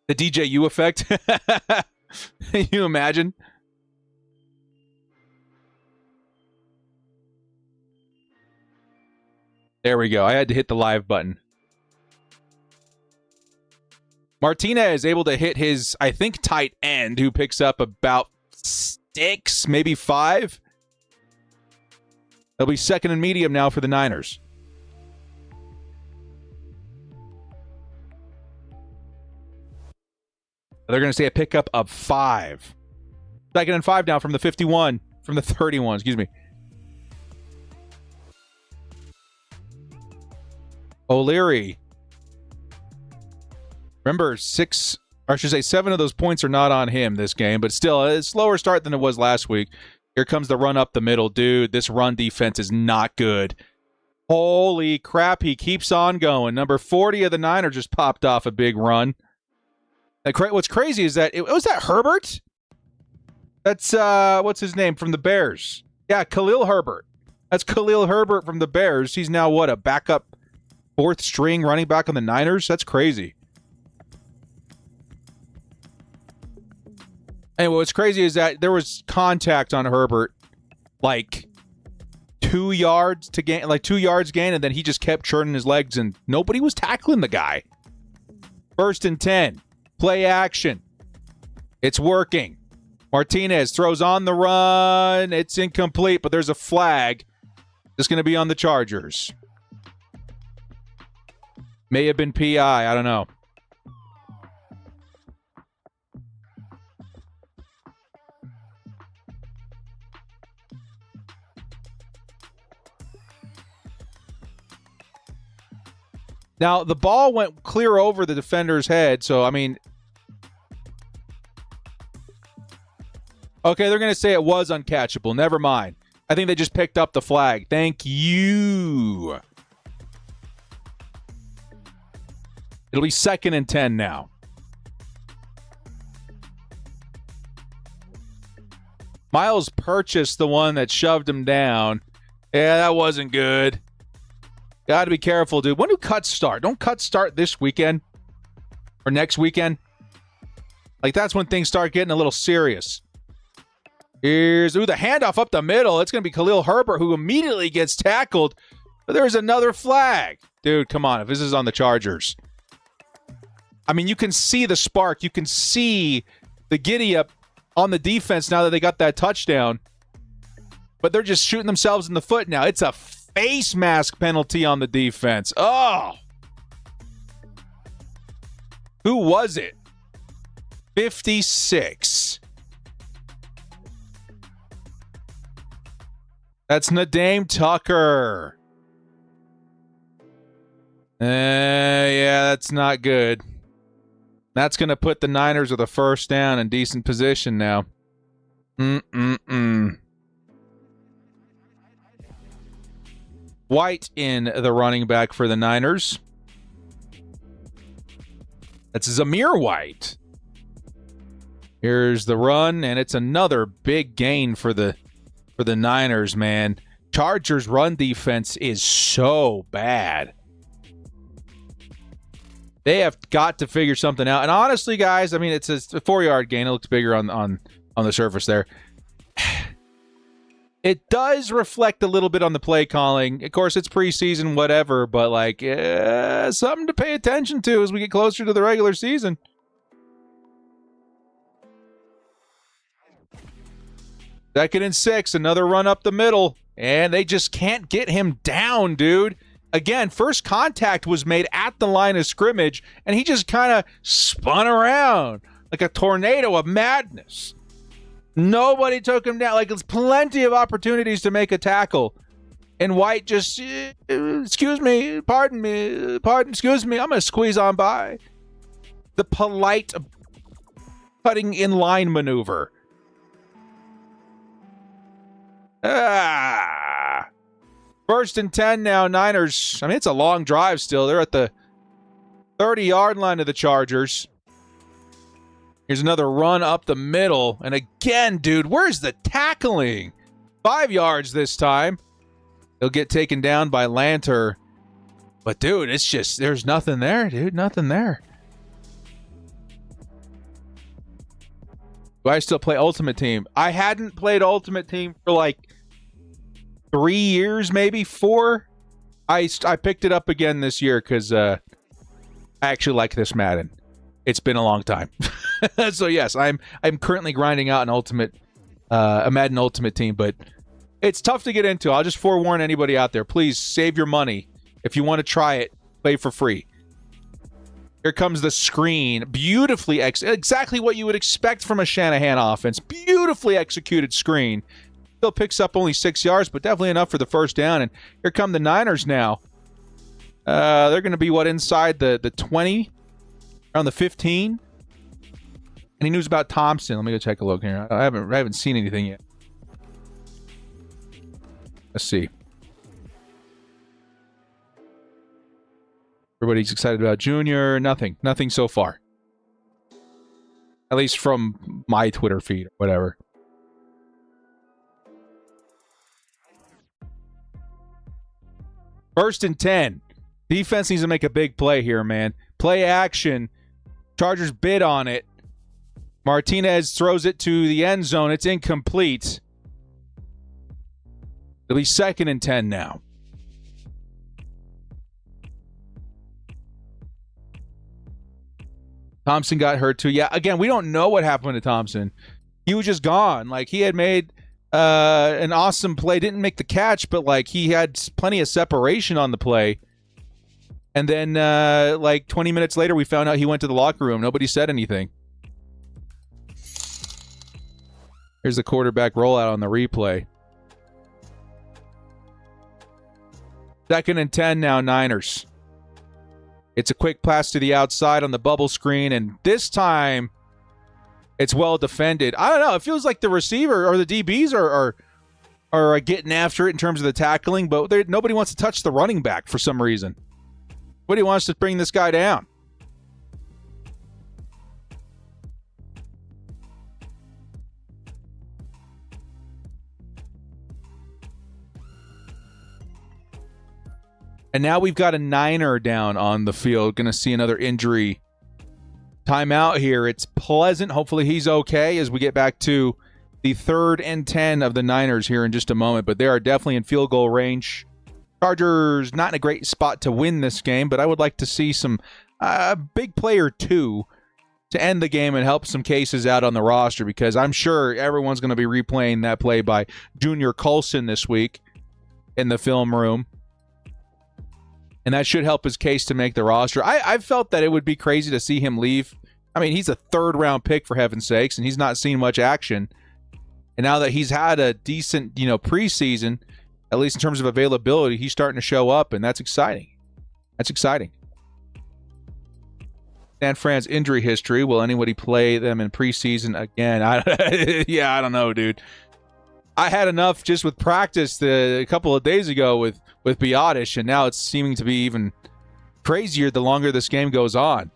The DJU effect. Can you imagine? There we go. I had to hit the live button. Martinez is able to hit his, I think, tight end, who picks up about 6, maybe 5. They'll be second and medium now for the Niners. They're going to say a pickup of 5. Second and 5 now from the 51, from the 31, excuse me. O'Leary. Remember, 7 of those points are not on him this game, but still a slower start than it was last week. Here comes the run up the middle. Dude, this run defense is not good. Holy crap, he keeps on going. Number 40 of the Niners just popped off a big run. What's crazy is that, was that Herbert? That's, what's his name, from the Bears? Yeah, Khalil Herbert. That's Khalil Herbert from the Bears. He's now, what, a backup fourth string running back on the Niners? That's crazy. Anyway, what's crazy is that there was contact on Herbert, like 2 yards to gain, like 2 yards gain, and then he just kept churning his legs, and nobody was tackling the guy. 1st and 10. Play action. It's working. Martinez throws on the run. It's incomplete, but there's a flag. It's going to be on the Chargers. May have been PI. I don't know. Now, the ball went clear over the defender's head, so, I mean... Okay, they're going to say it was uncatchable. Never mind. I think they just picked up the flag. Thank you. It'll be 2nd and 10 now. Miles purchased the one that shoved him down. Yeah, that wasn't good. Got to be careful, dude. When do cuts start? Don't cuts start this weekend or next weekend? Like, that's when things start getting a little serious. Here's, the handoff up the middle. It's going to be Khalil Herbert, who immediately gets tackled. But there's another flag. Dude, come on. If this is on the Chargers. I mean, you can see the spark. You can see the giddy-up on the defense now that they got that touchdown. But they're just shooting themselves in the foot now. It's a face mask penalty on the defense. Oh! Who was it? 56. That's Nadeem Tucker. Yeah, that's not good. That's going to put the Niners with a 1st down in decent position now. White in the running back for the Niners. That's Zamir White. Here's the run, and it's another big gain for the Niners, man. Chargers' run defense is so bad. They have got to figure something out. And honestly, guys, I mean, it's a 4-yard gain. It looks bigger on the surface there. It does reflect a little bit on the play calling. Of course, it's preseason, whatever, but like something to pay attention to as we get closer to the regular season. Second and 6, another run up the middle, and they just can't get him down, dude. Again, first contact was made at the line of scrimmage, and he just kind of spun around like a tornado of madness. Nobody took him down. Like, there's plenty of opportunities to make a tackle. And White just, excuse me, excuse me, I'm going to squeeze on by. The polite cutting in line maneuver. First and 10 now, Niners. I mean, it's a long drive still. They're at the 30-yard line of the Chargers. Here's another run up the middle. And again, dude, where's the tackling? 5 yards this time. He'll get taken down by Lanter. But, dude, it's just, there's nothing there, dude. Nothing there. Do I still play Ultimate Team? I hadn't played Ultimate Team for like 3 years, maybe 4. I picked it up again this year because I actually like this Madden. It's been a long time. So yes, I'm currently grinding out a Madden Ultimate Team, but it's tough to get into. I'll just forewarn anybody out there, please save your money. If you want to try it, play for free. Here comes the screen. Beautifully exactly what you would expect from a Shanahan offense. Beautifully executed screen. Still picks up only 6 yards, but definitely enough for the 1st down. And here come the Niners now. They're going to be, inside the 20? Around the 15? Any news about Thompson? Let me go take a look here. I haven't seen anything yet. Let's see. Everybody's excited about Junior. Nothing so far. At least from my Twitter feed or whatever. First and 10. Defense needs to make a big play here, man. Play action. Chargers bid on it. Martinez throws it to the end zone. It's incomplete. It'll be 2nd and 10 now. Thompson got hurt too. Yeah, again, we don't know what happened to Thompson. He was just gone. Like, he had made an awesome play. Didn't make the catch, but, like, he had plenty of separation on the play. And then, like, 20 minutes later, we found out he went to the locker room. Nobody said anything. Here's the quarterback rollout on the replay. 2nd and 10 now, Niners. It's a quick pass to the outside on the bubble screen, and this time it's well defended. I don't know. It feels like the receiver or the DBs are getting after it in terms of the tackling, but nobody wants to touch the running back for some reason. Nobody wants to bring this guy down. And now we've got a Niner down on the field. Going to see another injury timeout here. It's Pleasant. Hopefully he's okay as we get back to the 3rd and 10 of the Niners here in just a moment. But they are definitely in field goal range. Chargers not in a great spot to win this game, but I would like to see some big play or two to end the game and help some cases out on the roster, because I'm sure everyone's going to be replaying that play by Junior Colson this week in the film room. And that should help his case to make the roster. I felt that it would be crazy to see him leave. I mean, he's a 3rd-round pick, for heaven's sakes, and he's not seen much action. And now that he's had a decent, preseason, at least in terms of availability, he's starting to show up, and that's exciting. That's exciting. San Fran's injury history. Will anybody play them in preseason again? I don't know, dude. I had enough just with practice a couple of days ago with Biotish, and now it's seeming to be even crazier the longer this game goes on.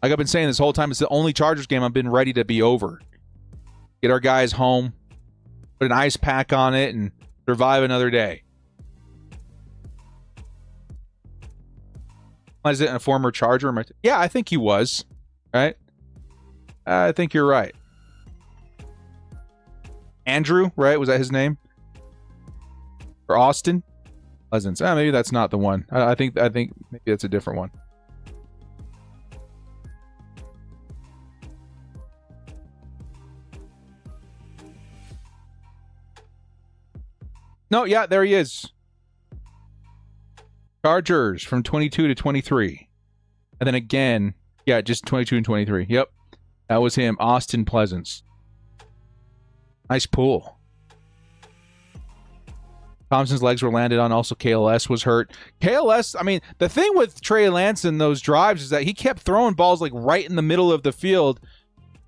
Like I've been saying this whole time, it's the only Chargers game I've been ready to be over. Get our guys home, put an ice pack on it, and survive another day. Was it a former Charger? Yeah, I think he was. Right? I think you're right. Andrew, right? Was that his name? Or Austin? Pleasance. Maybe that's not the one. I think maybe that's a different one. No, yeah, there he is. Chargers from 22 to 23. And then again, yeah, just 22 and 23. Yep. That was him, Austin Pleasance. Nice pull. Thompson's legs were landed on. Also, KLS was hurt. KLS, I mean, the thing with Trey Lance in those drives is that he kept throwing balls like right in the middle of the field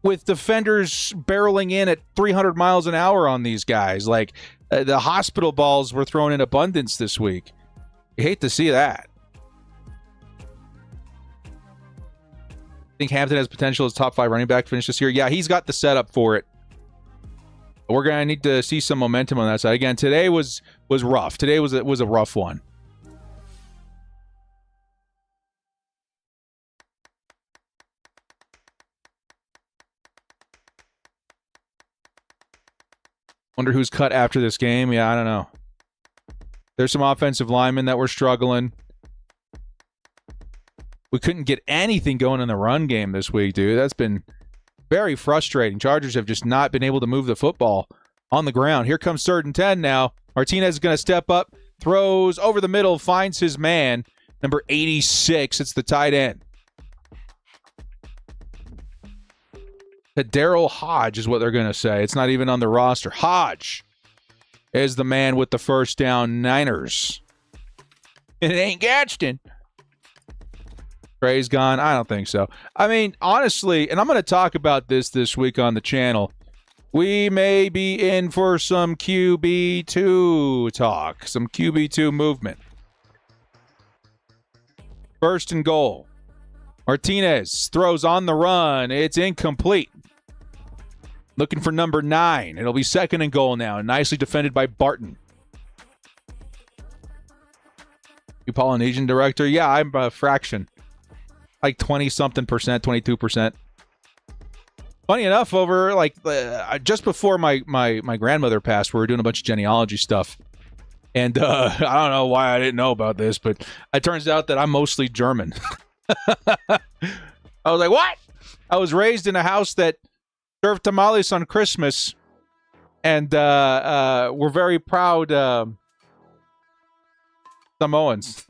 with defenders barreling in at 300 miles an hour on these guys. Like, the hospital balls were thrown in abundance this week. You hate to see that. I think Hampton has potential as top 5 running back finish this year. Yeah, he's got the setup for it. We're going to need to see some momentum on that side. Again, today was rough. Today was a rough one. Wonder who's cut after this game. Yeah, I don't know. There's some offensive linemen that were struggling. We couldn't get anything going in the run game this week, dude. That's been very frustrating. Chargers have just not been able to move the football on the ground. Here comes 3rd and 10 now. Martinez is going to step up, throws over the middle, finds his man, number 86. It's the tight end. Daryl Hodge is what they're going to say. It's not even on the roster. Hodge is the man with the first down. Niners. It ain't Gadsden. Trey's gone. I don't think so. I mean, honestly, and I'm going to talk about this week on the channel, we may be in for some QB2 talk, some QB2 movement. First and goal. Martinez throws on the run. It's incomplete. Looking for number 9. It'll be second and goal now. Nicely defended by Barton. You Polynesian director? Yeah, I'm a fraction. Like 20-something percent, 22%. Funny enough, over like just before my grandmother passed, we were doing a bunch of genealogy stuff. And I don't know why I didn't know about this, but it turns out that I'm mostly German. I was like, what? I was raised in a house that served tamales on Christmas, and we're very proud Samoans.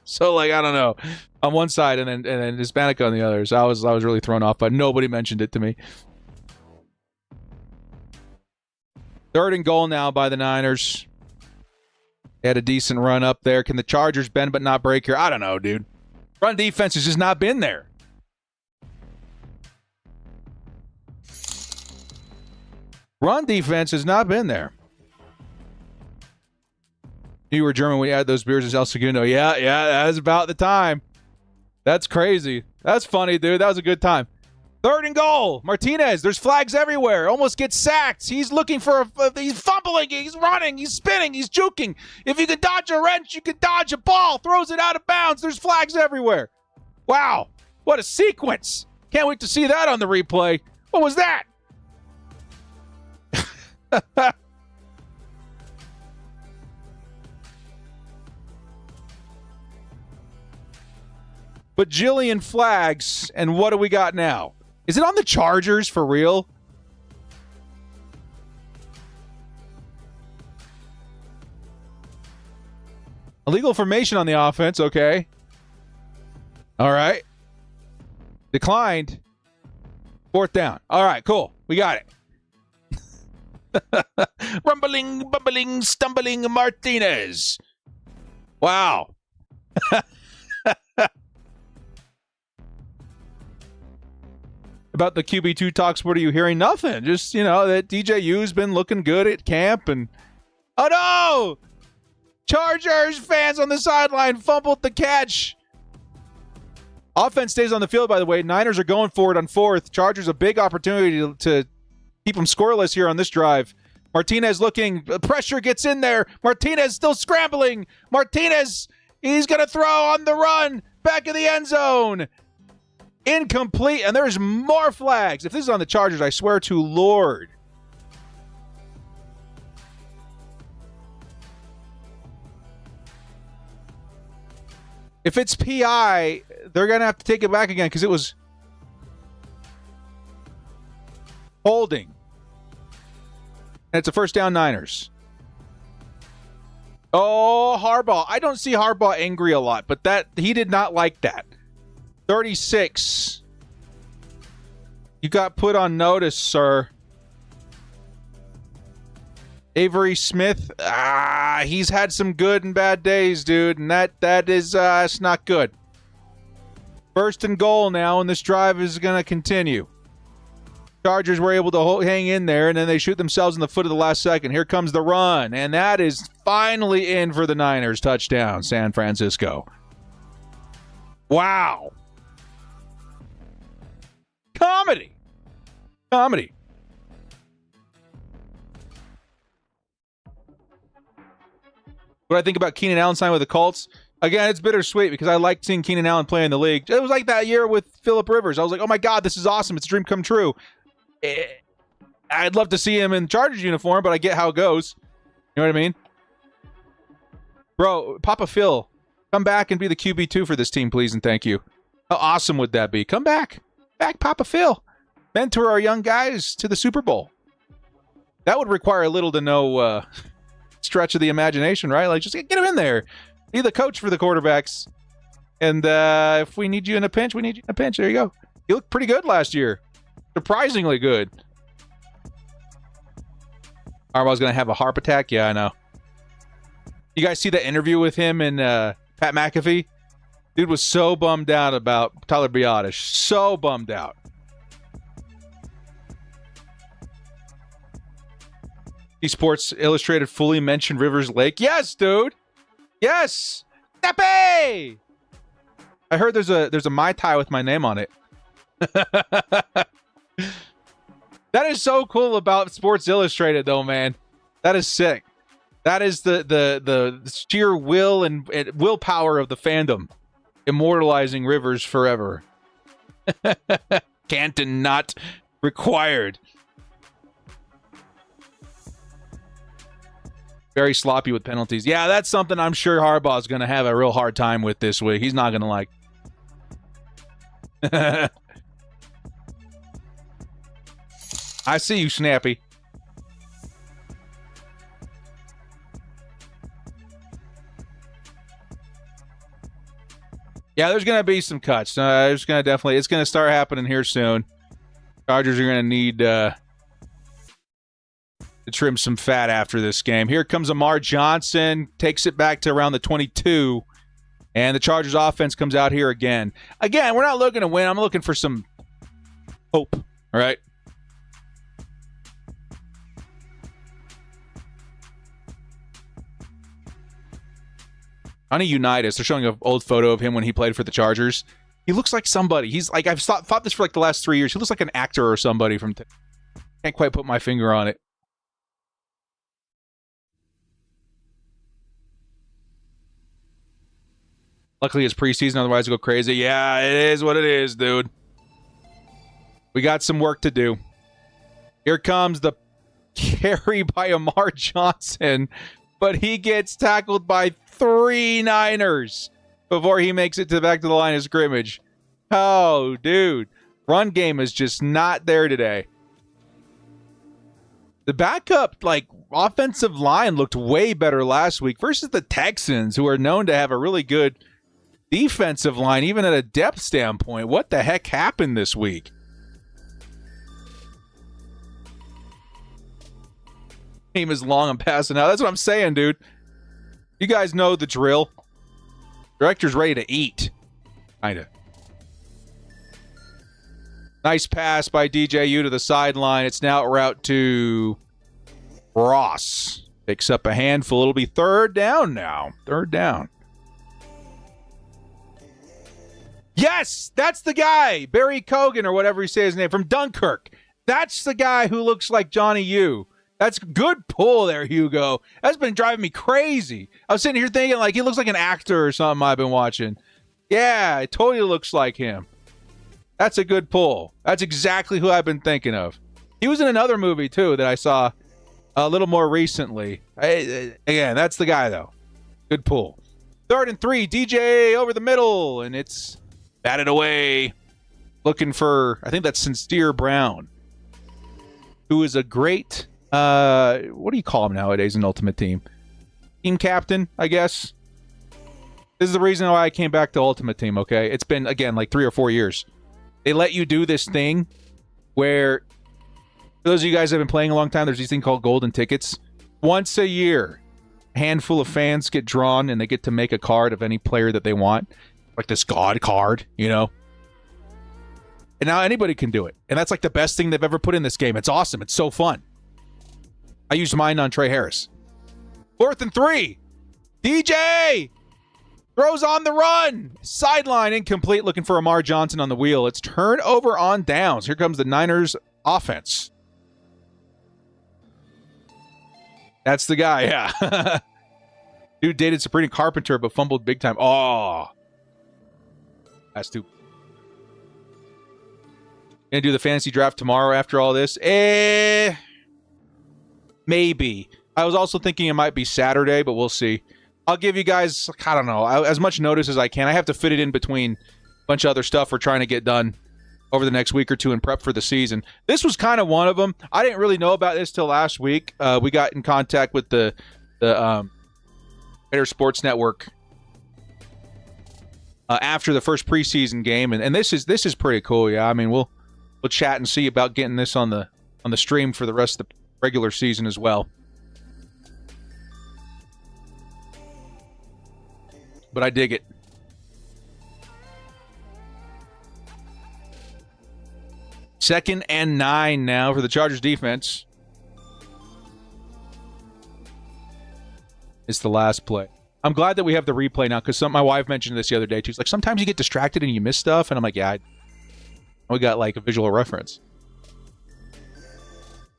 So, like, I don't know, on one side and then Hispanic on the other. So I was really thrown off, but nobody mentioned it to me. Third and goal now by the Niners. They had a decent run up there. Can the Chargers bend but not break here? I don't know, dude. Run defense has just not been there. Run defense has not been there. You were German when you had those beers in El Segundo. Yeah, that was about the time. That's crazy. That's funny, dude. That was a good time. Third and goal. Martinez, there's flags everywhere. Almost gets sacked. He's looking for he's fumbling. He's running. He's spinning. He's juking. If you can dodge a wrench, you can dodge a ball. Throws it out of bounds. There's flags everywhere. Wow. What a sequence. Can't wait to see that on the replay. What was that? Bajillion flags, and what do we got now? Is it on the Chargers for real? Illegal formation on the offense, okay. All right. Declined. Fourth down. All right, cool. We got it. Rumbling, bumbling, stumbling Martinez. Wow. About the QB2 talks, what are you hearing? Nothing. Just, that DJU's been looking good at camp. And oh, no! Chargers fans on the sideline fumbled the catch. Offense stays on the field, by the way. Niners are going for it on fourth. Chargers a big opportunity to keep them scoreless here on this drive. Martinez looking. Pressure gets in there. Martinez still scrambling. Martinez, he's going to throw on the run. Back of the end zone. Incomplete, and there's more flags. If this is on the Chargers, I swear to Lord. If it's PI, they're going to have to take it back again because it was holding. And it's a first down, Niners. Oh, Harbaugh. I don't see Harbaugh angry a lot, but he did not like that. 36. You got put on notice, sir. Avery Smith, he's had some good and bad days, dude, and that is it's not good. First and goal now, and this drive is going to continue. Chargers were able to hang in there, and then they shoot themselves in the foot of the last second. Here comes the run, and that is finally in for the Niners. Touchdown, San Francisco. Wow. Comedy. What I think about Keenan Allen signing with the Colts, again, it's bittersweet because I liked seeing Keenan Allen play in the league. It was like that year with Phillip Rivers. I was like, oh my God, this is awesome. It's a dream come true. I'd love to see him in Chargers uniform, but I get how it goes. You know what I mean? Bro, Papa Phil, come back and be the QB2 for this team, please, and thank you. How awesome would that be? Come back. Back, Papa Phil. Mentor our young guys to the Super Bowl. That would require a little to no stretch of the imagination, right? Like, just get him in there. Be the coach for the quarterbacks. And if we need you in a pinch, we need you in a pinch. There you go. You looked pretty good last year. Surprisingly good. Harbaugh's going to have a heart attack? Yeah, I know. You guys see that interview with him and Pat McAfee? Dude was so bummed out about Tyler Biadasz. So bummed out. Sports Illustrated fully mentioned Rivers Lake. Yes, dude. Yes. Tepe! I heard there's a Mai Tai with my name on it. That is so cool about Sports Illustrated, though, man. That is sick. That is the sheer will and willpower of the fandom, immortalizing Rivers forever. Canton not required. Very sloppy with penalties. Yeah, that's something I'm sure Harbaugh's going to have a real hard time with this week. He's not going to like. I see you, Snappy. Yeah, there's going to be some cuts. It's going to start happening here soon. Chargers are going to need to trim some fat after this game. Here comes Amar Johnson, takes it back to around the 22, and the Chargers offense comes out here again. Again, we're not looking to win. I'm looking for some hope, all right? Johnny Unitas, they're showing an old photo of him when he played for the Chargers. He looks like somebody. He's like, I've thought this for like the last 3 years. He looks like an actor or somebody from... Can't quite put my finger on it. Luckily, it's preseason, otherwise it'll go crazy. Yeah, it is what it is, dude. We got some work to do. Here comes the carry by Amar Johnson, but he gets tackled by 3 Niners before he makes it back to the line of scrimmage. Oh, dude. Run game is just not there today. The backup, offensive line looked way better last week versus the Texans, who are known to have a really good defensive line, even at a depth standpoint. What the heck happened this week? Game is long. I'm passing out. That's what I'm saying, dude. You guys know the drill. Director's ready to eat. Kinda. Nice pass by DJU to the sideline. It's now route to Ross. Picks up a handful. It'll be third down now. Third down. Yes, that's the guy. Barry Cogan or whatever he says his name from Dunkirk. That's the guy who looks like Johnny U. That's good pull there, Hugo. That's been driving me crazy. I was sitting here thinking he looks like an actor or something I've been watching. Yeah, it totally looks like him. That's a good pull. That's exactly who I've been thinking of. He was in another movie, too, that I saw a little more recently. Again, that's the guy, though. Good pull. 3rd and 3, DJ over the middle, and it's batted away. Looking for, I think that's Sincere Brown, who is a great, what do you call him nowadays in Ultimate Team? Team captain, I guess. This is the reason why I came back to Ultimate Team, okay? It's been, again, 3 or 4 years. They let you do this thing where, for those of you guys who have been playing a long time, there's these things called golden tickets. Once a year, a handful of fans get drawn and they get to make a card of any player that they want. Like this God card, you know? And now anybody can do it. And that's the best thing they've ever put in this game. It's awesome. It's so fun. I used mine on Trey Harris. 4th and 3. DJ throws on the run. Sideline incomplete, looking for Amar Johnson on the wheel. It's turnover on downs. Here comes the Niners offense. That's the guy, yeah. Dude dated Sabrina Carpenter, but fumbled big time. Oh. That's too. Gonna do the fantasy draft tomorrow after all this? Maybe. I was also thinking it might be Saturday, but we'll see. I'll give you guys, I don't know, as much notice as I can. I have to fit it in between a bunch of other stuff we're trying to get done over the next week or two and prep for the season. This was kind of one of them. I didn't really know about this till last week. We got in contact with the Better Sports Network after the first preseason game, and this is pretty cool. Yeah, I mean we'll chat and see about getting this on the stream for the rest of the regular season as well. But I dig it. Second and 9 now for the Chargers defense. It's the last play. I'm glad that we have the replay now because my wife mentioned this the other day. She's like, sometimes you get distracted and you miss stuff. And I'm like, yeah, we got like a visual reference.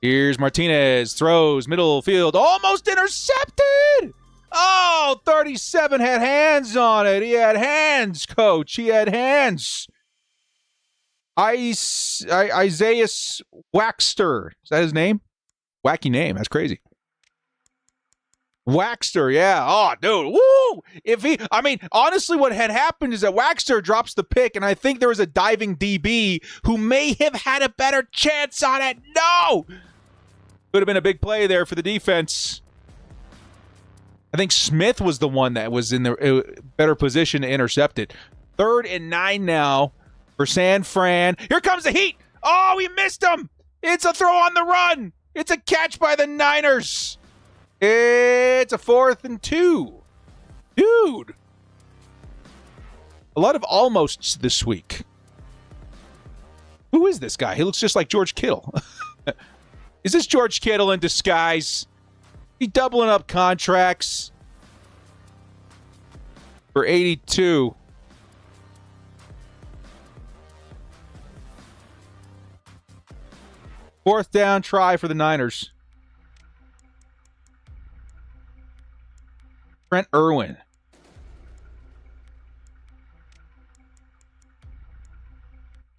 Here's Martinez. Throws, middle field. Almost intercepted! Oh, 37 had hands on it. He had hands, coach. He had hands. Isaiah Waxter. Is that his name? Wacky name. That's crazy. Waxter, yeah. Oh, dude. Woo! Honestly, what had happened is that Waxter drops the pick, and I think there was a diving DB who may have had a better chance on it. No! Could have been a big play there for the defense. I think Smith was the one that was in the better position to intercept it. 3rd and 9 now for San Fran. Here comes the heat. Oh, he missed him. It's a throw on the run. It's a catch by the Niners. It's a 4th and 2. Dude. A lot of almosts this week. Who is this guy? He looks just like George Kittle. Is this George Kittle in disguise? He doubling up contracts for 82. Fourth down try for the Niners. Trent Irwin.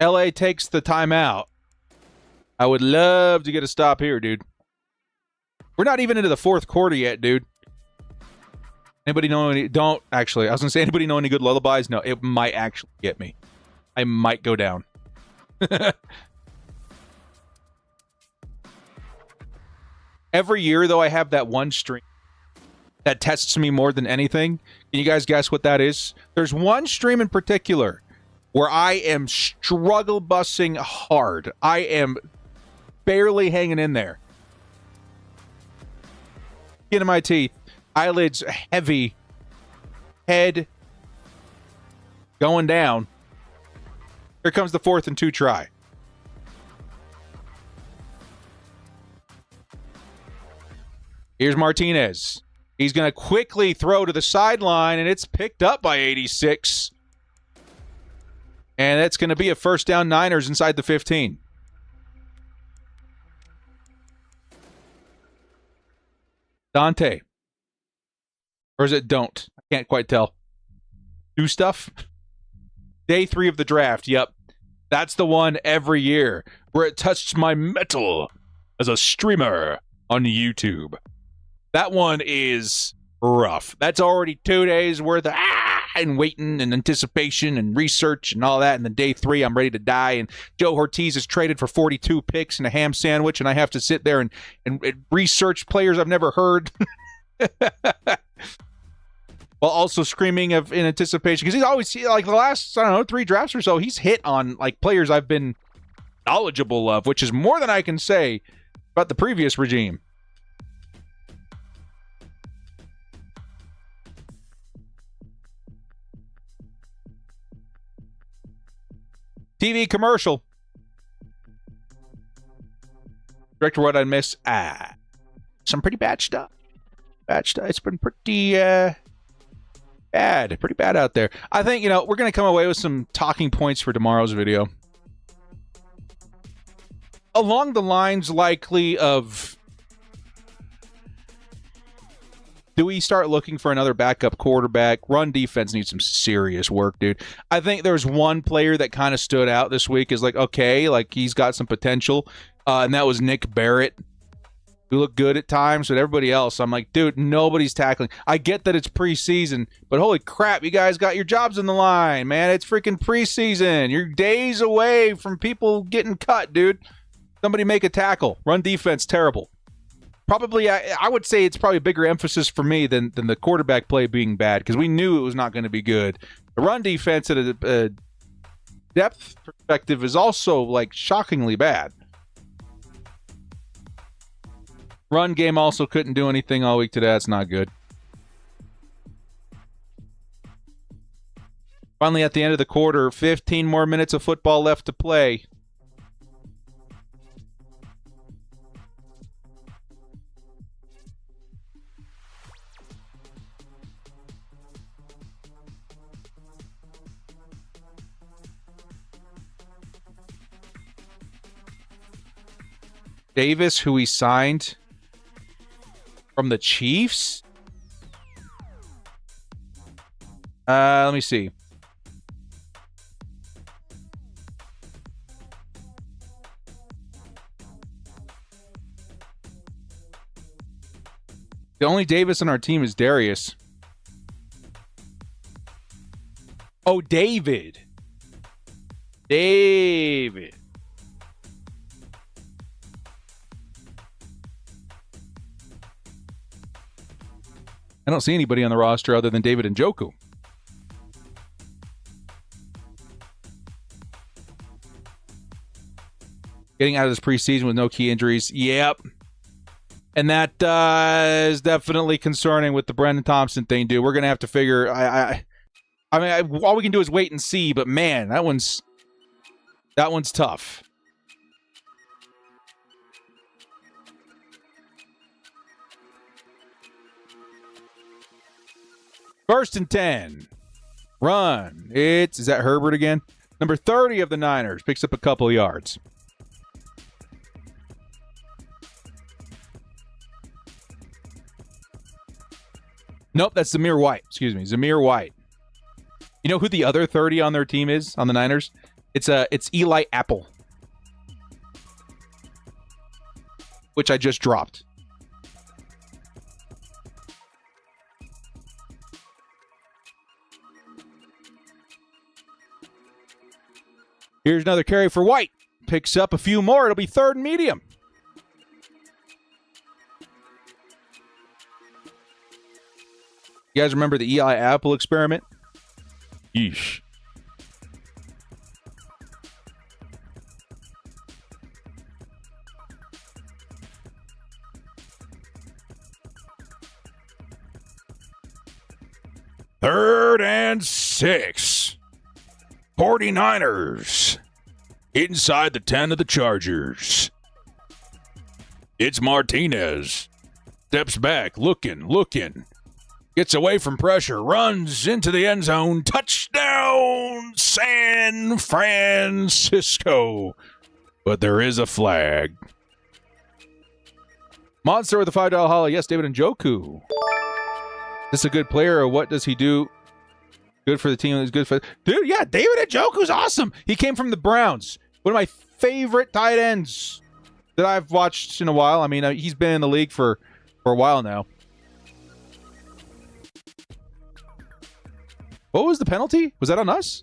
LA takes the timeout. I would love to get a stop here, dude. We're not even into the 4th quarter yet, dude. Anybody know any... Don't, actually. I was going to say, anybody know any good lullabies? No, it might actually get me. I might go down. Every year, though, I have that one stream that tests me more than anything. Can you guys guess what that is? There's one stream in particular where I am struggle bussing hard. I am barely hanging in there. Into my teeth, eyelids heavy, head going down. Here comes the 4th and 2 try. Here's Martinez. He's going to quickly throw to the sideline, and it's picked up by 86. And that's going to be a 1st down Niners inside the 15. Dante. Or is it don't? I can't quite tell. Do stuff? Day 3 of the draft. Yep. That's the one every year where it touched my metal as a streamer on YouTube. That one is rough. That's already 2 days worth of and waiting and anticipation and research and all that. And then day 3, I'm ready to die. And Joe Ortiz is traded for 42 picks and a ham sandwich, and I have to sit there and research players I've never heard. While also screaming in anticipation. Because he's always, like the last, 3 drafts or so, he's hit on like players I've been knowledgeable of, which is more than I can say about the previous regime. TV commercial. Director, what I miss? Some pretty bad stuff. It's been pretty bad. Pretty bad out there. I think, we're going to come away with some talking points for tomorrow's video. Along the lines likely of, do we start looking for another backup quarterback? Run defense needs some serious work, dude. I think there's one player that kind of stood out this week is he's got some potential, and that was Nick Barrett, who looked good at times, but everybody else, I'm like, dude, nobody's tackling. I get that it's preseason, but holy crap, you guys got your jobs in the line, man. It's freaking preseason. You're days away from people getting cut, dude. Somebody make a tackle. Run defense, terrible. Probably, I would say it's probably a bigger emphasis for me than the quarterback play being bad, because we knew it was not going to be good. The run defense at a depth perspective is also, shockingly bad. Run game also couldn't do anything all week today. That's not good. Finally, at the end of the quarter, 15 more minutes of football left to play. Davis, who he signed from the Chiefs. Let me see. The only Davis on our team is Darius. Oh, David. David. I don't see anybody on the roster other than David Njoku. Getting out of this preseason with no key injuries. Yep. And that is definitely concerning with the Brendan Thompson thing, dude. We're going to have to figure... I mean, all we can do is wait and see, but man, that one's tough. First and 10. Run. Is that Herbert again? Number 30 of the Niners picks up a couple of yards. Nope, that's Zamir White. Excuse me, Zamir White. You know who the other 30 on their team is, on the Niners? It's Eli Apple, which I just dropped. Here's another carry for White. Picks up a few more. It'll be third and medium. You guys remember the Eli Apple experiment? Yeesh. Third and 6. 49ers. Inside the 10 of the Chargers. It's Martinez. Steps back, looking. Gets away from pressure, runs into the end zone. Touchdown, San Francisco. But there is a flag. Monster with a $5 hollow. Yes, David Njoku. This is a good player, or what does he do? Good for the team. Is good for... Dude, yeah, David Njoku's awesome. He came from the Browns. One of my favorite tight ends that I've watched in a while. I mean, he's been in the league for a while now. What was the penalty? Was that on us?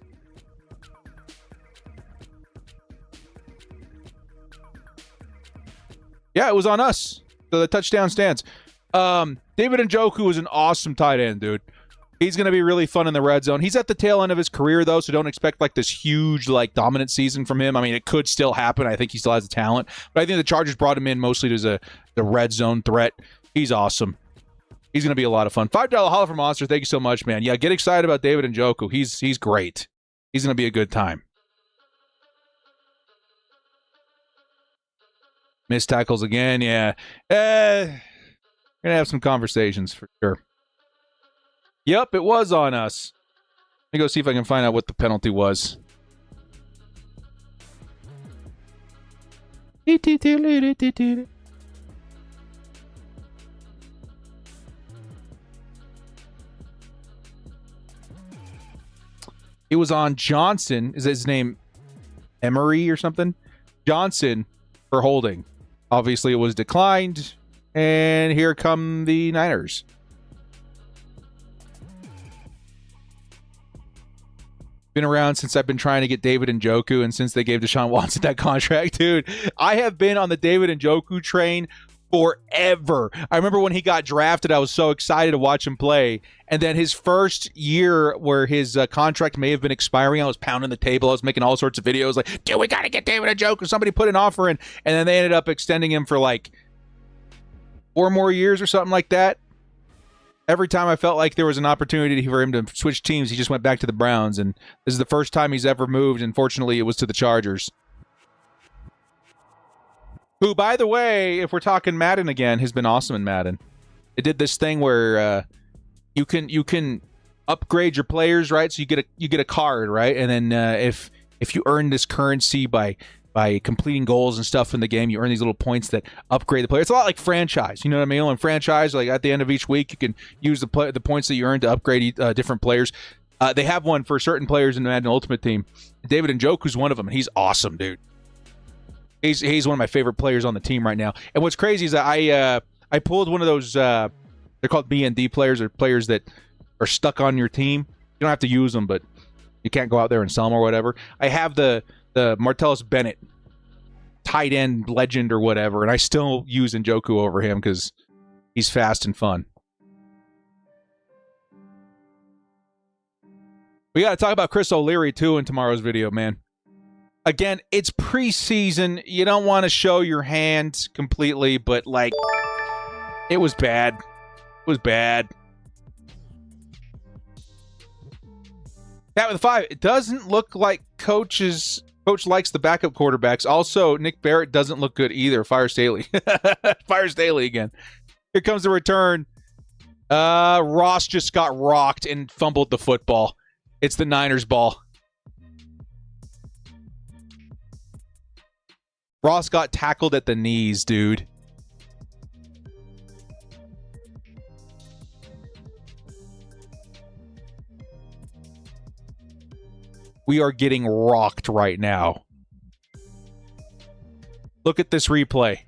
Yeah, it was on us. So the touchdown stands. David Njoku is an awesome tight end, dude. He's going to be really fun in the red zone. He's at the tail end of his career, though, so don't expect like this huge, like, dominant season from him. I mean, it could still happen. I think he still has the talent. But I think the Chargers brought him in mostly as the red zone threat. He's awesome. He's going to be a lot of fun. $5 holla for Monster. Thank you so much, man. Yeah, get excited about David Njoku. He's great. He's going to be a good time. Missed tackles again, yeah. Going to have some conversations for sure. Yep, it was on us. Let me go see if I can find out what the penalty was. It was on Johnson. Is his name Emery or something? Johnson for holding. Obviously, it was declined. And here come the Niners. Been around since I've been trying to get David Njoku, and since they gave Deshaun Watson that contract, dude. I have been on the David Njoku train forever. I remember when he got drafted, I was so excited to watch him play. And then his first year where his contract may have been expiring, I was pounding the table. I was making all sorts of videos like, dude, we got to get David Njoku. Somebody put an offer in. And then they ended up extending him for like 4 more years or something like that. Every time I felt like there was an opportunity for him to switch teams, he just went back to the Browns. And this is the first time he's ever moved. And fortunately, it was to the Chargers. Who, by the way, if we're talking Madden again, has been awesome in Madden. It did this thing where you can upgrade your players, right? So you get a card, right? And then if you earn this currency by by completing goals and stuff in the game. You earn these little points that upgrade the player. It's a lot like franchise. You know what I mean? On franchise, like at the end of each week, you can use the points that you earn to upgrade different players. They have one for certain players in the Madden Ultimate Team. David Njoku's one of them, and he's awesome, dude. He's one of my favorite players on the team right now. And what's crazy is that I pulled one of those, they're called B&D players, or players that are stuck on your team. You don't have to use them, but you can't go out there and sell them or whatever. I have the Martellus Bennett tight end legend or whatever, and I still use Njoku over him because he's fast and fun. We got to talk about Chris O'Leary, too, in tomorrow's video, man. Again, it's preseason. You don't want to show your hand completely, but, like, it was bad. It was bad. That with 5, it doesn't look like Coach likes the backup quarterbacks. Also, Nick Barrett doesn't look good either. Fire Staley. Fire Staley again. Here comes the return. Ross just got rocked and fumbled the football. It's the Niners' ball. Ross got tackled at the knees, dude. We are getting rocked right now. Look at this replay.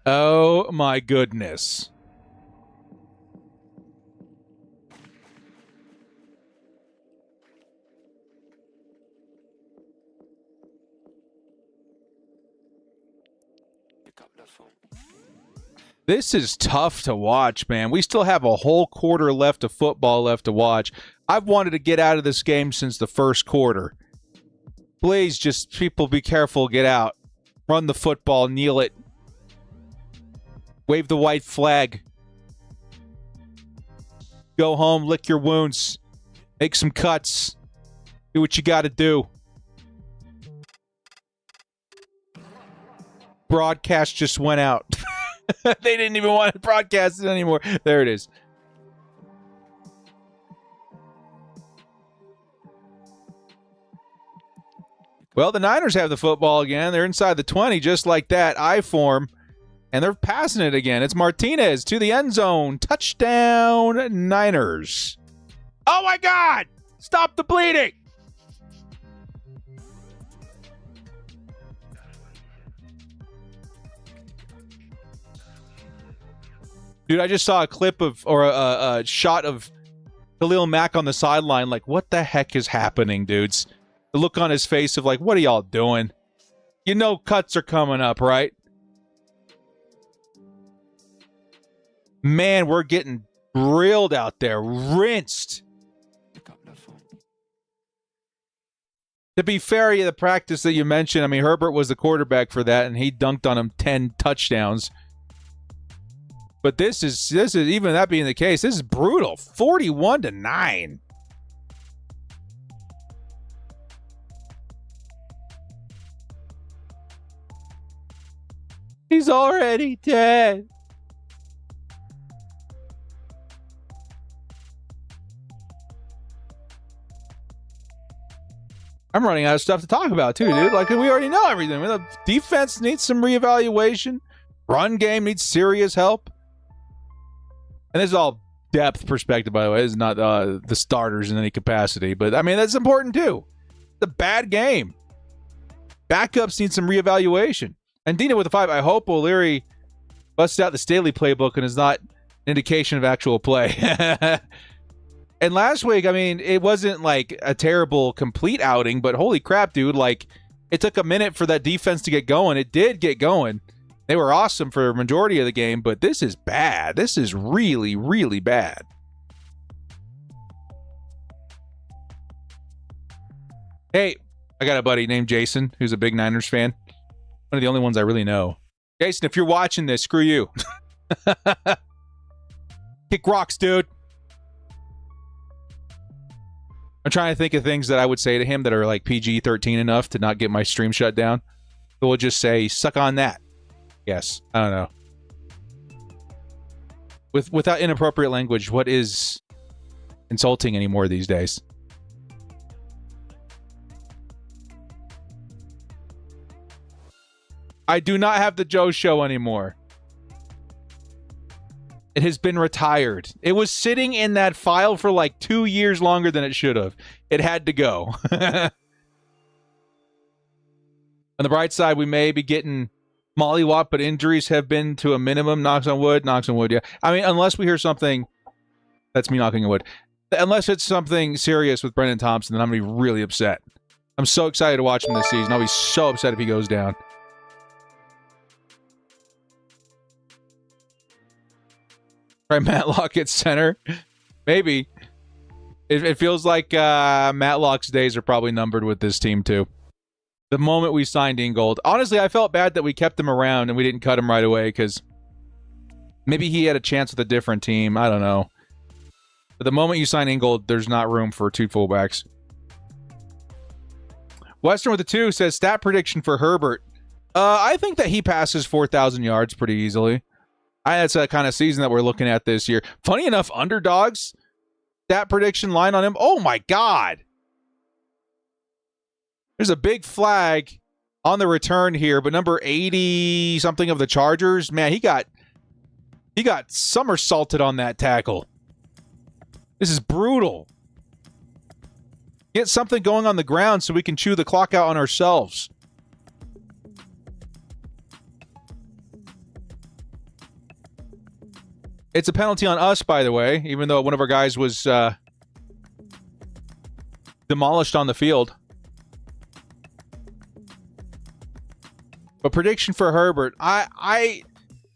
Oh my goodness. This is tough to watch, man. We still have a whole quarter left of football left to watch. I've wanted to get out of this game since the first quarter. Please, just people be careful. Get out. Run the football. Kneel it. Wave the white flag. Go home. Lick your wounds. Make some cuts. Do what you got to do. Broadcast just went out. They didn't even want to broadcast it anymore. There it is. Well, the Niners have the football again. They're inside the 20, just like that. I form. And they're passing it again. It's Martinez to the end zone. Touchdown, Niners. Oh, my God. Stop the bleeding. Dude, I just saw a clip of, or a shot of Khalil Mack on the sideline. Like, what the heck is happening, dudes? The look on his face of like, what are y'all doing? You know cuts are coming up, right? Man, we're getting drilled out there. Rinsed. To be fair, the practice that you mentioned, I mean, Herbert was the quarterback for that, and he dunked on him 10 touchdowns. But this is even that being the case, this is brutal. 41-9. He's already dead. I'm running out of stuff to talk about too, dude. Like, we already know everything. The defense needs some reevaluation. Run game needs serious help. And this is all depth perspective, by the way. This is not the starters in any capacity. But, I mean, that's important, too. It's a bad game. Backups need some reevaluation. And Dina with a 5. I hope O'Leary busts out the Staley playbook and is not an indication of actual play. And last week, I mean, it wasn't like a terrible complete outing. But holy crap, dude. Like, it took a minute for that defense to get going. It did get going. They were awesome for a majority of the game, but this is bad. This is really, really bad. Hey, I got a buddy named Jason who's a big Niners fan. One of the only ones I really know. Jason, if you're watching this, screw you. Kick rocks, dude. I'm trying to think of things that I would say to him that are like PG-13 enough to not get my stream shut down. So we'll just say, suck on that. Yes, I don't know. without inappropriate language, what is insulting anymore these days? I do not have the Joe Show anymore. It has been retired. It was sitting in that file for like 2 years longer than it should have. It had to go. On the bright side, we may be getting mollywop, but injuries have been to a minimum. Knocks on wood, yeah. I mean, unless we hear something, that's me knocking on wood. Unless it's something serious with Brendan Thompson, then I'm going to be really upset. I'm so excited to watch him this season. I'll be so upset if he goes down. Right, Matlock at center. Maybe. It feels like Matlock's days are probably numbered with this team, too. The moment we signed Ingold. Honestly, I felt bad that we kept him around and we didn't cut him right away because maybe he had a chance with a different team. I don't know. But the moment you sign Ingold, there's not room for 2 fullbacks. Western with a 2 says, stat prediction for Herbert. I think that he passes 4,000 yards pretty easily. That's a kind of season that we're looking at this year. Funny enough, underdogs, stat prediction line on him. Oh, my God. There's a big flag on the return here, but number 80-something of the Chargers, man, he got somersaulted on that tackle. This is brutal. Get something going on the ground so we can chew the clock out on ourselves. It's a penalty on us, by the way, even though one of our guys was demolished on the field. But prediction for Herbert. I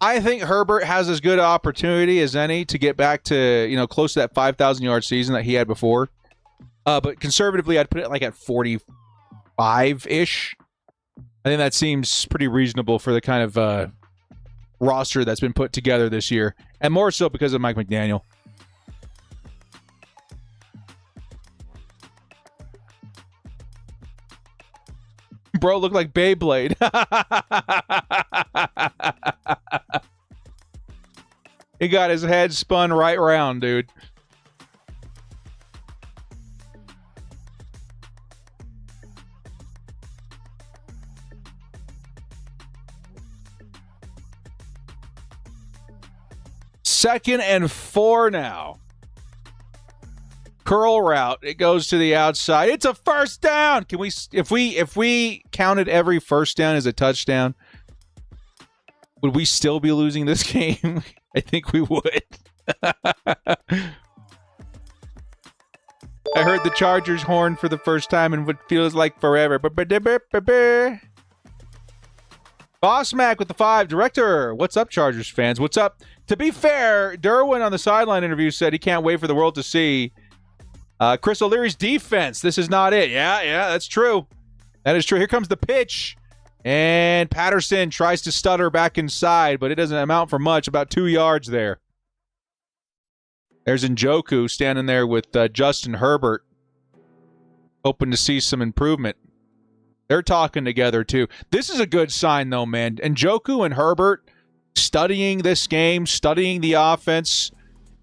think Herbert has as good an opportunity as any to get back to, close to that 5,000-yard season that he had before. But conservatively, I'd put it like at 45-ish. I think that seems pretty reasonable for the kind of roster that's been put together this year. And more so because of Mike McDaniel. Bro looked like Beyblade. He got his head spun right round, dude. Second and 4 now. Curl route. It goes to the outside. It's a first down. Can we, if we counted every first down as a touchdown, would we still be losing this game? I think we would. I heard the Chargers horn for the first time in what feels like forever. Boss Mac with the 5. Director, what's up, Chargers fans? What's up? To be fair, Derwin on the sideline interview said he can't wait for the world to see Chris O'Leary's defense. This is not it. Yeah, that's true. That is true. Here comes the pitch. And Patterson tries to stutter back inside, but it doesn't amount for much. About 2 yards there. There's Njoku standing there with Justin Herbert, hoping to see some improvement. They're talking together, too. This is a good sign, though, man. Njoku and Herbert studying this game, studying the offense.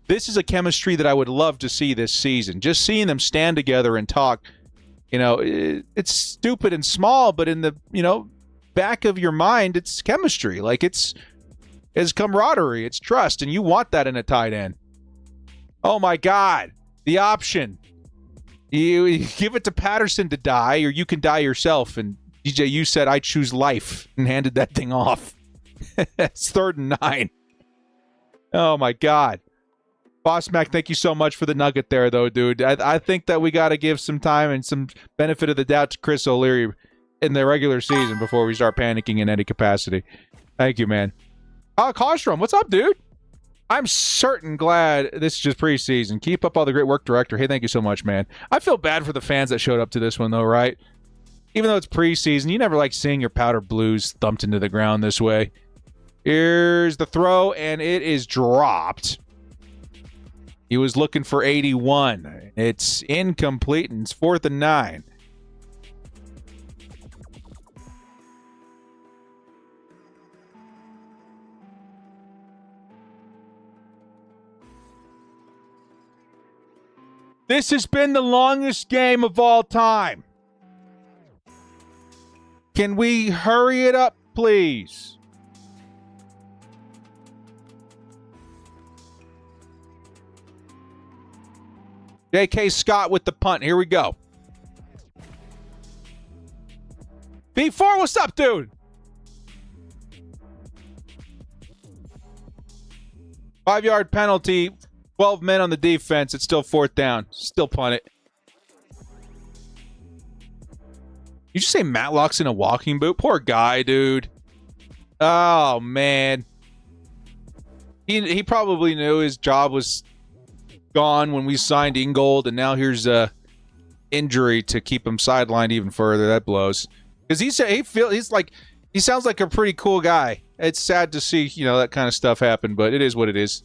This is a chemistry that I would love to see this season. Just seeing them stand together and talk, it's stupid and small, but in the, back of your mind, it's chemistry. Like it's camaraderie, it's trust, and you want that in a tight end. Oh my God, the option. You give it to Patterson to die, or you can die yourself. And DJ, you said I choose life and handed that thing off. It's 3rd and 9. Oh my God. Boss Mac, thank you so much for the nugget there, though, dude. I think that we got to give some time and some benefit of the doubt to Chris O'Leary in the regular season before we start panicking in any capacity. Thank you, man. Kostrom, what's up, dude? I'm certain glad this is just preseason. Keep up all the great work, Director. Hey, thank you so much, man. I feel bad for the fans that showed up to this one, though, right? Even though it's preseason, you never like seeing your powder blues thumped into the ground this way. Here's the throw, and it is dropped. He was looking for 81. It's incomplete, and it's 4th and 9. This has been the longest game of all time. Can we hurry it up, please? J.K. Scott with the punt. Here we go. B4, what's up, dude? 5-yard penalty. 12 men on the defense. It's still 4th down. Still punt it. You just say Matlock's in a walking boot? Poor guy, dude. Oh, man. He probably knew his job was gone when we signed Ingold, and now here's a injury to keep him sidelined even further. That blows. Because he sounds like a pretty cool guy. It's sad to see, that kind of stuff happen, but it is what it is.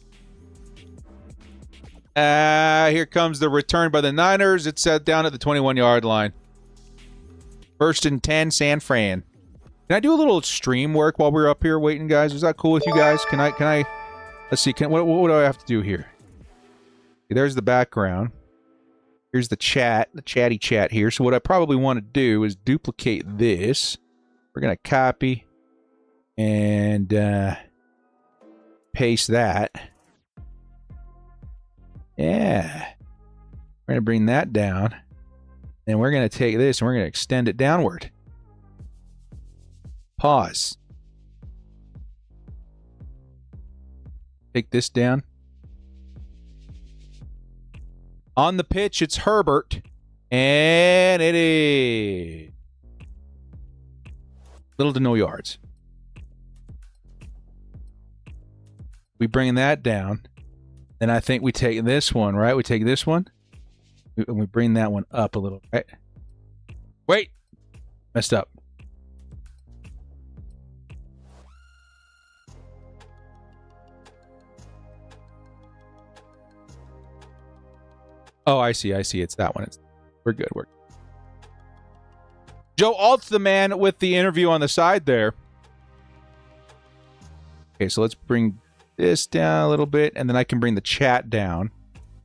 Here comes the return by the Niners. It's set down at the 21-yard line. 1st and 10, San Fran. Can I do a little stream work while we're up here waiting, guys? Is that cool with you guys? Can I? Let's see. What do I have to do here? There's the background. Here's the chatty chat here. So what I probably want to do is duplicate this. We're going to copy and paste that. Yeah. We're going to bring that down. And we're going to take this and we're going to extend it downward. Pause. Take this down. On the pitch, it's Herbert. And it is little to no yards. We bring that down. Then I think we take this one, right? We take this one. And we bring that one up a little, right? Wait. Messed up. Oh, I see. It's that one. We're good. Joe Alt's the man with the interview on the side there. Okay, so let's bring this down a little bit, and then I can bring the chat down.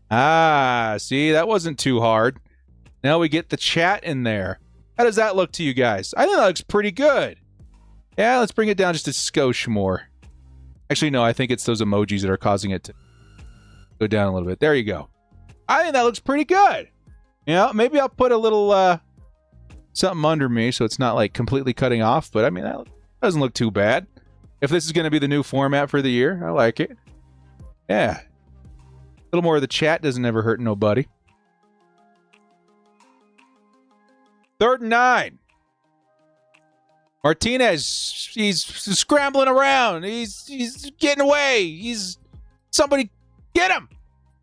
Ah, see, that wasn't too hard. Now we get the chat in there. How does that look to you guys? I think that looks pretty good. Yeah, let's bring it down just a skosh more. Actually, no, I think it's those emojis that are causing it to go down a little bit. There you go. I think that looks pretty good. Maybe I'll put a little something under me so it's not like completely cutting off, but I mean, that doesn't look too bad. If this is going to be the new format for the year, I like it. Yeah. A little more of the chat doesn't ever hurt nobody. 3rd and 9. Martinez, he's scrambling around. He's getting away. Somebody get him.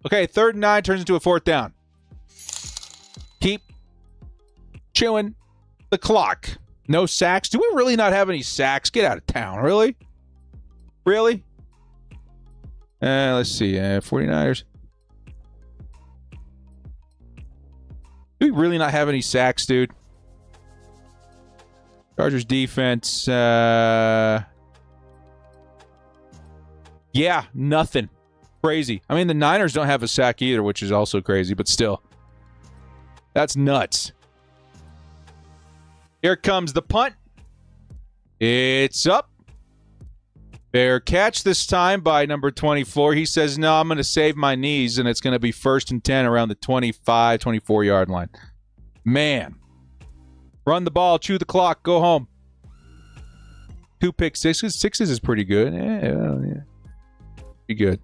Okay, 3rd and 9 turns into a 4th down. Keep chewing the clock. No sacks. Do we really not have any sacks? Get out of town. Really? Really? Let's see. 49ers. Do we really not have any sacks, dude? Chargers defense. Yeah, nothing. Crazy. I mean, the Niners don't have a sack either, which is also crazy, but still. That's nuts. Here comes the punt. It's up. Fair catch this time by number 24. He says, no, I'm going to save my knees, and it's going to be 1st and 10 around the 25, 24-yard line. Man. Run the ball, chew the clock, go home. 2 pick sixes. Sixes is pretty good. Yeah. Pretty good.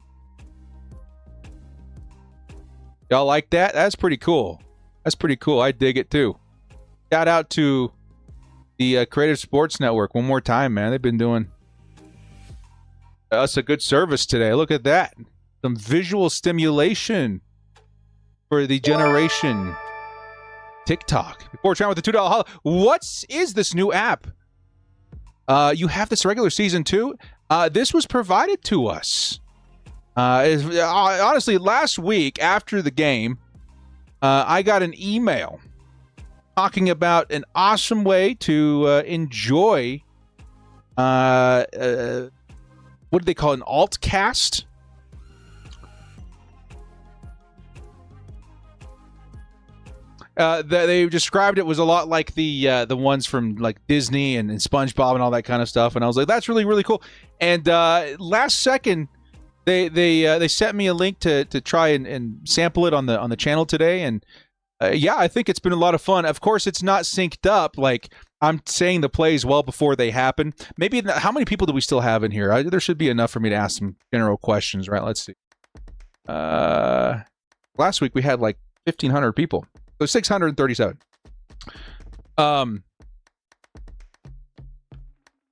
Y'all like that? That's pretty cool. I dig it, too. Shout out to the Creative Sports Network one more time, man. They've been doing us a good service today. Look at that. Some visual stimulation for the generation TikTok. Before we're trying with the $2 holla, what is this new app? You have this regular season too? This was provided to us. Honestly, last week after the game, I got an email talking about an awesome way to enjoy what do they call it, an altcast? They described it was a lot like the ones from like Disney and SpongeBob and all that kind of stuff. And I was like, that's really, really cool. And last second, they sent me a link to try and sample it on the channel today. And yeah, I think it's been a lot of fun. Of course, it's not synced up. Like I'm saying the plays well before they happen. Maybe how many people do we still have in here? There should be enough for me to ask some general questions, right? Let's see. Last week we had like 1,500 people, so 637.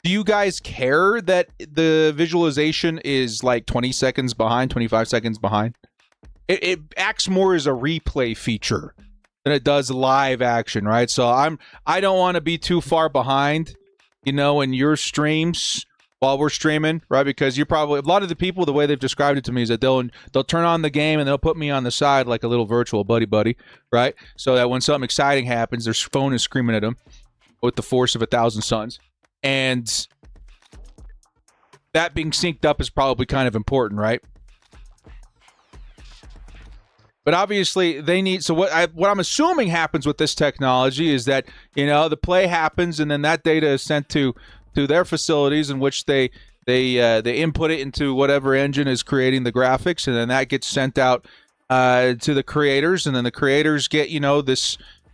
Do you guys care that the visualization is like 20 seconds behind, 25 seconds behind? It acts more as a replay feature than it does live action, right? So I don't want to be too far behind, in your streams while we're streaming, right? Because you're probably, a lot of the people, the way they've described it to me is that they'll turn on the game and they'll put me on the side like a little virtual buddy, right? So that when something exciting happens, their phone is screaming at them with the force of 1,000 suns. And that being synced up is probably kind of important, right? But obviously they need, so what I'm assuming happens with this technology is that, the play happens and then that data is sent to their facilities in which they input it into whatever engine is creating the graphics, and then that gets sent out to the creators, and then the creators get,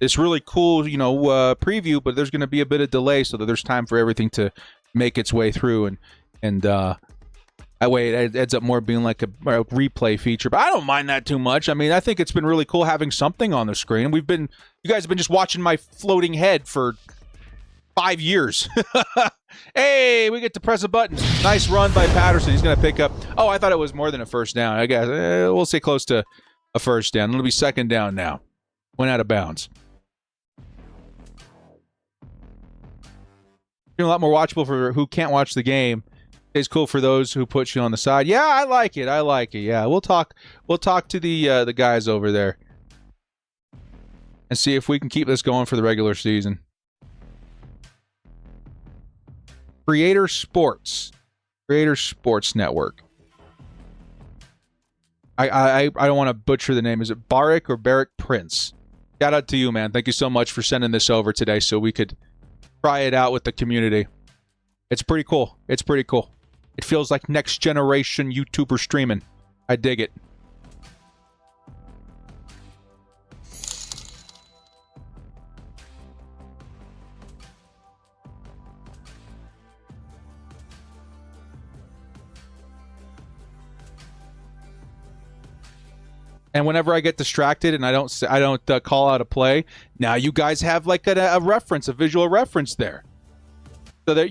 this really cool, preview, but there's going to be a bit of delay so that there's time for everything to make its way through, and that way it ends up more being like a replay feature. But I don't mind that too much. I mean, I think it's been really cool having something on the screen. You guys have been just watching my floating head for 5 years. Hey, we get to press a button. Nice run by Patterson. He's going to pick up. Oh, I thought it was more than a first down. I guess we'll say close to a first down. It'll be second down now. Went out of bounds. A lot more watchable for who can't watch the game. It's cool for those who put you on the side. Yeah, I like it. Yeah, we'll talk to the guys over there and see if we can keep this going for the regular season. Creator Sports Network. I don't want to butcher the name. Is it Barak or Barak Prince? Shout out to you, man. Thank you so much for sending this over today so we could try it out with the community. It's pretty cool. It feels like next generation YouTuber streaming. I dig it. And whenever I get distracted and I don't call out a play, now you guys have like a reference, a visual reference there. So that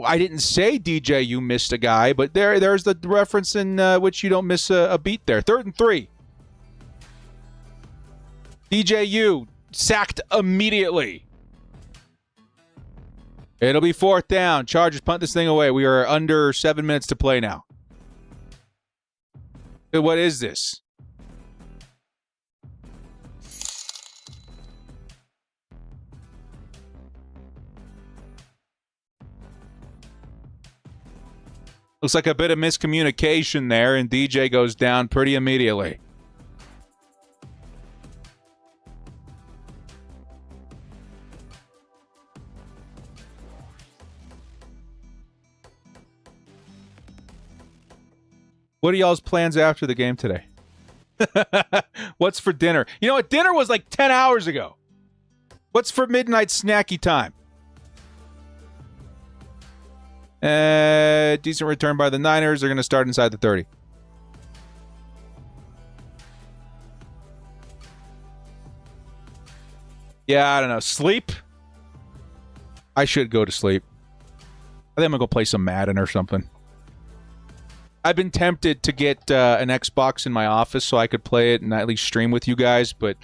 I didn't say DJ, you missed a guy, but there's the reference in which you don't miss a beat there. 3rd and 3. DJ, you sacked immediately. It'll be 4th down. Chargers punt this thing away. We are under 7 minutes to play now. What is this? Looks like a bit of miscommunication there, and DJ goes down pretty immediately. What are y'all's plans after the game today? What's for dinner? You know what? Dinner was like 10 hours ago. What's for midnight snacky time? Decent return by the Niners. They're going to start inside the 30. Yeah, I don't know. Sleep? I should go to sleep. I think I'm going to go play some Madden or something. I've been tempted to get an Xbox in my office so I could play it and at least stream with you guys, but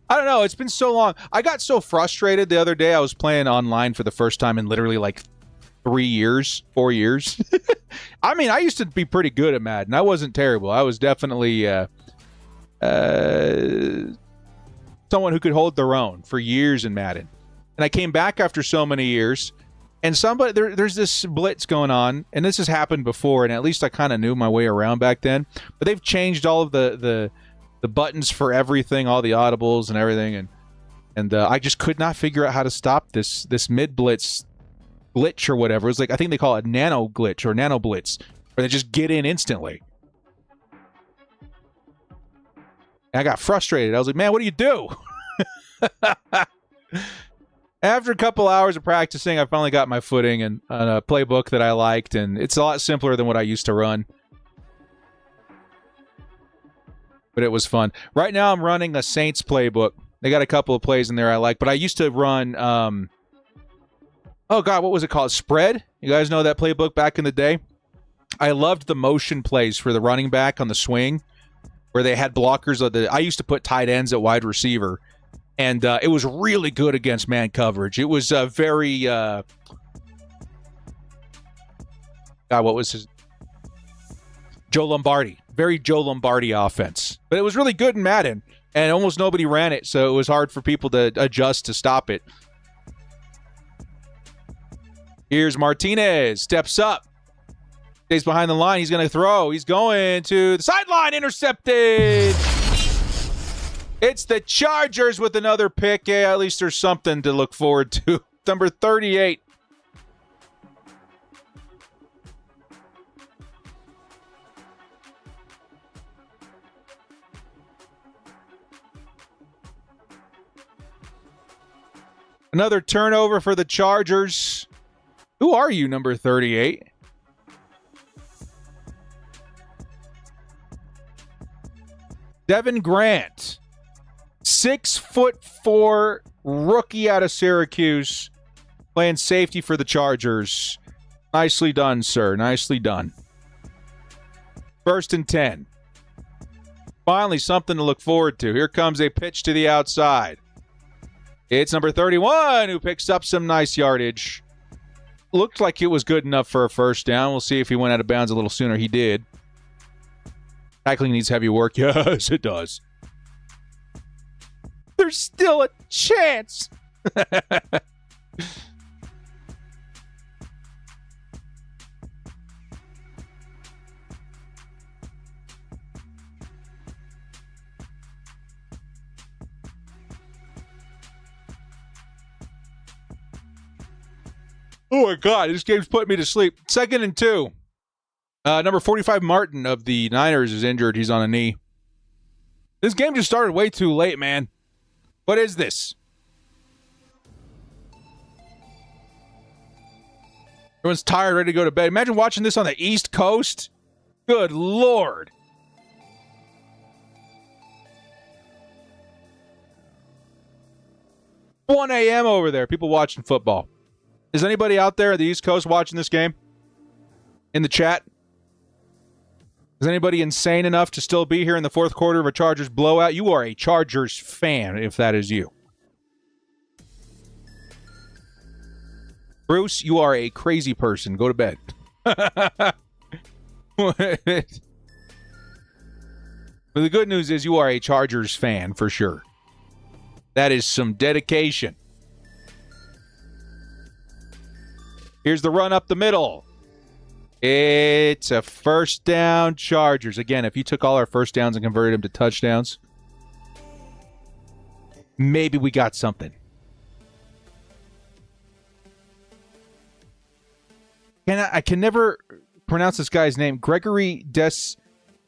I don't know. It's been so long. I got so frustrated the other day. I was playing online for the first time in literally like 4 years. I mean, I used to be pretty good at Madden. I wasn't terrible. I was definitely someone who could hold their own for years in Madden. And I came back after so many years, and there's this blitz going on, and this has happened before, and at least I kind of knew my way around back then. But they've changed all of the buttons for everything, all the audibles and everything, and And I just could not figure out how to stop this mid-blitz glitch or whatever. It was like, I think they call it nano glitch or nano blitz, where they just get in instantly. And I got frustrated. I was like, man, what do you do? After a couple hours of practicing, I finally got my footing and on a playbook that I liked, and it's a lot simpler than what I used to run. But it was fun. Right now, I'm running a Saints playbook. They got a couple of plays in there I like, but I used to run, oh God, what was it called? Spread? You guys know that playbook back in the day? I loved the motion plays for the running back on the swing, where they had blockers. I used to put tight ends at wide receiver, and it was really good against man coverage. It was very, God, what was his? Joe Lombardi. Very Joe Lombardi offense. But it was really good in Madden, and almost nobody ran it, so it was hard for people to adjust to stop it. Here's Martinez. Steps up. Stays behind the line. He's going to throw. He's going to the sideline. Intercepted. It's the Chargers with another pick. Yeah, at least there's something to look forward to. Number 38. Another turnover for the Chargers. Who are you, number 38? Devin Grant. 6'4" rookie out of Syracuse. Playing safety for the Chargers. Nicely done, sir. Nicely done. 1st and 10. Finally, something to look forward to. Here comes a pitch to the outside. It's number 31 who picks up some nice yardage. Looked like it was good enough for a first down. We'll see if he went out of bounds a little sooner. He did. Tackling needs heavy work. Yes, it does. There's still a chance. Oh my God, this game's putting me to sleep. 2nd and 2. Number 45, Martin of the Niners is injured. He's on a knee. This game just started way too late, man. What is this? Everyone's tired, ready to go to bed. Imagine watching this on the East Coast. Good Lord. $1 a.m. over there. People watching football. Is anybody out there at the East Coast watching this game? In the chat? Is anybody insane enough to still be here in the 4th quarter of a Chargers blowout? You are a Chargers fan, if that is you. Bruce, you are a crazy person. Go to bed. But the good news is you are a Chargers fan for sure. That is some dedication. Here's the run up the middle. It's a first down, Chargers. Again, if you took all our first downs and converted them to touchdowns, maybe we got something. I can never pronounce this guy's name. Gregory Is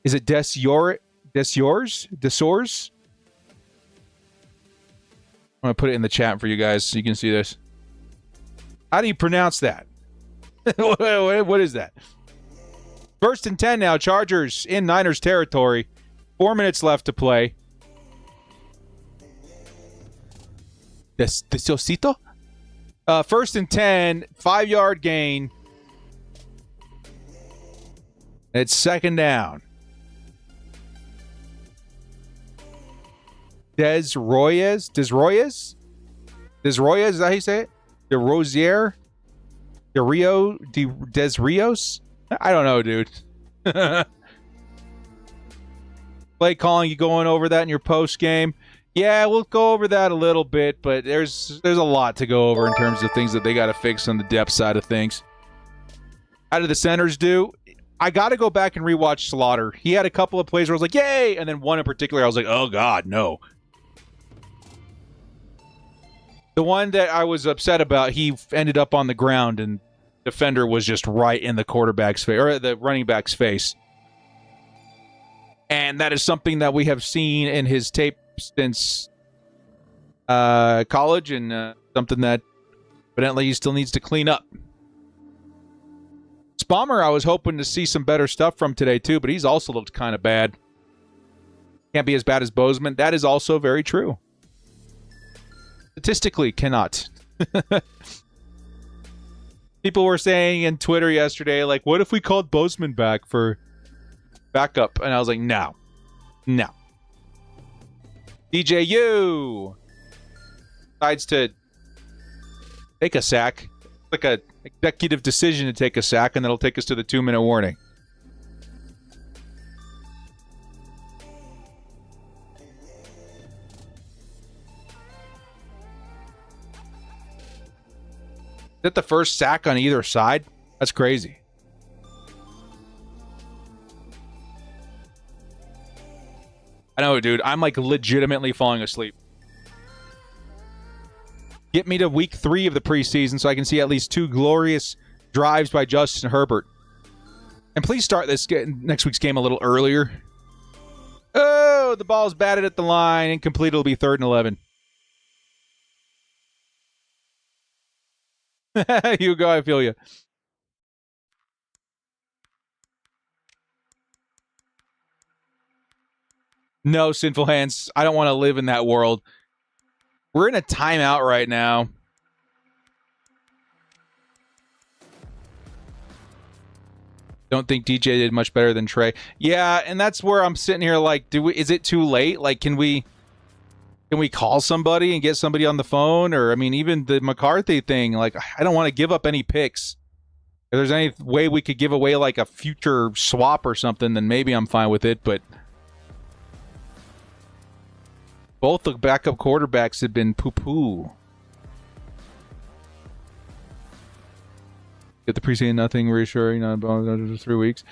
it Desyours? I'm going to put it in the chat for you guys so you can see this. How do you pronounce that? What is that? 1st and 10 now. Chargers in Niners territory. 4 minutes left to play. Desosito? 1st and 10. 5-yard gain. It's 2nd down. Desroyes, is that how you say it? DeRosier? Desrios? I don't know, dude. Play calling, you going over that in your post game? Yeah, we'll go over that a little bit, but there's a lot to go over in terms of things that they got to fix on the depth side of things. How did the centers do? I got to go back and rewatch Slaughter. He had a couple of plays where I was like, yay! And then one in particular, I was like, oh, God, no. The one that I was upset about, he ended up on the ground and defender was just right in the quarterback's face, or the running back's face. And that is something that we have seen in his tape since college, and something that evidently he still needs to clean up. Spalmer, I was hoping to see some better stuff from today too, but he's also looked kind of bad. Can't be as bad as Bozeman. That is also very true. Statistically, cannot. People were saying in Twitter yesterday, like, what if we called Bozeman back for backup? And I was like, no. DJU decides to take a sack. Like a executive decision to take a sack, and that'll take us to the 2-minute warning. Is that the first sack on either side? That's crazy. I know, dude. I'm like legitimately falling asleep. Get me to week 3 of the preseason so I can see at least 2 glorious drives by Justin Herbert. And please start this next week's game a little earlier. Oh, the ball's batted at the line. Incomplete. It'll be 3rd and 11. You go. I feel you. No, Sinful Hands. I don't want to live in that world. We're in a timeout right now. Don't think DJ did much better than Trey. Yeah, and that's where I'm sitting here like, is it too late? Like, can we call somebody and get somebody on the phone? Or, I mean, even the McCarthy thing, like, I don't want to give up any picks. If there's any way we could give away like a future swap or something, then maybe I'm fine with it, but both the backup quarterbacks have been poo-poo. Get the preseason, nothing reassuring, about 3 weeks.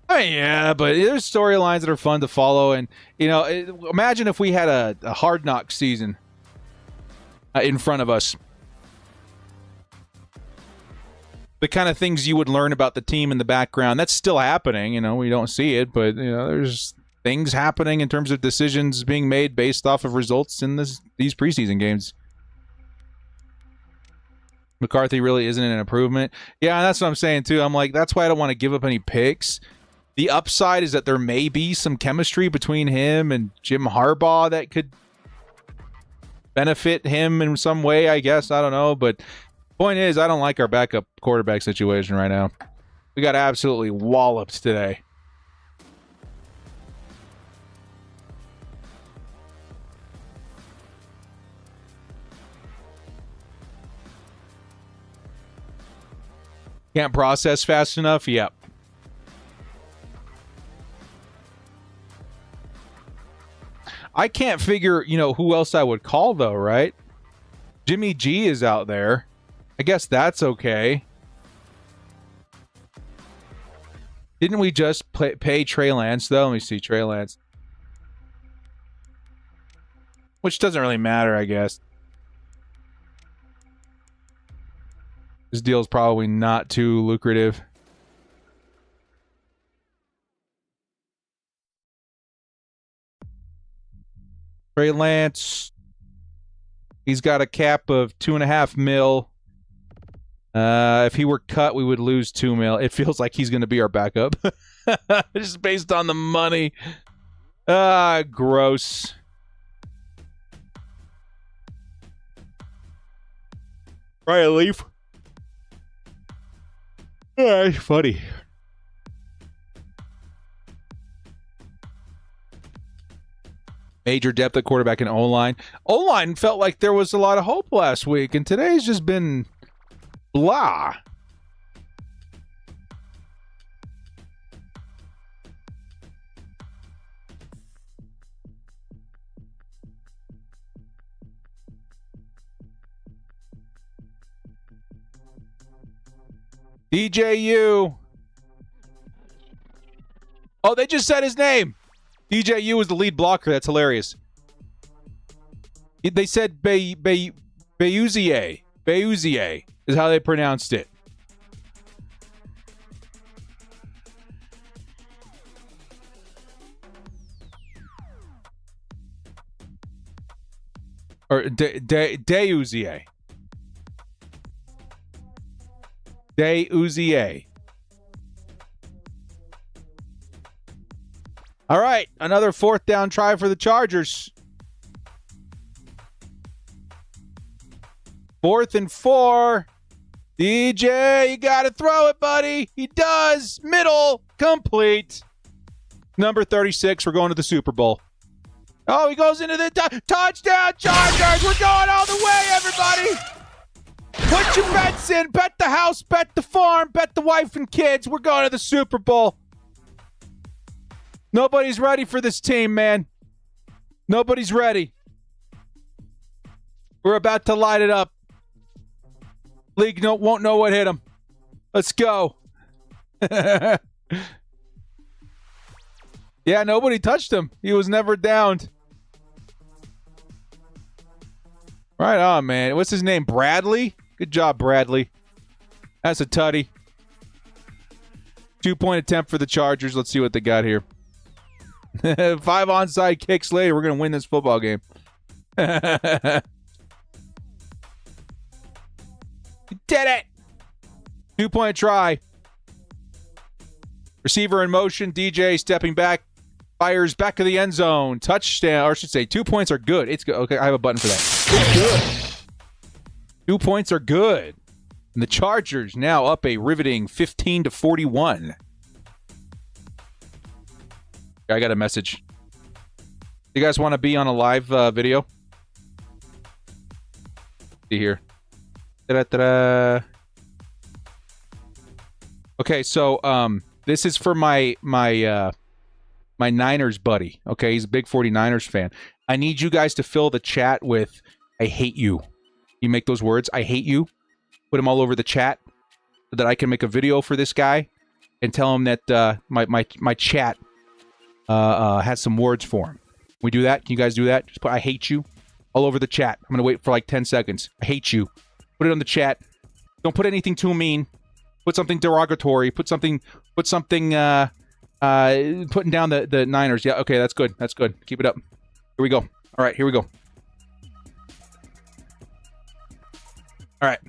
I mean, yeah, but there's storylines that are fun to follow. And, imagine if we had a Hard Knock season in front of us. The kind of things you would learn about the team in the background. That's still happening. We don't see it, but, there's things happening in terms of decisions being made based off of results in these preseason games. McCarthy really isn't an improvement. Yeah, that's what I'm saying too. I'm like, that's why I don't want to give up any picks. The upside is that there may be some chemistry between him and Jim Harbaugh that could benefit him in some way, I guess. I don't know. But point is, I don't like our backup quarterback situation right now. We got absolutely walloped today. Can't process fast enough? Yep. I can't figure, who else I would call, though, right? Jimmy G is out there. I guess that's okay. Didn't we just pay Trey Lance, though? Let me see, Trey Lance. Which doesn't really matter, I guess. This deal is probably not too lucrative. Trey Lance, he's got a cap of $2.5 million. If he were cut, we would lose $2 million. It feels like he's going to be our backup, just based on the money. Gross. Ryan Leaf. Funny. Major depth at quarterback and O-line. O-line felt like there was a lot of hope last week, and today's just been blah. DJU. Oh, they just said his name. DJU is the lead blocker. That's hilarious. They said Beauzier. Beauzier is how they pronounced it. Or Deuzier. Deuzier. All right, another fourth down try for the Chargers. 4th and 4. DJ, you got to throw it, buddy. He does. Middle, complete. Number 36, we're going to the Super Bowl. Oh, he goes into the touchdown, Chargers. We're going all the way, everybody. Put your bets in. Bet the house, bet the farm, bet the wife and kids. We're going to the Super Bowl. Nobody's ready for this team, man. Nobody's ready. We're about to light it up. League won't know what hit him. Let's go. Yeah, nobody touched him. He was never downed. Right on, man. What's his name? Bradley? Good job, Bradley. That's a tutty. 2-point attempt for the Chargers. Let's see what they got here. 5 onside kicks later. We're going to win this football game. You did it! 2-point try. Receiver in motion. DJ stepping back. Fires back of the end zone. Touchdown. Or I should say 2 points are good. It's good. Okay, I have a button for that. It's good. 2 points are good. And the Chargers now up a riveting 15-41. I got a message. You guys want to be on a live video? See here. Da-da-da-da. Okay, so this is for my Niners buddy. Okay, he's a big 49ers fan. I need you guys to fill the chat with "I hate you." You make those words, "I hate you." Put them all over the chat so that I can make a video for this guy and tell him that my chat has some words for him. Can we do that? Can you guys do that? Just put "I hate you" all over the chat. I'm gonna wait for like 10 seconds. I hate you. Put it on the chat. Don't put anything too mean. Put something derogatory. Put something. Putting down the Niners. Yeah. Okay. That's good. That's good. Keep it up. Here we go. All right. Here we go. All right.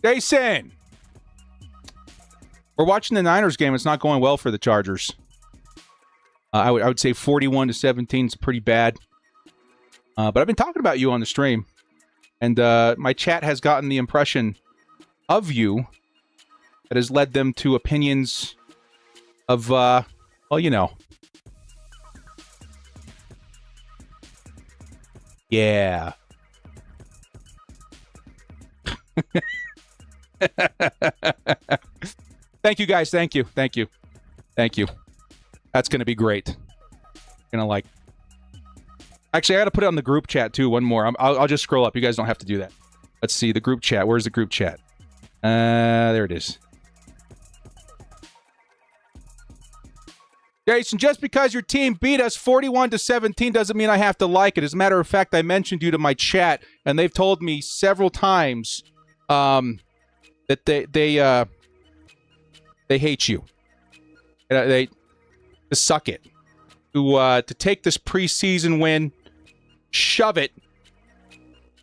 Jason. We're watching the Niners game. It's not going well for the Chargers. I would say 41-17 is pretty bad. But I've been talking about you on the stream. And my chat has gotten the impression of you that has led them to opinions of, well, you know. Yeah. Thank you, guys. Thank you. Thank you. Thank you. That's going to be great. Gonna like... Actually, I got to put it on the group chat, too. One more. I'll just scroll up. You guys don't have to do that. Let's see. The group chat. Where's the group chat? There it is. Jason, just because your team beat us 41-17 doesn't mean I have to like it. As a matter of fact, I mentioned you to my chat, and they've told me several times that they hate you. They suck it. To take this preseason win, shove it,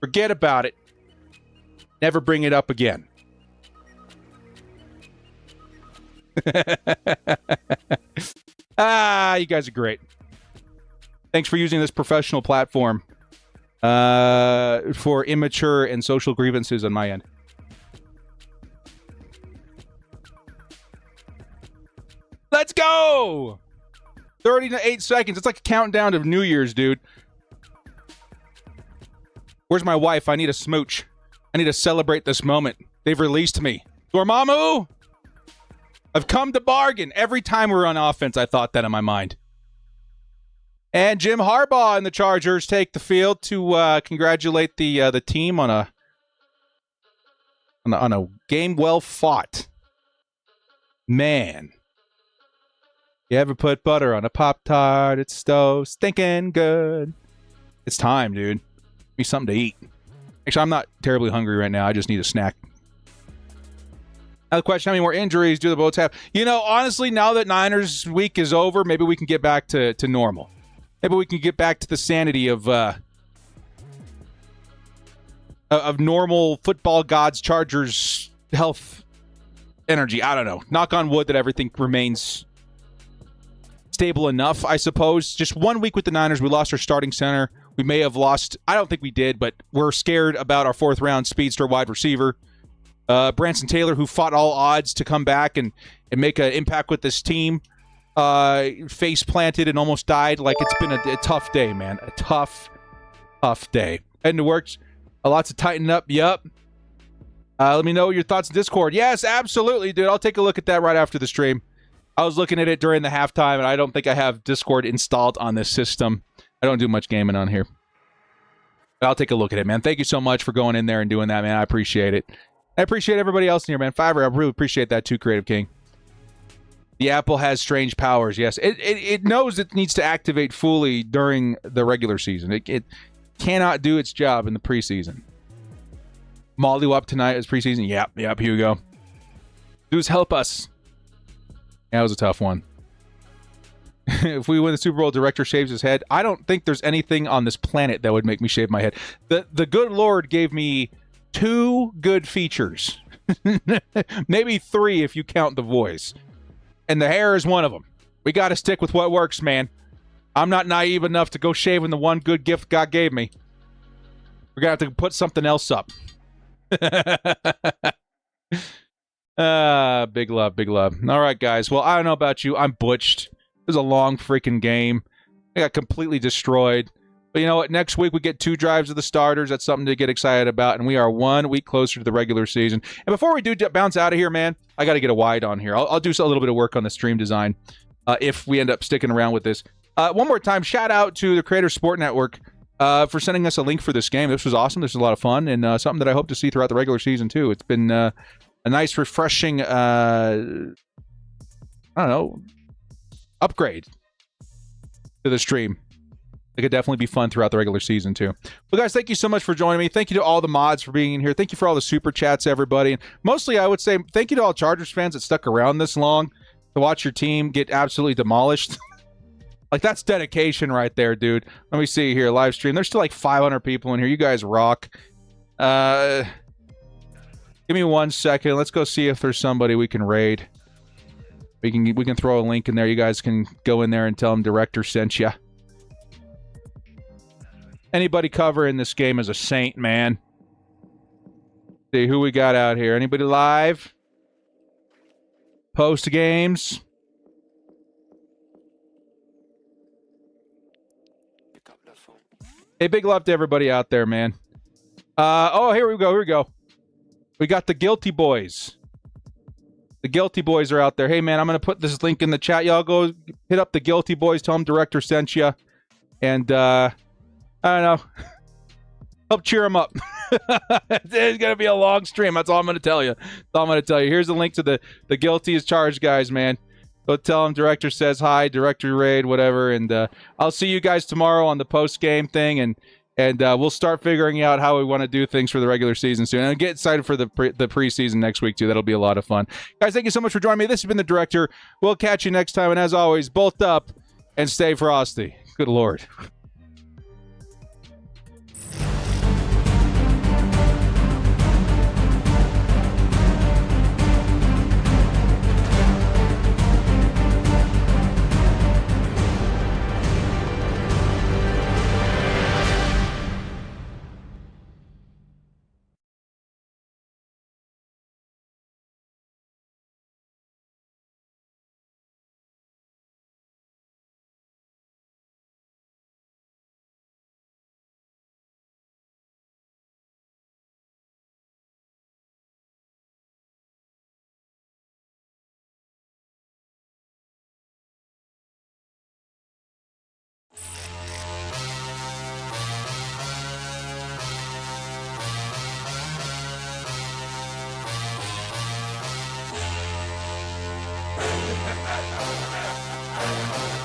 forget about it, never bring it up again. You guys are great. Thanks for using this professional platform for immature and social grievances on my end. Let's go! 38 seconds. It's like a countdown to New Year's, dude. Where's my wife? I need a smooch. I need to celebrate this moment. They've released me. Dormammu! I've come to bargain. Every time we're on offense, I thought that in my mind. And Jim Harbaugh and the Chargers take the field to congratulate the team on a game well fought. Man. You ever put butter on a Pop-Tart? It's so stinking good. It's time, dude. me something to eat. Actually, I'm not terribly hungry right now. I just need a snack. Another question, how many more injuries do the Boats have? You know, honestly, now that Niners week is over, maybe we can get back to normal. Maybe we can get back to the sanity of normal football gods, Chargers, health, energy. I don't know. Knock on wood that everything remains stable enough, I suppose. Just 1 week with the Niners, we lost our starting center. We may have lost, I don't think we did, but we're scared about our fourth-round speedster wide receiver. Branson Taylor, who fought all odds to come back and make an impact with this team, face planted and almost died. Like, it's been a tough day, man. A tough day. Heading to work. Lots of tighten up. Yup. Let me know your thoughts in Discord. Yes, absolutely, dude. I'll take a look at that right after the stream. I was looking at it during the halftime, and I don't think I have Discord installed on this system. I don't do much gaming on here. But I'll take a look at it, man. Thank you so much for going in there and doing that, man. I appreciate it. I appreciate everybody else in here, man. Fiverr, I really appreciate that too, Creative King. The Apple has strange powers, yes. It knows it needs to activate fully during the regular season. It cannot do its job in the preseason. Molly up tonight is preseason. Yep, here we go. Dudes, help us. Yeah, that was a tough one. If we win the Super Bowl, director shaves his head. I don't think there's anything on this planet that would make me shave my head. The good Lord gave me 2 good features. Maybe 3 if you count the voice. And the hair is one of them. We got to stick with what works, man. I'm not naive enough to go shaving the one good gift God gave me. We're going to have to put something else up. Big love, big love. All right, guys. Well, I don't know about you. I'm butched. It was a long freaking game. I got completely destroyed. But you know what? Next week we get 2 drives of the starters. That's something to get excited about. And we are 1 week closer to the regular season. And before we do bounce out of here, man, I got to get a wide on here. I'll do a little bit of work on the stream design if we end up sticking around with this. One more time, shout out to the Creator Sport Network for sending us a link for this game. This was awesome. This was a lot of fun and something that I hope to see throughout the regular season too. It's been a nice, refreshing, I don't know, upgrade to the stream. It could definitely be fun throughout the regular season, too. Well, guys, thank you so much for joining me. Thank you to all the mods for being in here. Thank you for all the super chats, everybody. And mostly, I would say thank you to all Chargers fans that stuck around this long to watch your team get absolutely demolished. Like, that's dedication right there, dude. Let me see here, live stream. There's still like 500 people in here. You guys rock. Give me 1 second. Let's go see if there's somebody we can raid. We can throw a link in there. You guys can go in there and tell them Director sent you. Anybody covering this game is a saint, man. See who we got out here. Anybody live? Post games? Hey, big love to everybody out there, man. Oh, here we go. We got the Guilty Boys. The Guilty Boys are out there. Hey, man, I'm going to put this link in the chat. Y'all go hit up the Guilty Boys. Tell them Director sent you. And, I don't know. Help cheer them up. It's going to be a long stream. That's all I'm going to tell you. Here's a link to the Guilty as Charged guys, man. Go tell them Director says hi, Director raid, whatever. And I'll see you guys tomorrow on the post-game thing. And we'll start figuring out how we want to do things for the regular season soon. And get excited for the preseason next week, too. That'll be a lot of fun. Guys, thank you so much for joining me. This has been the Director. We'll catch you next time. And as always, bolt up and stay frosty. Good Lord. Ha ha ha ha!